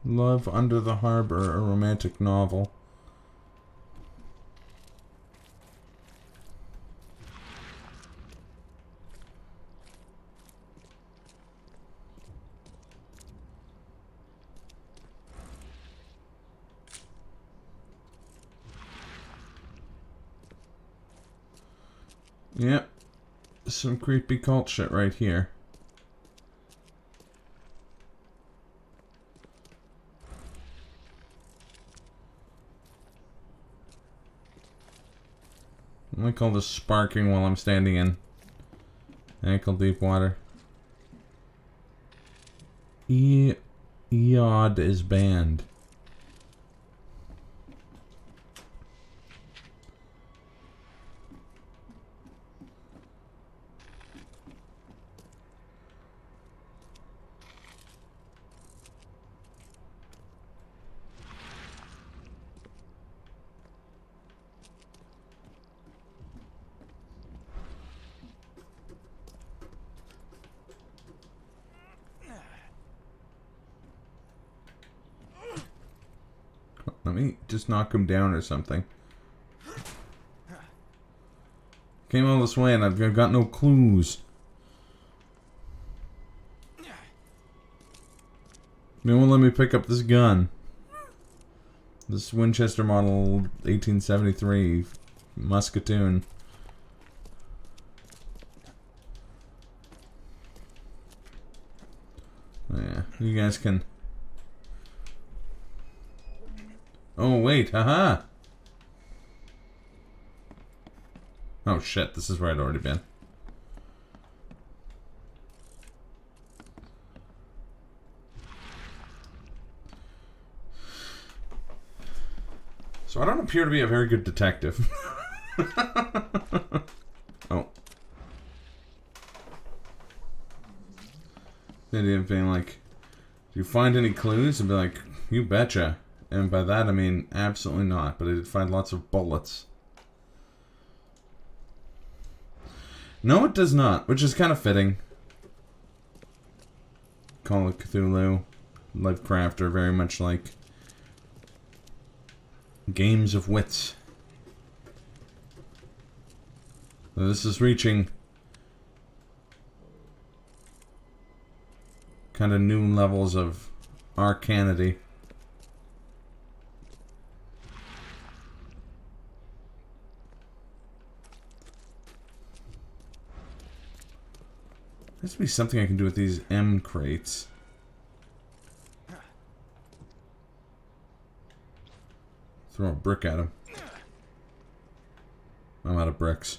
Love Under the Harbor, a romantic novel. Yep. Some creepy cult shit right here. I like all this sparking while I'm standing in ankle deep water. Eod is banned. Let me just knock him down or something. Came all this way and I've got no clues. They won't let me pick up this gun. This Winchester model 1873 musketoon. Yeah, you guys can... Oh, wait, haha! Oh shit, this is where I'd already been. So I don't appear to be a very good detective. Oh. The idea of being like, do you find any clues? And be like, you betcha. And by that I mean absolutely not, but I did find lots of bullets. No, it does not, which is kind of fitting. Call of Cthulhu, Lovecraft are very much like games of wits. So this is reaching kind of new levels of arcanity. There has to be something I can do with these M crates. Throw a brick at him. I'm out of bricks.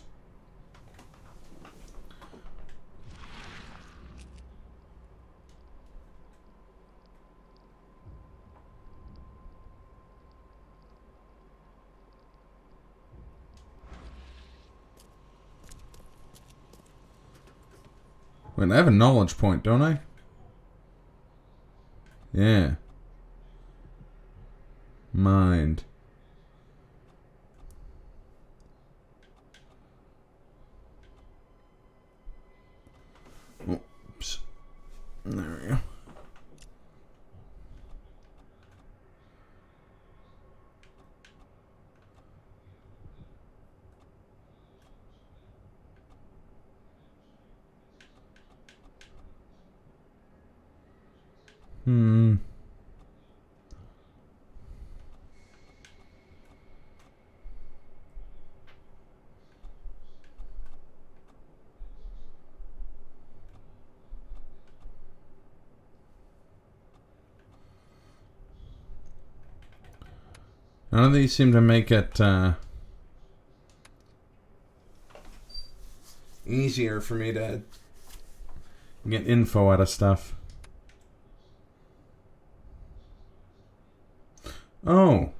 Wait, I have a knowledge point, don't I? Yeah. Mind. Oops. There we go. None of these seem to make it easier for me to get info out of stuff. Oh.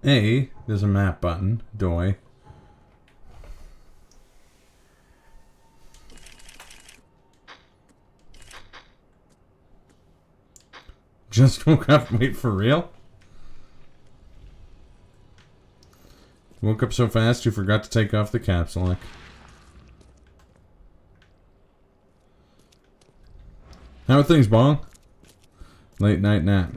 A, there's a map button. Doy. Just woke up. Wait, for real? Woke up so fast you forgot to take off the caps lock. How are things, Bong? Late night nap.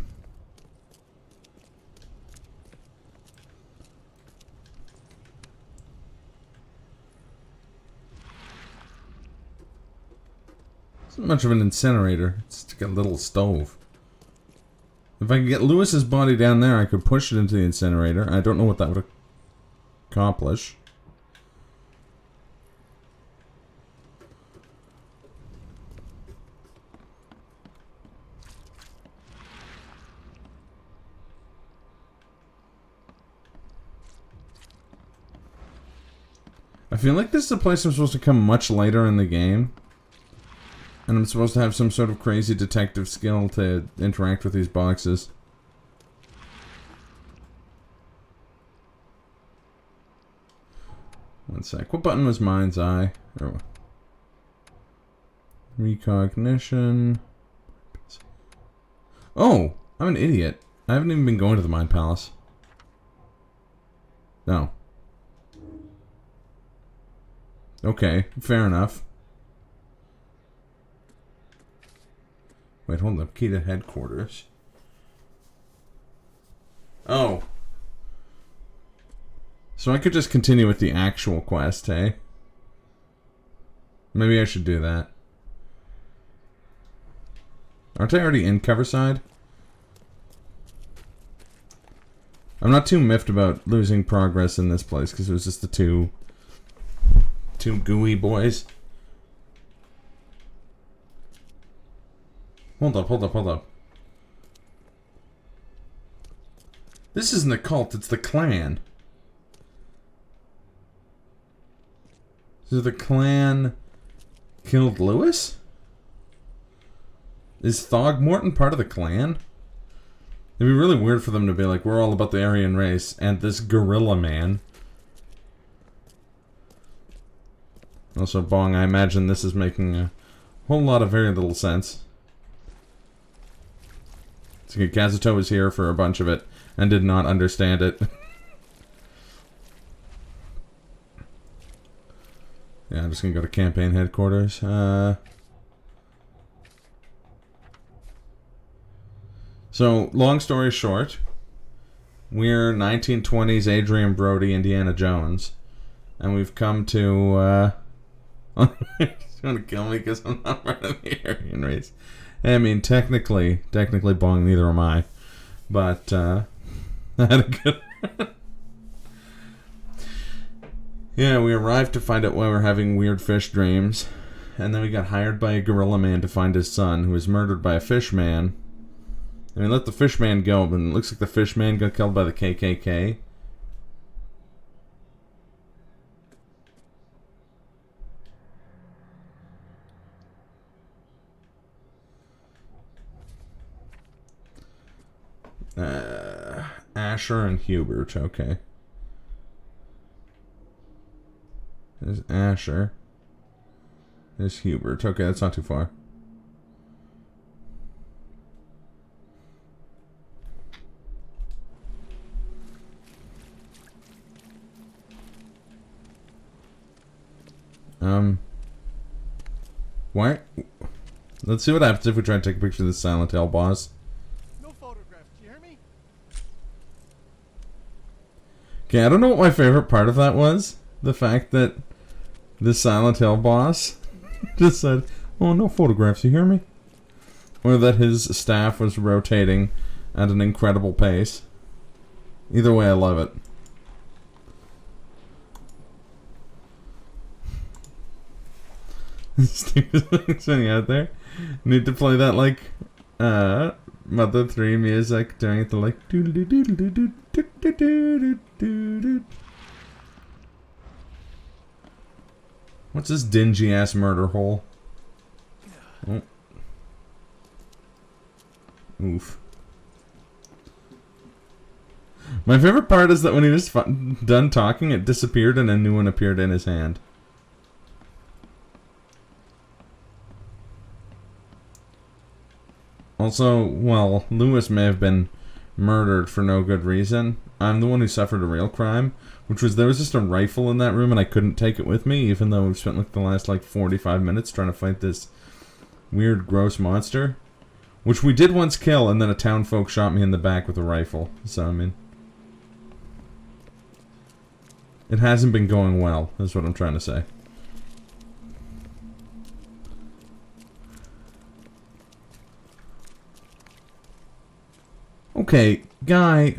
It's not much of an incinerator. It's just a little stove. If I could get Lewis's body down there, I could push it into the incinerator. I don't know what that would accomplish. I feel like this is a place I'm supposed to come much later in the game. And I'm supposed to have some sort of crazy detective skill to interact with these boxes. One sec. What button was Mind's Eye? Oh. Recognition. Oh! I'm an idiot. I haven't even been going to the Mind Palace. No. Okay, fair enough. Wait, hold up. Key to headquarters. Oh. So I could just continue with the actual quest, hey? Maybe I should do that. Aren't I already in Coverside? I'm not too miffed about losing progress in this place, because it was just the two gooey boys. Hold up. This isn't a cult, it's the clan. So the clan killed Lewis? Is Throgmorton part of the clan? It'd be really weird for them to be like, we're all about the Aryan race, and this gorilla man. Also, Bong, I imagine this is making a whole lot of very little sense. So Kazuto was here for a bunch of it and did not understand it. Yeah, I'm just gonna go to campaign headquarters. So, long story short, we're 1920s Adrian Brody, Indiana Jones, and we've come to, he's gonna kill me because I'm not part of the Aryan race. I mean, technically, Bong, neither am I. But, I had a good... Yeah, we arrived to find out why we're having weird fish dreams. And then we got hired by a gorilla man to find his son, who was murdered by a fish man. And we let the fish man go, but it looks like the fish man got killed by the KKK. Asher and Hubert, okay. There's Asher. There's Hubert. Okay, that's not too far. Why? Let's see what happens if we try to take a picture of the Silent Hill boss. No photographs, you hear me? Okay, I don't know what my favorite part of that was. The fact that the Silent Hill boss just said, "Oh, no photographs, you hear me?" Or that his staff was rotating at an incredible pace. Either way, I love it. Sitting out there. Need to play that like Mother 3 music, doing it to like what's this dingy ass murder hole? Oh. Oof. My favorite part is that when he was done talking, it disappeared and a new one appeared in his hand. Also, well, Lewis may have been murdered for no good reason. I'm the one who suffered a real crime, which was there was just a rifle in that room and I couldn't take it with me, even though we've spent like the last 45 minutes trying to fight this weird, gross monster. Which we did once kill, and then a townfolk shot me in the back with a rifle. So, I mean... it hasn't been going well, is what I'm trying to say. Okay, guy...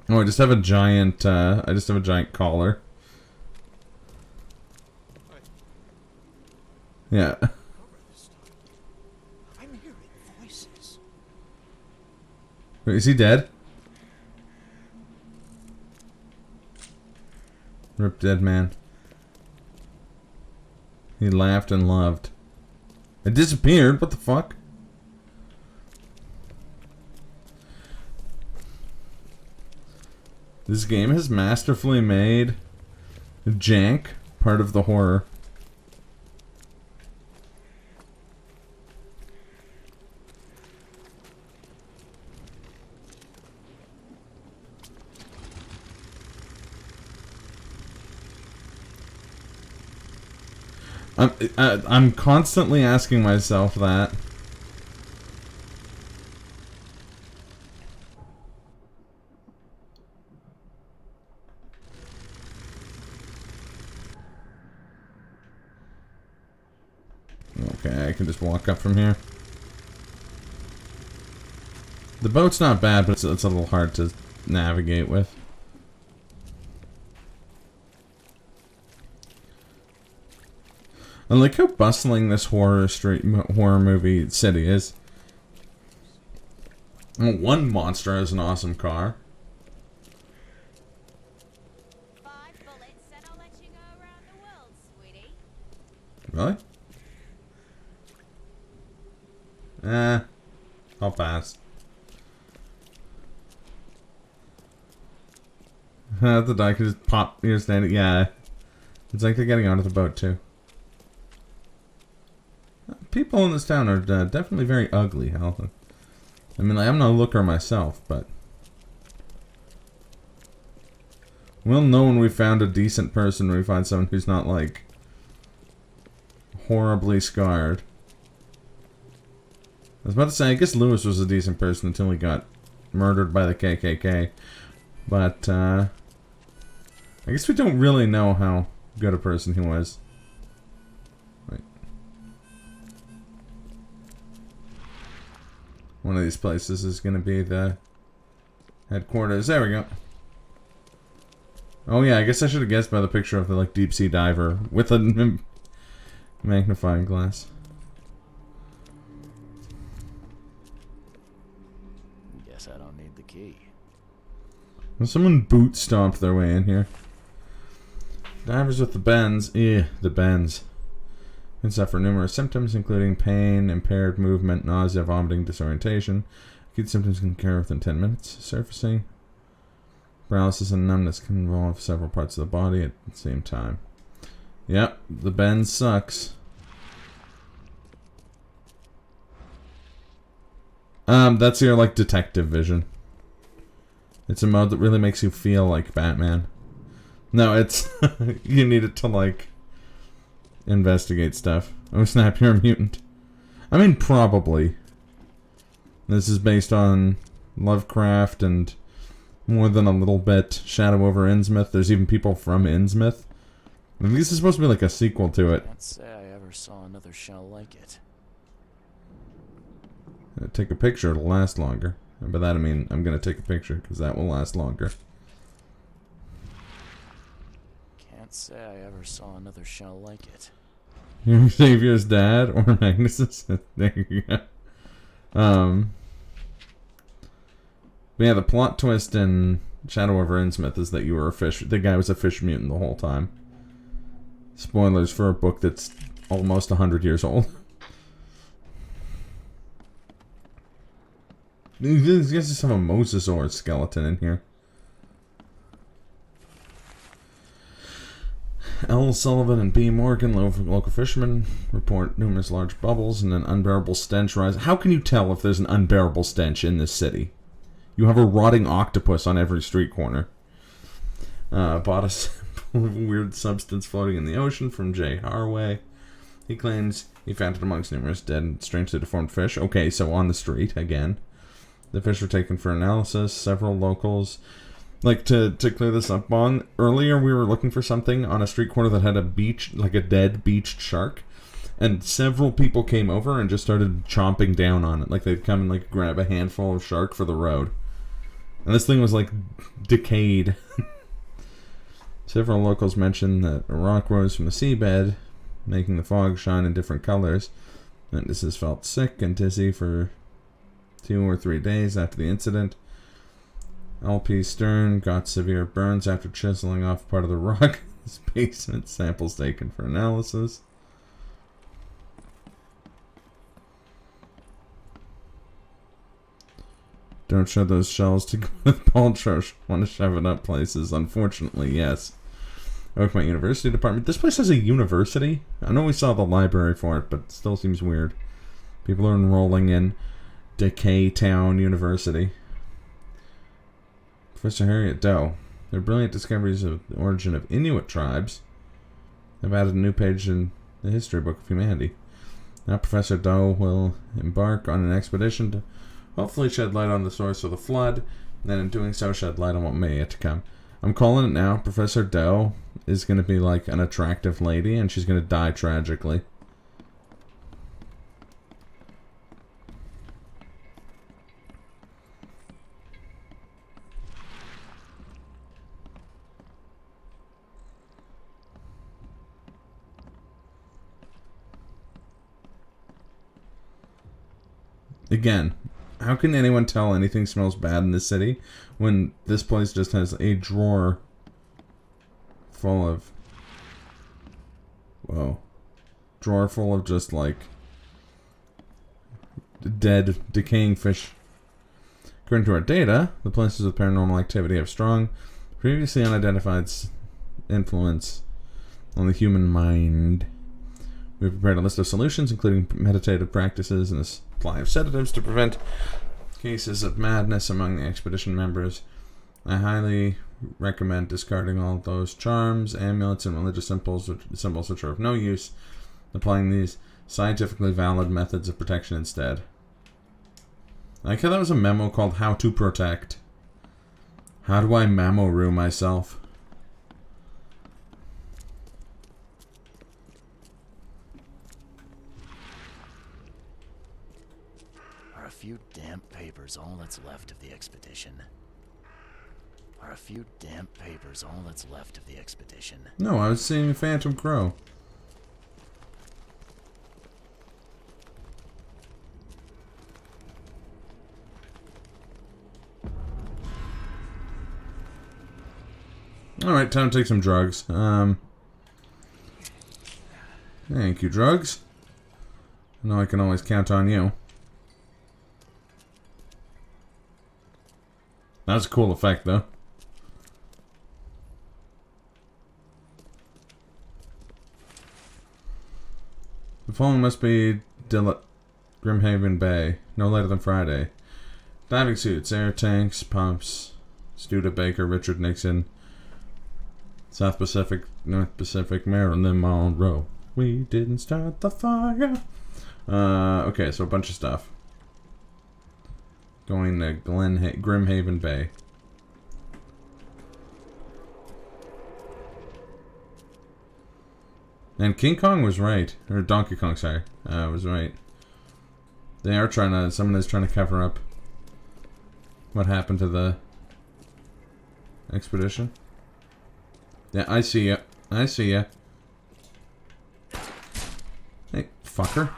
Oh, I just have a giant collar. Yeah. I'm hearing voices. Wait, is he dead? Rip dead man. He laughed and loved. It disappeared? What the fuck? This game has masterfully made jank part of the horror. I'm constantly asking myself that. Okay, I can just walk up from here. The boat's not bad, but it's a little hard to navigate with. I like how bustling this horror movie city is. One monster has an awesome car. 5 bullets and I'll let you go around the world, sweetie. Really? I'll pass. The guy could just pop your standing. Yeah. It's like they're getting onto the boat too. People in this town are definitely very ugly, Hal. I mean, I'm no looker myself, but... we'll know when we found a decent person when we find someone who's not, like... horribly scarred. I was about to say, I guess Lewis was a decent person until he got murdered by the KKK. But, I guess we don't really know how good a person he was. Wait. One of these places is going to be the headquarters. There we go. Oh yeah, I guess I should have guessed by the picture of the like deep sea diver with a magnifying glass. Guess I don't need the key. Well, someone boot stomped their way in here. Divers with the bends. The bends. Can suffer numerous symptoms, including pain, impaired movement, nausea, vomiting, disorientation. Acute symptoms can occur within 10 minutes. Surfacing. Paralysis and numbness can involve several parts of the body at the same time. Yep, the bend sucks. That's your, like, detective vision. It's a mode that really makes you feel like Batman. No, it's... you need it to, like... investigate stuff. Oh snap, you're a mutant. I mean, probably. This is based on Lovecraft and more than a little bit Shadow over Innsmouth. There's even people from Innsmouth. I think this is supposed to be like a sequel to it. Can't say I ever saw another shell like it. Take a picture, it'll last longer. And by that I mean I'm gonna take a picture because that will last longer. Can't say I ever saw another shell like it. Your Xavier's dad or Magnus's? There you go. But yeah, the plot twist in Shadow over Innsmouth is that you were a fish. The guy was a fish mutant the whole time. Spoilers for a book that's almost 100 years old. There's just some mosasaur skeleton in here. L. Sullivan and B. Morgan, local fishermen, report numerous large bubbles and an unbearable stench rise. How can you tell if there's an unbearable stench in this city? You have a rotting octopus on every street corner. Bought a sample of a weird substance floating in the ocean from J. Harway. He claims he found it amongst numerous dead and strangely deformed fish. Okay, so on the street, again. The fish were taken for analysis. Several locals... Like, to clear this up on, earlier we were looking for something on a street corner that had a beach, like a dead beached shark. And several people came over and just started chomping down on it. Like, they'd come and, like, grab a handful of shark for the road. And this thing was, like, decayed. Several locals mentioned that a rock rose from the seabed, making the fog shine in different colors. Witnesses felt sick and dizzy for 2 or 3 days after the incident. LP Stern got severe burns after chiseling off part of the rock. His basement samples taken for analysis. Don't show those shells to Gwyneth Paltrow. Want to shove it up places. Unfortunately, yes. Oakmont University Department. This place has a university? I know we saw the library for it, but it still seems weird. People are enrolling in Decay Town University. Professor Harriet Doe. Their brilliant discoveries of the origin of Inuit tribes have added a new page in the history book of humanity. Now Professor Doe will embark on an expedition to hopefully shed light on the source of the flood, and then in doing so shed light on what may yet to come. I'm calling it now. Professor Doe is going to be like an attractive lady, and she's going to die tragically. Again, how can anyone tell anything smells bad in this city when this place just has a drawer full of... Whoa. Drawer full of just, like, dead, decaying fish. According to our data, the places with paranormal activity have strong, previously unidentified influence on the human mind. We've prepared a list of solutions, including meditative practices and a supply of sedatives to prevent cases of madness among the expedition members. I highly recommend discarding all those charms, amulets, and religious symbols which are of no use, applying these scientifically valid methods of protection instead. I like how that was a memo called How to Protect. How do I Mamoru myself? Are a few damp papers all that's left of the expedition? Are a few damp papers all that's left of the expedition? No, I was seeing a Phantom Crow. Alright, time to take some drugs. Thank you, drugs. I know I can always count on you. That's a cool effect, though. The following must be Grimhaven Bay, no later than Friday. Diving suits, air tanks, pumps, Studebaker, Richard Nixon, South Pacific, North Pacific, Marilyn Monroe. We didn't start the fire. Okay, so a bunch of stuff. Going to Grimhaven Bay. And King Kong was right. Or Donkey Kong, sorry. Was right. They are trying to... Someone is trying to cover up what happened to the expedition. Yeah, I see ya. I see ya. Hey, fucker.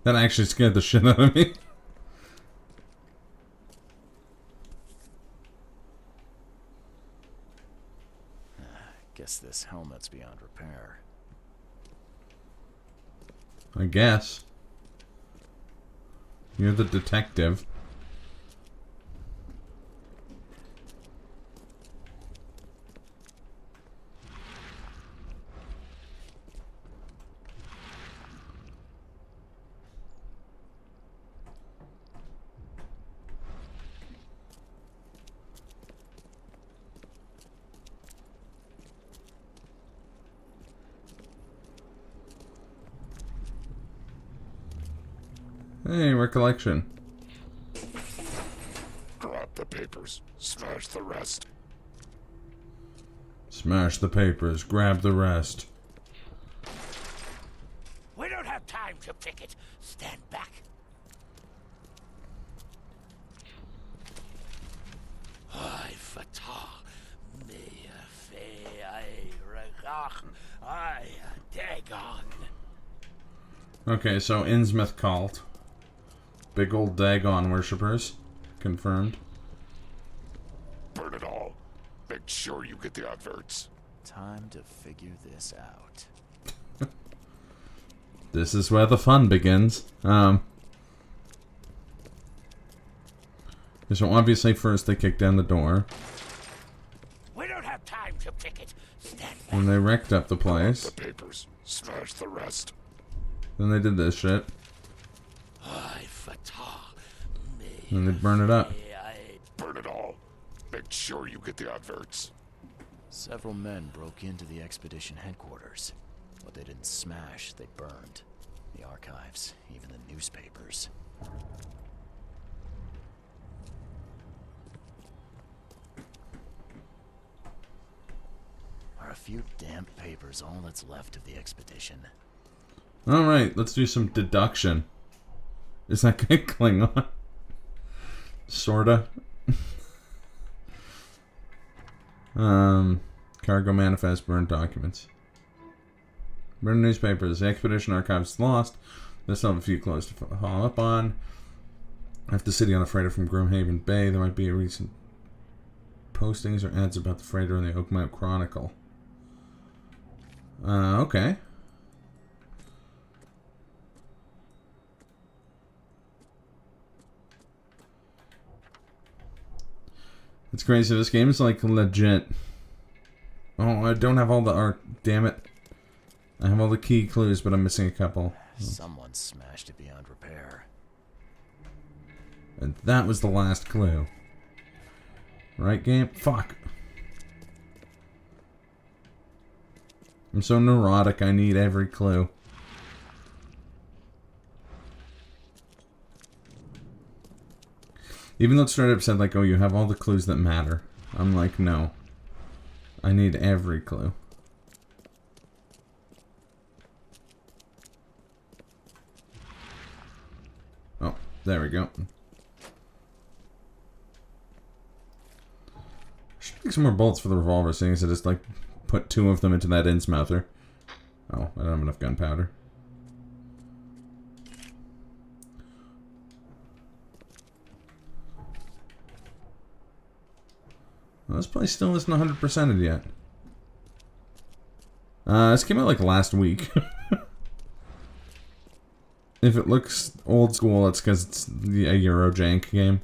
That actually scared the shit out of me. Guess this helmet's beyond repair. I guess. You're the detective. Hey, recollection. Grab the papers, smash the rest. Smash the papers, grab the rest. We don't have time to pick it. Stand back. I fatah me fe I regach I dagon. Okay, so Innsmouth cult. Big old Dagon worshippers. Confirmed. Burn it all. Make sure you get the adverts. Time to figure this out. This is where the fun begins. So obviously first they kicked down the door. We don't have time to pick it. Stand back. And they wrecked up the place. The papers, smash the rest. Then they did this shit. I fatah me. And they burn it up. Burn it all. Make sure you get the adverts. Several men broke into the expedition headquarters. What they didn't smash, they burned. The archives, even the newspapers. Are a few damp papers all that's left of the expedition? Alright, let's do some deduction. Is that guy Klingon? Sorta. Cargo manifest, burned documents. Burned newspapers. The expedition archives is lost. They still have a few clues to follow up on. If the city on a freighter from Grimhaven Bay, there might be a recent postings or ads about the freighter in the OHMACS Chronicle. Okay. It's crazy. This game is like legit. Oh, I don't have all the art. Damn it. I have all the key clues, but I'm missing a couple. Someone smashed it beyond repair. And that was the last clue. Right, game? Fuck. I'm so neurotic, I need every clue. Even though it straight up said, like, oh, you have all the clues that matter. I'm like, no. I need every clue. Oh, there we go. Should make some more bullets for the revolver, seeing as I just, like, put 2 of them into that Innsmouther. Oh, I don't have enough gunpowder. Well, this place still isn't 100%ed yet. This came out like last week. If it looks old school, it's because it's a Eurojank game.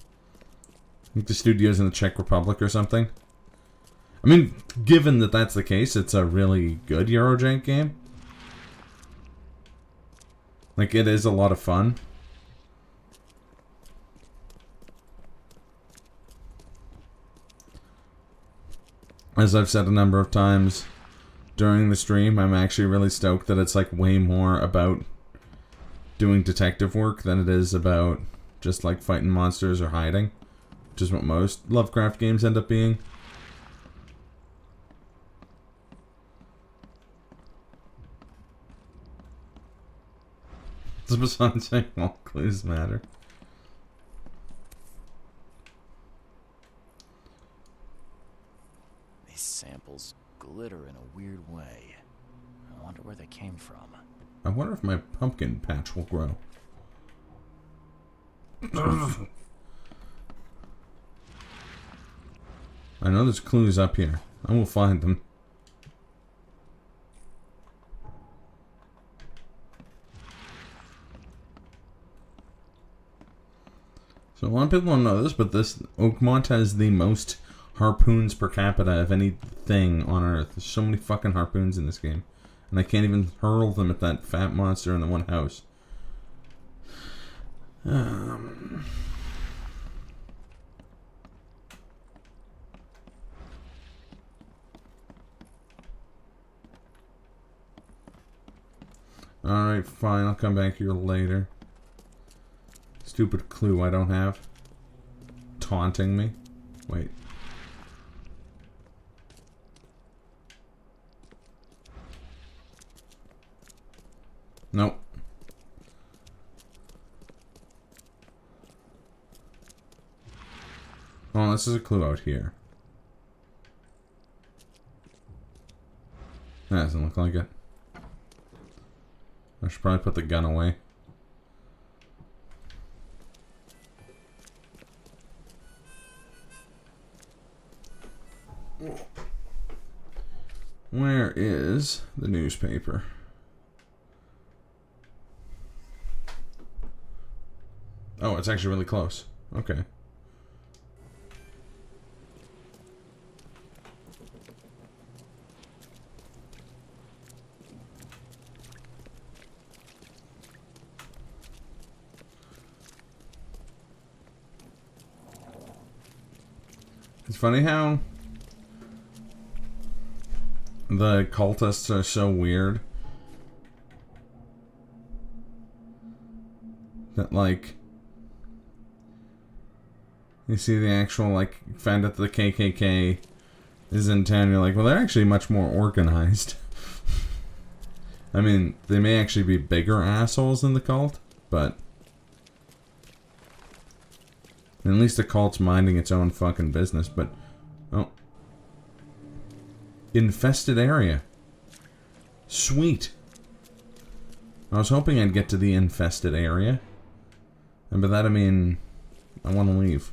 I think the studio's in the Czech Republic or something. I mean, given that that's the case, it's a really good Eurojank game. Like, it is a lot of fun. As I've said a number of times during the stream, I'm actually really stoked that it's like way more about doing detective work than it is about just like fighting monsters or hiding, which is what most Lovecraft games end up being. It's besides saying all clues matter. These samples glitter in a weird way. I wonder where they came from. I wonder if my pumpkin patch will grow. I know there's clues up here. I will find them. So a lot of people don't know this, but this Oakmont has the most harpoons per capita of anything on Earth. There's so many fucking harpoons in this game. And I can't even hurl them at that fat monster in the one house. Alright, fine. I'll come back here later. Stupid clue I don't have. Taunting me. Wait. Nope. Oh, this is a clue out here. That doesn't look like it. I should probably put the gun away. Where is the newspaper? Oh, it's actually really close. Okay. It's funny how the cultists are so weird that, like, you see the actual, like, find out the KKK is in town, you're like, well, they're actually much more organized. I mean, they may actually be bigger assholes than the cult, but at least the cult's minding its own fucking business. But, oh, infested area. Sweet. I was hoping I'd get to the infested area, and by that I mean I want to leave.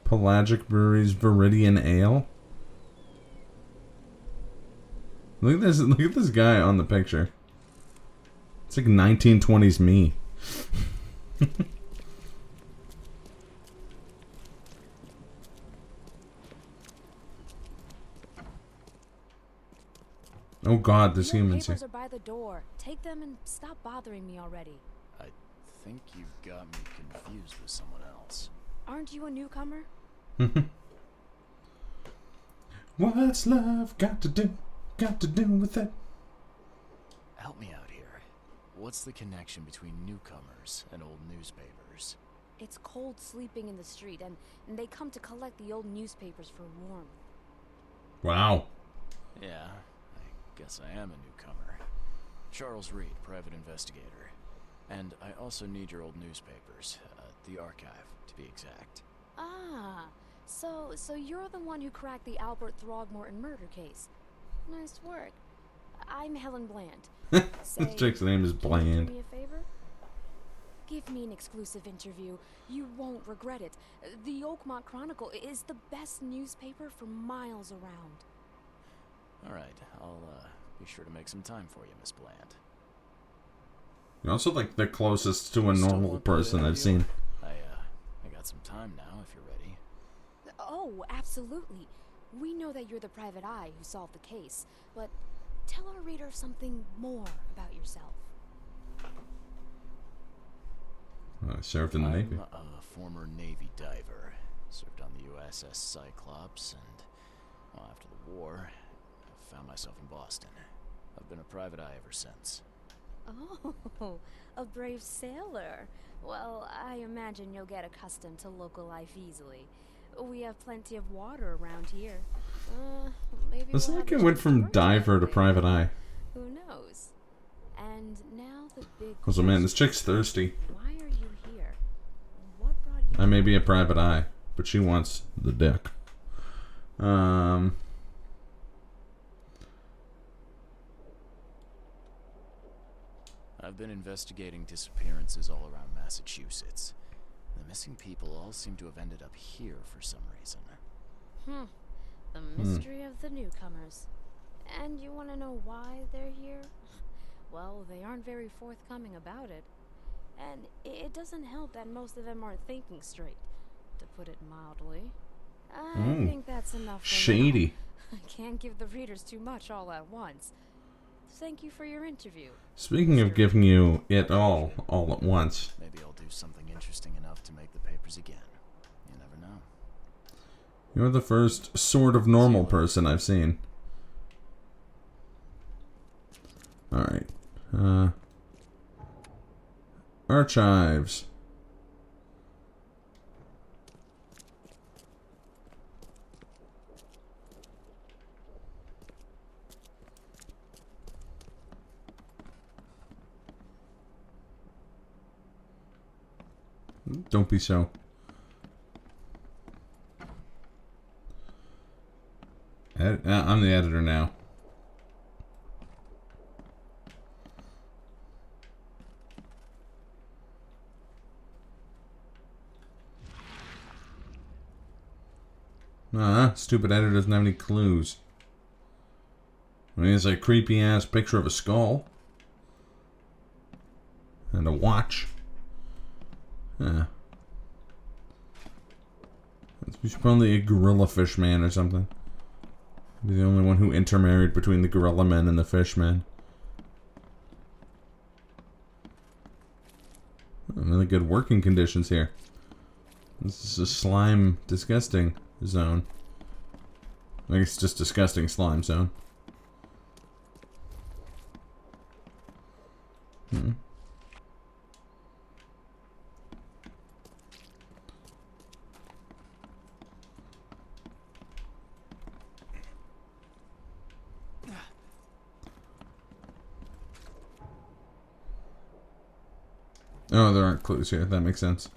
Pelagic Brewery's Viridian Ale. Look at this! Look at this guy on the picture. It's like 1920s me. Oh God, there's humans here. Papers are by the door. Take them and stop bothering me already. I think you've got me confused with someone else. Aren't you a newcomer? What's love got to do with it? Help me out here. What's the connection between newcomers and old newspapers? It's cold sleeping in the street, and they come to collect the old newspapers for warmth. Wow. Yeah, I guess I am a newcomer. Charles Reed, private investigator. And I also need your old newspapers. The archive, to be exact. Ah, so you're the one who cracked the Albert Throgmorton murder case. Nice work. I'm Helen Bland. This chick's name is Can you Bland. do me a favor? Give me an exclusive interview. You won't regret it. The Oakmont Chronicle is the best newspaper for miles around. Alright, I'll be sure to make some time for you, Miss Bland. You're also like the closest to a normal person I've seen. I got some time now, if you're ready. Oh, absolutely. We know that you're the private eye who solved the case, but tell our reader something more about yourself. I served in the Navy. I'm a former Navy diver. Served on the USS Cyclops, and after the war, I found myself in Boston. I've been a private eye ever since. Oh, a brave sailor. Well, I imagine you'll get accustomed to local life easily. We have plenty of water around here. Maybe This we'll like have it a went chance from to work diver to together. private eye. Who knows? And now the big Also, man, this question. chick's thirsty. Why are you here? What brought you I may be a private eye, but she wants the dick. I've been investigating disappearances all around Massachusetts. The missing people all seem to have ended up here for some reason. The mystery of the newcomers. And you want to know why they're here? Well, they aren't very forthcoming about it. And it doesn't help that most of them aren't thinking straight, to put it mildly. I think that's enough for Shady. now. I can't give the readers too much all at once. Thank you for your interview. Speaking of giving you it all at once. Maybe I'll do something interesting enough to make the papers again. You never know. You're the first sort of normal person I've seen. Alright. Archives. Don't be so. I'm the editor now. Stupid editor doesn't have any clues. I mean, it's a creepy ass picture of a skull. And a watch. He's probably a gorilla fish man or something. He's the only one who intermarried between the gorilla men and the fish men. Really good working conditions here. This is a slime disgusting zone. I think it's just disgusting slime zone. Oh, there aren't clues here. That makes sense.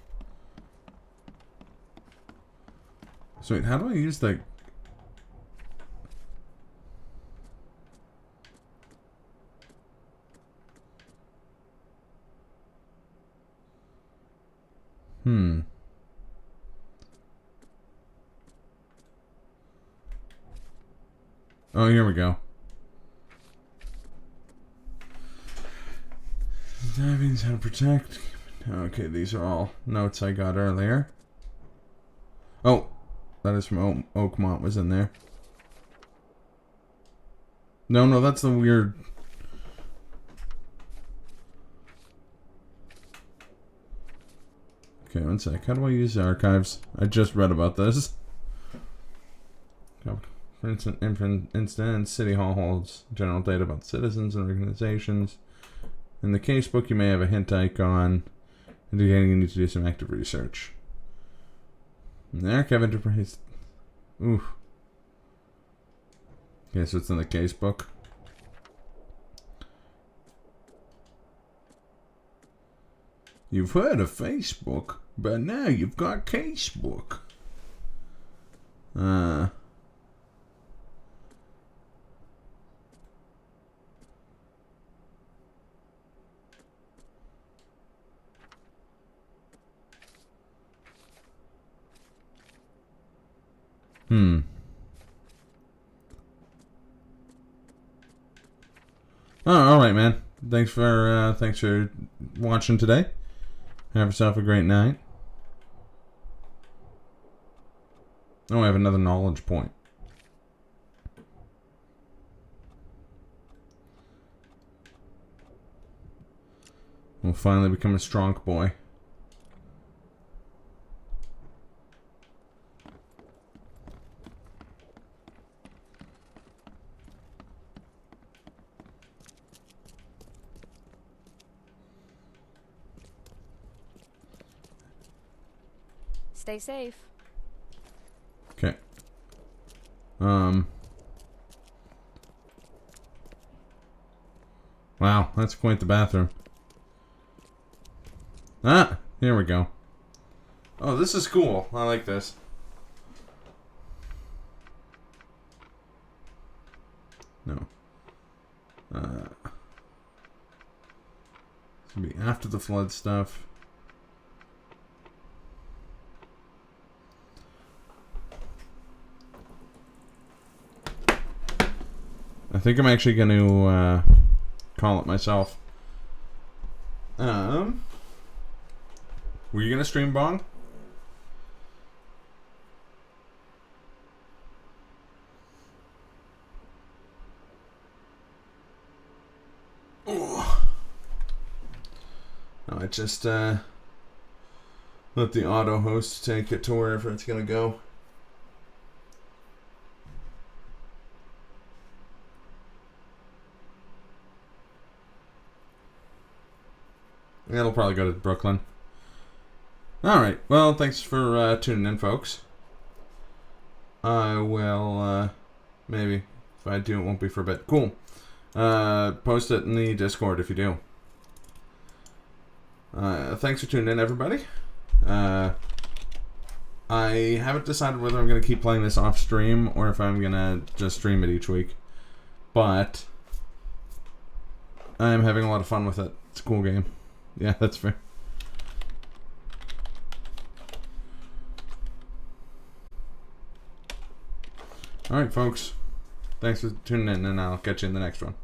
So wait, how do I use the... Oh, here we go. Diving's how to protect. Okay, these are all notes I got earlier. Oh, that is from Oakmont was in there. No, that's the weird... Okay, one sec. How do I use archives? I just read about this. For instance, City Hall holds general data about citizens and organizations. In the casebook, you may have a hint icon indicating you need to do some active research. In the archive enterprise... Ooh. Okay, so it's in the casebook. You've heard of Facebook, but now you've got casebook. Oh, alright, man. Thanks for watching today. Have yourself a great night. Oh, I have another knowledge point. We'll finally become a strong boy. Stay safe. Okay. Wow, that's quite the bathroom. Ah, here we go. Oh, this is cool. I like this. No. It'll be after the flood stuff. I think I'm actually going to call it myself. Were you going to stream Bong? I just let the auto host take it to wherever it's gonna go. It'll probably go to Brooklyn. Alright, well, thanks for tuning in, folks. I will, maybe, if I do, it won't be for a bit. Cool. Post it in the Discord if you do. Thanks for tuning in, everybody. I haven't decided whether I'm going to keep playing this off stream or if I'm going to just stream it each week. But I'm having a lot of fun with it. It's a cool game. Yeah, that's fair. Alright, folks. Thanks for tuning in, and I'll catch you in the next one.